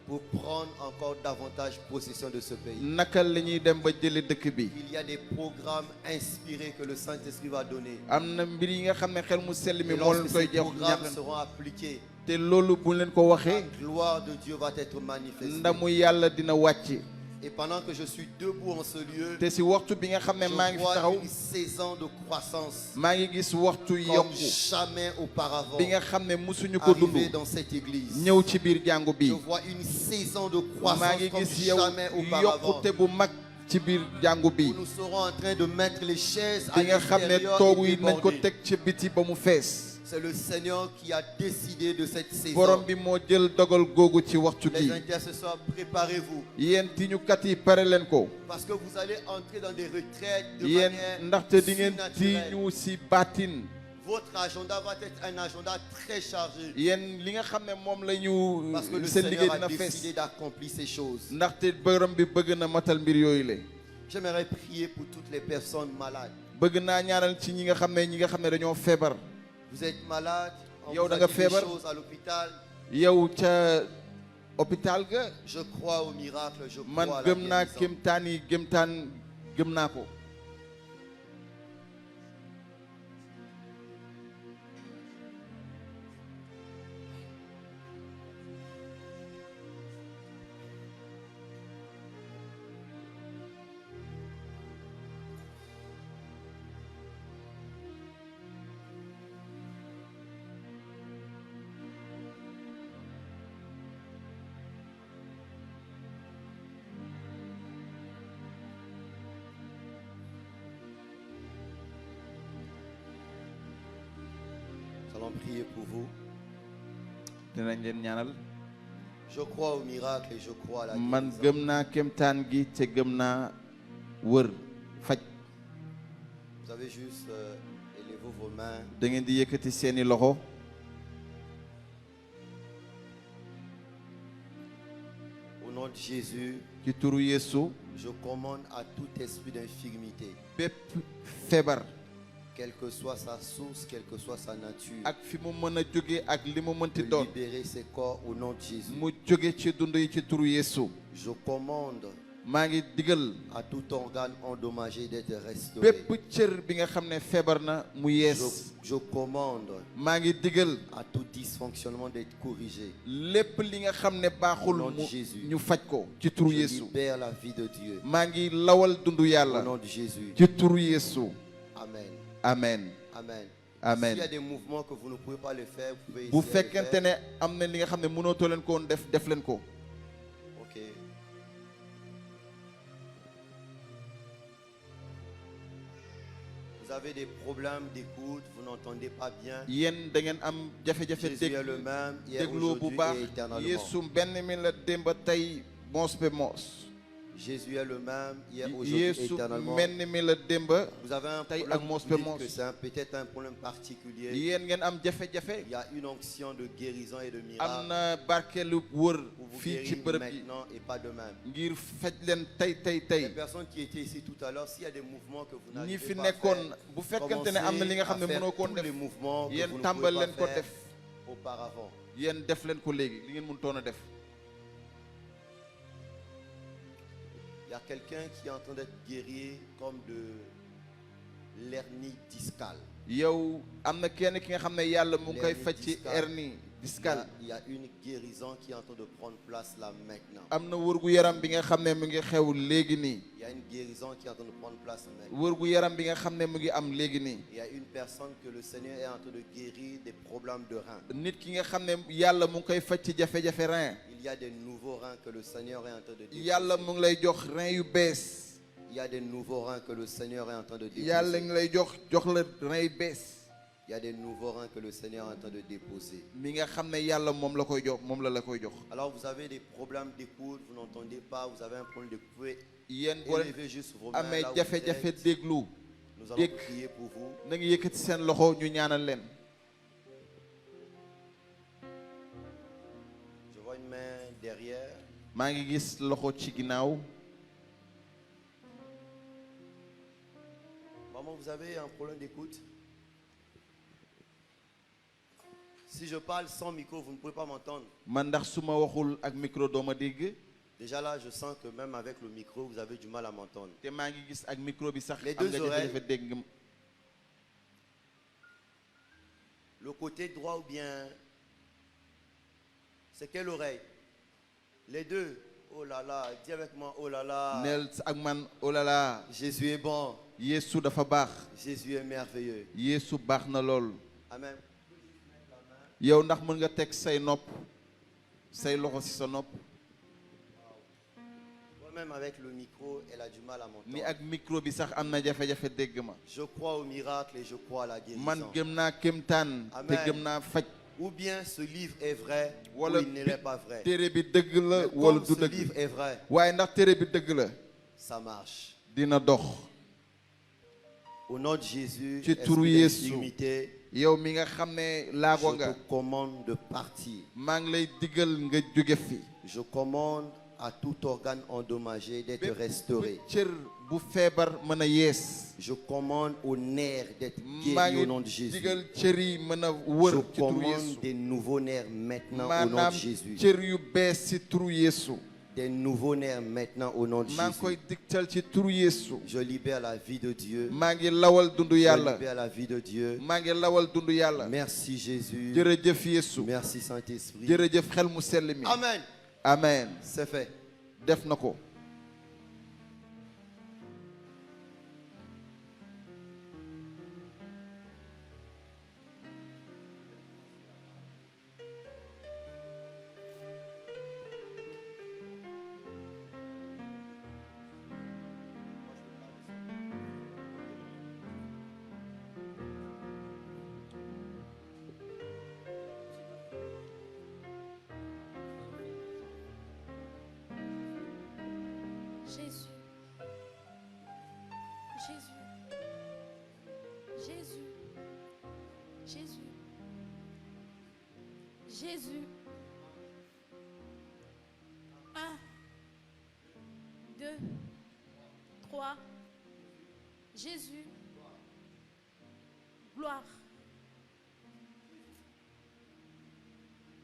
pour prendre encore davantage possession de ce pays. naka la ñuy dem ba jëli dëkk bi Il y a des programmes inspirés que le Saint-Esprit va donner. am na mbir yi nga xam ne xel mu sell mi Et moo leen lorsque koy ces jox programmes ñax seront appliqués, te loolu bu leen ko la waxee gloire de Dieu va être manifestée. ndamu yàlla dina wàcc Et pendant que je suis debout en ce lieu, te si waxtu bi nga xam ne maa je ngi fi vois taxaw une saison de croissance maa ngi gis waxtu comme yokku jamais auparavant bi nga xam ne musuñu ko dund arrivé dans cette église. ñëw ci biir jàngu bi Je vois une saison de maa croissance ngi comme gis yow jamais auparavant. yokkute bu mag ci biir jàngu bi Où nous serons en train de mettre les chaises à bi nga xam ne l'extérieur toogu et yi nañ ko déborder. teg ci biti ba mu fees C'est le Seigneur qui a décidé de cette borom saison. bi moo jël dogal googu ci waxtu Les gi intercesseurs, préparez-vous. yéen tiñukat yi pare leen ko Parce que vous allez entrer dans des retraites de yéen manière ndaxte di ngeen surnaturelle. tiiñu si baatin Votre agenda va être un agenda très chargé. yéen li nga xam ne moom la Parce que ñu le seen liggéey Seigneur a dina décidé fees d'accomplir ces choses. ndaxte borom bi bëgg na matal mbir yooyu la J'aimerais prier pour toutes les personnes malades. bëgg naa ñaanal ci ñi nga xam ne dañoo feebar Vous êtes malade, on Yow vous da a nga dit des feebar. choses à l'hôpital. yow ca hôpital ga Je crois au miracle, je man crois à la gëm naa guérison. kéemtaan yi gëm naa ko Nous allons prier pour vous. dinañ leen ñaanal Je crois au miracle et je crois à la man guérison. gëm naa kéemtaan gi te gëm naa wër faj Vous avez juste élevez vos mains. da ngeen di yëkkati seeni loxo Au nom de Jésus, ci turu Yeesu je commande à tout esprit d'infirmité, bépp feebar quelle que soit sa source, quelle que soit sa nature, ak fi mu mën a jóge ak li mu mënti de doon libérer ses corps au nom de Jésus. mu jóge ci dund yi ci turu Yeesu Je commande maa ngi digal à tout organe endommagé d'être restauré. bépp cër bi nga xam ne feebar na mu yees. Je commande maa ngi digal à tout dysfonctionnement d'être corrigé. lépp li nga xam ne baaxul Au nom de Jésus. ñu faj ko ci turu Je Yeesu. libère la vie de Dieu. maa ngi lawal dundu Au yàlla nom de Jésus. ci turu Yeesu. Amen. amen Amen. Amen. S'il y a des mouvements que vous ne pouvez pas le faire, vous pouvez bu essayer de le fekkente faire. ne am na li nga xam ne mënootoo leen ko woon def leen ko. Ok. Vous avez des problèmes d'écoute, vous n'entendez pas bien. yéen da ngeen am jafe-jafe Jésus est le même hier, dégloo bu aujourd'hui baax et éternellement. Yeesu benn mi la démb tey moos be moos. Jésus est le même hier, aujourd'hui et Yeesu éternellement. benn mi la démb. Vous avez un tey problème, ak mos vous be dites mos. que c'est peut-être un problème particulier. yéen ngeen am jafe-jafe. Il y a une onction de guérison et de am miracle na barkeelu wër pour vous fii ci guérir bërëb yi maintenant et pas demain. ngir faj leen tey Les personnes qui étaient ici tout à l'heure, s'il y a des mouvements que vous ñi n'arrivez fi pas à nekkoon faire, bu fekkente commencez ne am na li nga xam ne à faire mënoo koon tous def les mouvements que yéen vous ne tàmbal pouvez leen pas ko faire def auparavant. yéen def leen ko léegi li ngeen mënutoon a def. Il y a quelqu'un qui est en train d'être guéri comme de l'hernie discale. yow am na kenn ki nga xam ne yàlla mu ngi koy L'hernie faj ci discale. hernie discale. Il y a une guérison qui est en train de prendre place là maintenant. am na wërgu yaram bi nga xam ne mu ngi xew léegi nii. Il y a une guérison qui est en train de prendre place maintenant. wërgu yaram bi nga xam ne mu ngi am léegi nii. Il y a une personne que le Seigneur est en train de guérir des problèmes de reins. nit ki nga xam ne yàlla mu ngi koy faj ci jafe-jafe rein. Il y a des nouveaux reins que le Seigneur est en train de déposer. yàlla mu ngi lay jox rein yu bees. Il y a des nouveaux reins que le Seigneur est en train de déposer. yàlla ngi lay jox la rein yu bees. Il y a des nouveaux reins que le Seigneur est en train de déposer. mi nga xam ne yàlla moom la koy jox moom la koy jox. Alors vous avez des problèmes d'écoute, vous n'entendez pas, vous avez un problème d'écoute. Vous pouvez yéen boo leen élever juste vos mains amee là où vous jafe-jafe êtes. déglu. Nous allons dégg prier pour vous. na ngi yëkkati seen loxo ñu ñaanal leen. Je vois une main derrière. maa ngi gis loxo ci ginnaaw. Maman, vous avez un problème d'écoute? Si je parle sans micro, vous ne pouvez pas m'entendre. man ndax su ma waxul ak micro doo ma dégg. Déjà là, je sens que même avec le micro, vous avez du mal à m'entendre. te maa ngi gis ak micro bi sax Les am deux nga oreilles. jafe-jafe dégg. Le côté droit ou bien... C'est quelle oreille? Les deux. Oh là là, dis avec moi, oh là là. neel ak man oh là là. Jésus est bon. Yeesu dafa baax. Jésus est merveilleux. Yeesu baax na lool. Amen. yow ndax mën nga teg say nopp say loxo ci sa nopp. Moi-même avec le micro, elle a du mal à ni m'entendre. ak micro bi sax am na jafe-jafe dégg ma. Je crois au miracle et je crois à la guérison. man gëm naa kéemtaan. te Amen. gëm naa faj. Ou bien ce livre est vrai, wala ou il ne l'est pas vrai. téere bi dëgg la Mais wala comme du ce dëgg. livre est vrai, waaye ndax téere bi dëgg la. ça marche. dina dox. Au nom de Jésus, Ci turu esprit Yeesu. d'infirmité, yow mi nga xam ne laago je nga. te commande de partir. maa ngi lay digal nga jóge fi. Je commande à tout organe endommagé d'être restauré. cër bu feebar mën a yees. Je commande aux nerfs d'être maa guéris au ngi nom de Jésus. digal cër yi mën a wër Je ci turu commande Yeesu. des nouveaux nerfs maintenant au nom maanaam de Jésus. cër yu bees ci turu Yeesu. Des nouveaux nerfs maintenant au nom de maa ngi Jésus. koy digtal ci turu Yeesu. Je libère la vie de Dieu. maa ngi lawal dundu Je yàlla. libère la vie de Dieu. maa ngi lawal dundu yàlla. Merci Jésus. jërëjëf Yeesu. Merci Saint-Esprit. jërëjëf xel mu sell mi. Amen. amen. C'est fait. def na ko. Jésus. Jésus. Jésus. Jésus. Jésus. 1, 2, 3. Jésus. Gloire.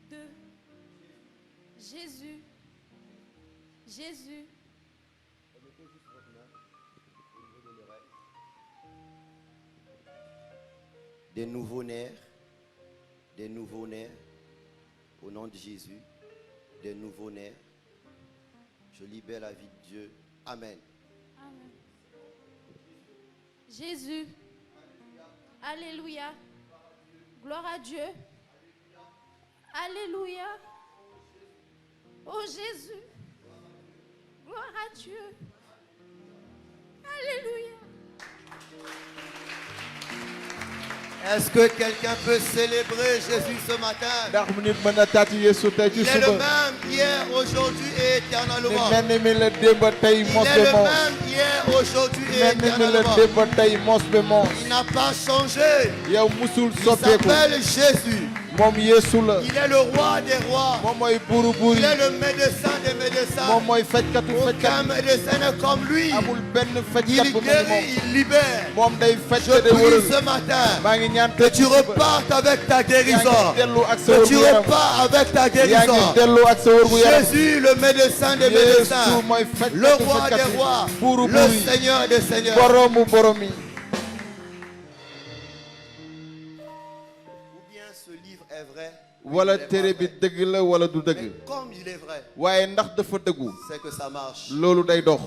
2. Jésus. Jésus. Des nouveaux-nés, des nouveaux-nés, au nom de Jésus, des nouveaux-nés. Je libère la vie de Dieu. Amen. Amen. Jésus. Alléluia. Gloire à Dieu. Alléluia. Oh Jésus. Gloire à Dieu. Alléluia. Est-ce que quelqu'un peut célébrer Jésus ce matin? ndax mu nit mën a tàcc Yeesu tey ci Il est le suba. même hier, aujourd'hui et di éternellement. mel ni mi la démb tey Il mos est be le moos. même hier, aujourd'hui et mel ni mi la éternellement. démb tey mos be moos. Il n'a pas changé. yow musul Il soppeeku. s'appelle Jésus. moom Yeesu la. Il est le roi des rois. moom mooy buuru buur Il yi. est le médecin des médecins. moom mooy fajkatu Aucun fajkat. médecin n'est comme lui. amul benn Il fajkat bu mel ni guérit, il libère. moom. moom day faj Je te de prie wëral. ce matin maa ngi ñaan que tey tu repartes avec ta yaa guérison. ngi dellu ak sa Que tu wërgu yaram. repars avec ta yaa guérison. ngi dellu ak sa wërgu yaram. Jésus, le médecin des Yeesu médecins, mooy le fajkatu roi fajkat des yi. rois, buuru le buur yi. Seigneur des seigneurs. boroomu borom yi. Ou bien ce livre est vrai, wala il est téere pas bi vrai. dëgg la wala du Mais dëgg. comme il est vrai, waaye ndax dafa dëggu. c'est que ça marche. loolu day dox.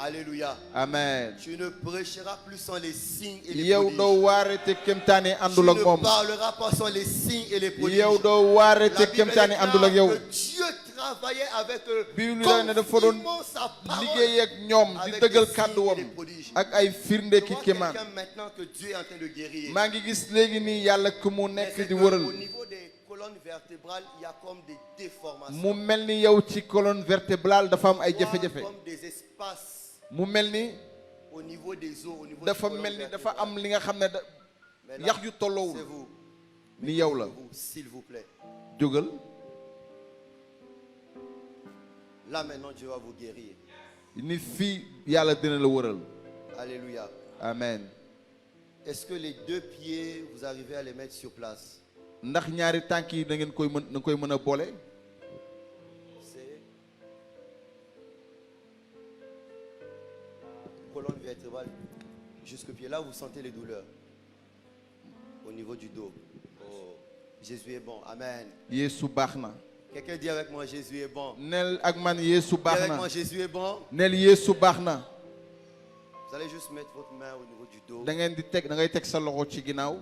Alléluia. amen. Tu ne prêcheras plus sans les signes et les yow prodiges. doo waare te kéemtaane Tu àndul ak ne moom. parleras pas sans les signes et les prodiges. yow doo waare La te Bible kéemtaane àndul ak yow. déclare que Dieu travaillait avec eux, Bible la ne dafa doon confirmant sa parole liggéey ak ñoom di avec dëggal des kàddu signes et wam des prodiges. ak ay firnde Je ki vois kéemaan. quelqu'un maintenant que Dieu est en train de guérir. maa ngi gis léegi nii yàlla ku mu Mais nekk c'est di que wëral. au niveau des colonnes vertébrales, il y a comme des déformations. mu mel ni yow ci colonne vertébrale dafa am ay Voire jafe-jafe. comme des espaces mu mel ni au niveau des os, au niveau des dafa colonnes mel ni dafa vertébrales. am li nga xam ne da Mais là, yax yu c'est tolloowul vous. ni yow la. Vous, s'il vous plaît. jógal. Là maintenant, Dieu va vous guérir. ni fii yàlla dina la wëral. Alléluia. amen. Est-ce que les deux pieds, vous arrivez à les mettre sur place? ndax ñaari tànk yi da ngeen koy mën a boole. C'est colonne vertébrale jusqu'au pied. Là, vous sentez les douleurs au niveau du dos. Oh, Jésus est bon. Amen. Yeesu baax na. Quelqu'un dit avec moi, Jésus est bon. nel ak man Yeesu Dis baax avec na. moi, Jésus est bon. nel Yeesu baax na. Vous allez juste mettre votre main au niveau du dos. da ngeen di teg da ngay teg sa loxo ci ginnaaw.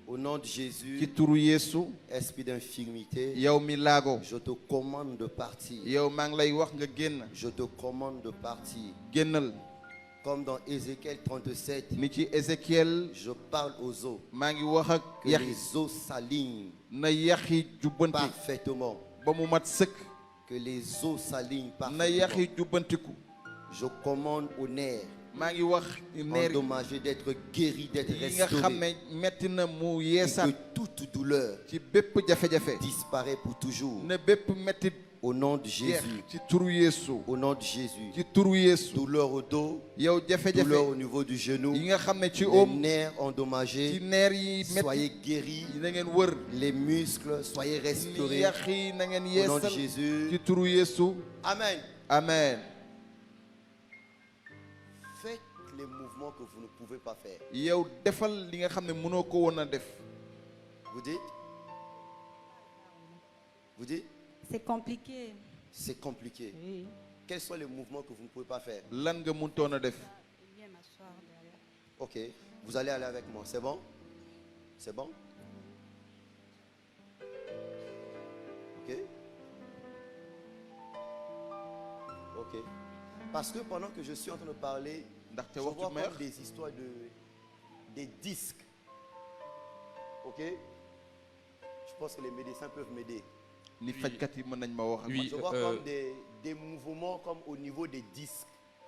Au nom de ci Jésus, turu Yeesu. esprit d'infirmité, yow mi laago. je te commande de partir. yow maa ngi lay wax nga génn. Je te commande de partir. génnal. Comme dans Ézéchiel 37, ni ci Ézéchiel. je parle aux os. maa ngi wax ak Que yax yi. les os s'alignent na yax yi jubbanti. parfaitement. ba mu mat sëkk. Que les os s'alignent na yax parfaitement. yi jubbantiku. Je commande aux nerfs maa ngi wax neer endommagés d'être guéris, d'être yi nga xam restaurés. ne metti na mu Et yeesaat que toute douleur ci bépp jafe-jafe. disparaît pour toujours. ne bépp mettit Au nom de jeex Jésus. ci turu Yeesu. Au nom de Jésus. ci turu Yeesu. Douleur au dos, yow jafe-jafe douleur au niveau du genou, yi nga xam ne ci les oom nerfs ci endommagés, neer yi soyez metti guéris. na ngeen wër. Les muscles, soyez restaurés. yax yi na ngeen Au nom de yeesal Jésus. ci turu Yeesu. Amen. amen. Faites les mouvements que vous ne pouvez pas faire. yow defal li nga xam ne mënoo ko woon a def. Vous dites? Vous dites? C'est compliqué. C'est compliqué. Oui. Quels sont les mouvements que vous ne pouvez pas faire? lan nga mëntoon a def. Viens m'asseoir derrière. Ok. Vous allez aller avec moi. C'est bon? C'est bon? Ok. Ok. Parce que pendant que je suis en train de parler, ndaxte je vois waxtu meex comme des histoires des disques. Ok? Je pense que les médecins peuvent m'aider. ni fajkat yi mën nañ ma wax ak man. Oui. Je vois comme des mouvements comme au niveau des disques.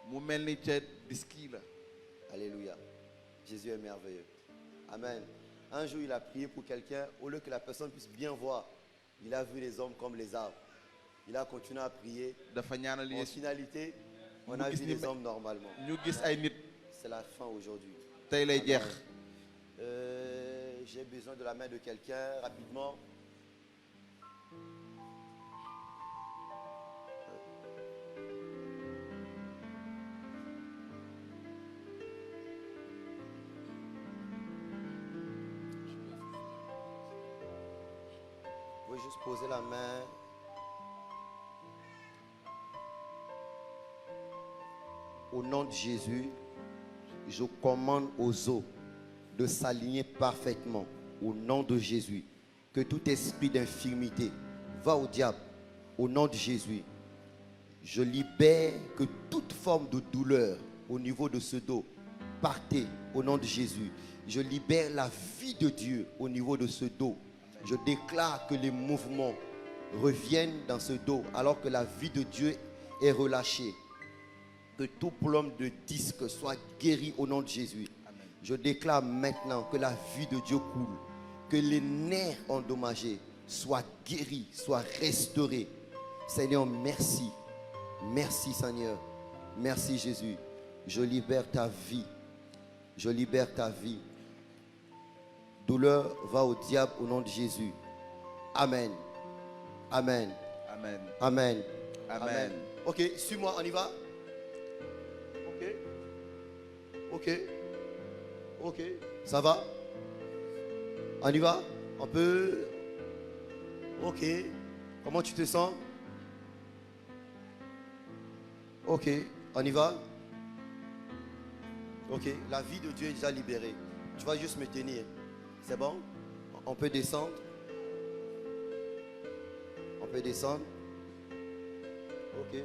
mu mel ni ca disque yi la. Alléluia. Jésus est merveilleux. Amen. Un jour, il a prié pour quelqu'un. Au lieu que la personne puisse bien voir, il a vu les hommes comme les arbres. Il a continué à prier. dafa ñaanal En Yeesu. finalité, on Mu a gis vu ni les hommes normalement. ñu gis ay nit. C'est la fin aujourd'hui. tey lay jeex. J'ai besoin de la main de quelqu'un rapidement. juste poser la main. Au nom de Jésus, je commande aux os de s'aligner parfaitement. Au nom de Jésus, que tout esprit d'infirmité va au diable. Au nom de Jésus, je libère que toute forme de douleur au niveau de ce dos, partez au nom de Jésus. Je libère la vie de Dieu au niveau de ce dos. Je déclare que les mouvements reviennent dans ce dos alors que la vie de Dieu est relâchée. Que tout problème de disque soit guéri au nom de Jésus. Amen. Je déclare maintenant que la vie de Dieu coule. Que les nerfs endommagés soient guéris, soient restaurés. Seigneur, merci. Merci Seigneur. Merci Jésus. Je libère ta vie. Je libère ta vie. Douleur va au diable au nom de Jésus. Amen. Amen. Amen. Amen. Amen. Ok, suis-moi, on y va. Ok. Ok. Ça va? On y va? On peut? Ok. Comment tu te sens? Ok. On y va? Ok. La vie de Dieu est déjà libérée. Tu vas juste me tenir. C'est bon? On peut descendre? On peut descendre? Ok.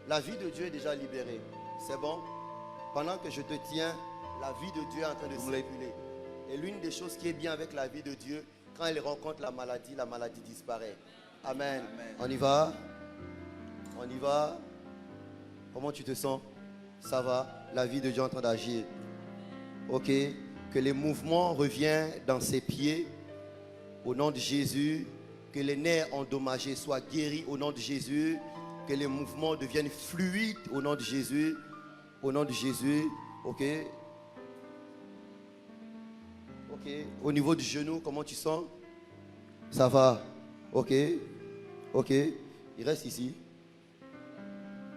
La vie de Dieu est déjà libérée. C'est bon? Pendant que je te tiens, la vie de Dieu est en train de circuler. Et l'une des choses qui est bien avec la vie de Dieu, quand elle rencontre la maladie disparaît. Amen. Amen. On y va? On y va? Comment tu te sens? Ça va? La vie de Dieu est en train d'agir. Ok? Que les mouvements reviennent dans ses pieds. Au nom de Jésus. Que les nerfs endommagés soient guéris au nom de Jésus. Que les mouvements deviennent fluides au nom de Jésus. Au nom de Jésus. Ok? Ok. Au niveau du genou, comment tu sens? Ça va? Ok. Ok. Il reste ici.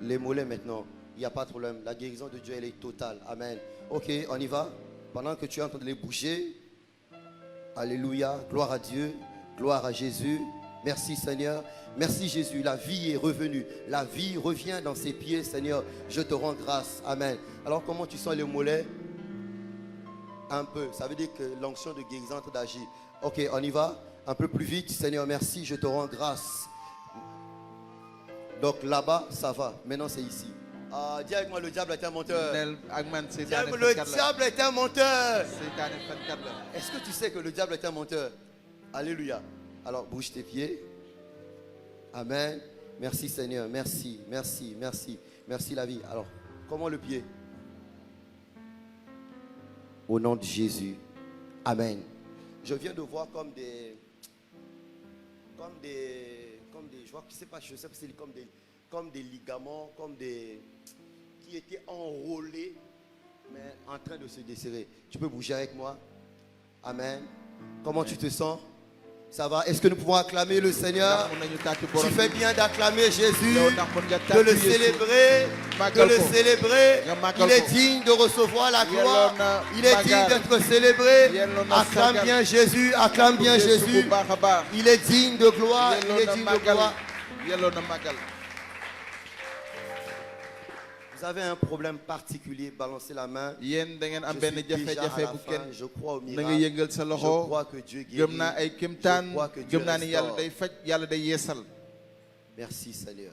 Les mollets maintenant. Il n'y a pas de problème. La guérison de Dieu, elle est totale. Amen. Ok, on y va. Pendant que tu es en train de les bouger. Alléluia. Gloire à Dieu. Gloire à Jésus. Merci Seigneur. Merci Jésus. La vie est revenue. La vie revient dans ses pieds, Seigneur. Je te rends grâce. Amen. Alors comment tu sens les mollets? Un peu. Ça veut dire que l'onction de guérison est en train d'agir. Ok, on y va. Un peu plus vite. Seigneur, merci. Je te rends grâce. Donc là-bas, ça va. Maintenant, c'est ici. Dis avec moi, le diable est un menteur. Dis avec moi, le diable est un menteur. Est-ce que tu sais que le diable est un menteur? Alléluia. Alors, bouge tes pieds. Amen. Merci Seigneur. Merci, merci, merci. Merci la vie. Alors, comment le pied? Au nom de Jésus. Amen. Je viens de voir comme des je vois, je sais pas que c'est comme des ligaments, qui étaient enrôlés, mais en train de se desserrer. Tu peux bouger avec moi? Amen. Comment tu te sens? Ça va? Est-ce que nous pouvons acclamer le Seigneur? Tu fais bien d'acclamer Jésus, de le célébrer, Il est digne de recevoir la gloire. Il est digne d'être célébré. Acclame bien Jésus, acclame bien Jésus. Il est digne de gloire, il est digne de gloire. Vous avez un problème particulier, balancez la main. Je suis déjà à la fin. Je crois au miracle. Je crois que Dieu guérit. Je crois que Dieu restaure. Merci Seigneur.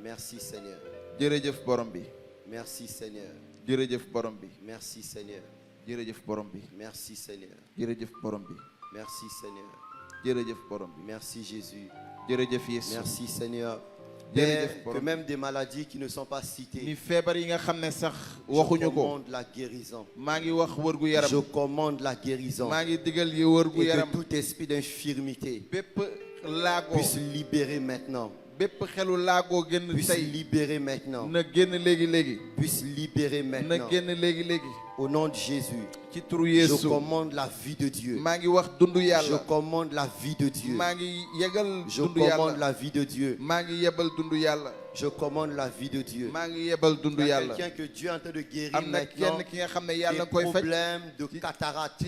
Merci Seigneur. Merci Seigneur. Merci Seigneur. Merci Seigneur. Merci Seigneur. Merci Jésus. Merci Seigneur. Que même des maladies qui ne sont pas citées, je commande la guérison. Je commande la guérison. Et que tout esprit d'infirmité puisse libérer maintenant. Puisse libérer maintenant. Puisse libérer maintenant. Au nom de Jésus, je commande la vie de Dieu. Je commande la vie de Dieu. Je commande la vie de Dieu. Je commande la vie de Dieu. Il y a quelqu'un que Dieu est en train de guérir maintenant des problèmes de cataracte.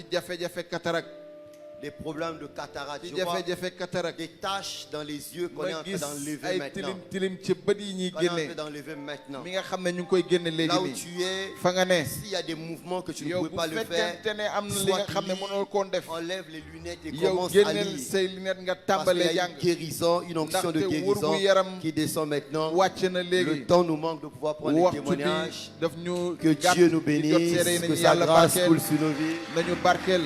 des problèmes de cataracte. ci Je vois jafe-jafe cataracte des taches dans les yeux qu'on est ma en train gis d'enlever ay maintenant. tilim ci bët yi ñuy Qu'on est en train génne d'enlever maintenant. mi nga xam ne ñu ngi koy génne léegi Là où nii tu es, fa nga ne s'il y a des mouvements que tu ne yow pouvais bu pas le faire, fekkente ne am na li soit nga xam ne lis, mënoo koon def enlève les lunettes et yow commence à génneel lire. say lunette nga Parce qu'il y tàmbalee a jàng une guérison, une onction de ndaxte guérison wërgu yaram qui descend maintenant. wàcc na léegi Le temps nous manque de pouvoir prendre les waxtu bi témoignages. daf ñu Que gàtt Dieu nous di jot bénisse, seede que nañu sa yàlla grâce barkeel coule sur nos vies. nañu barkeel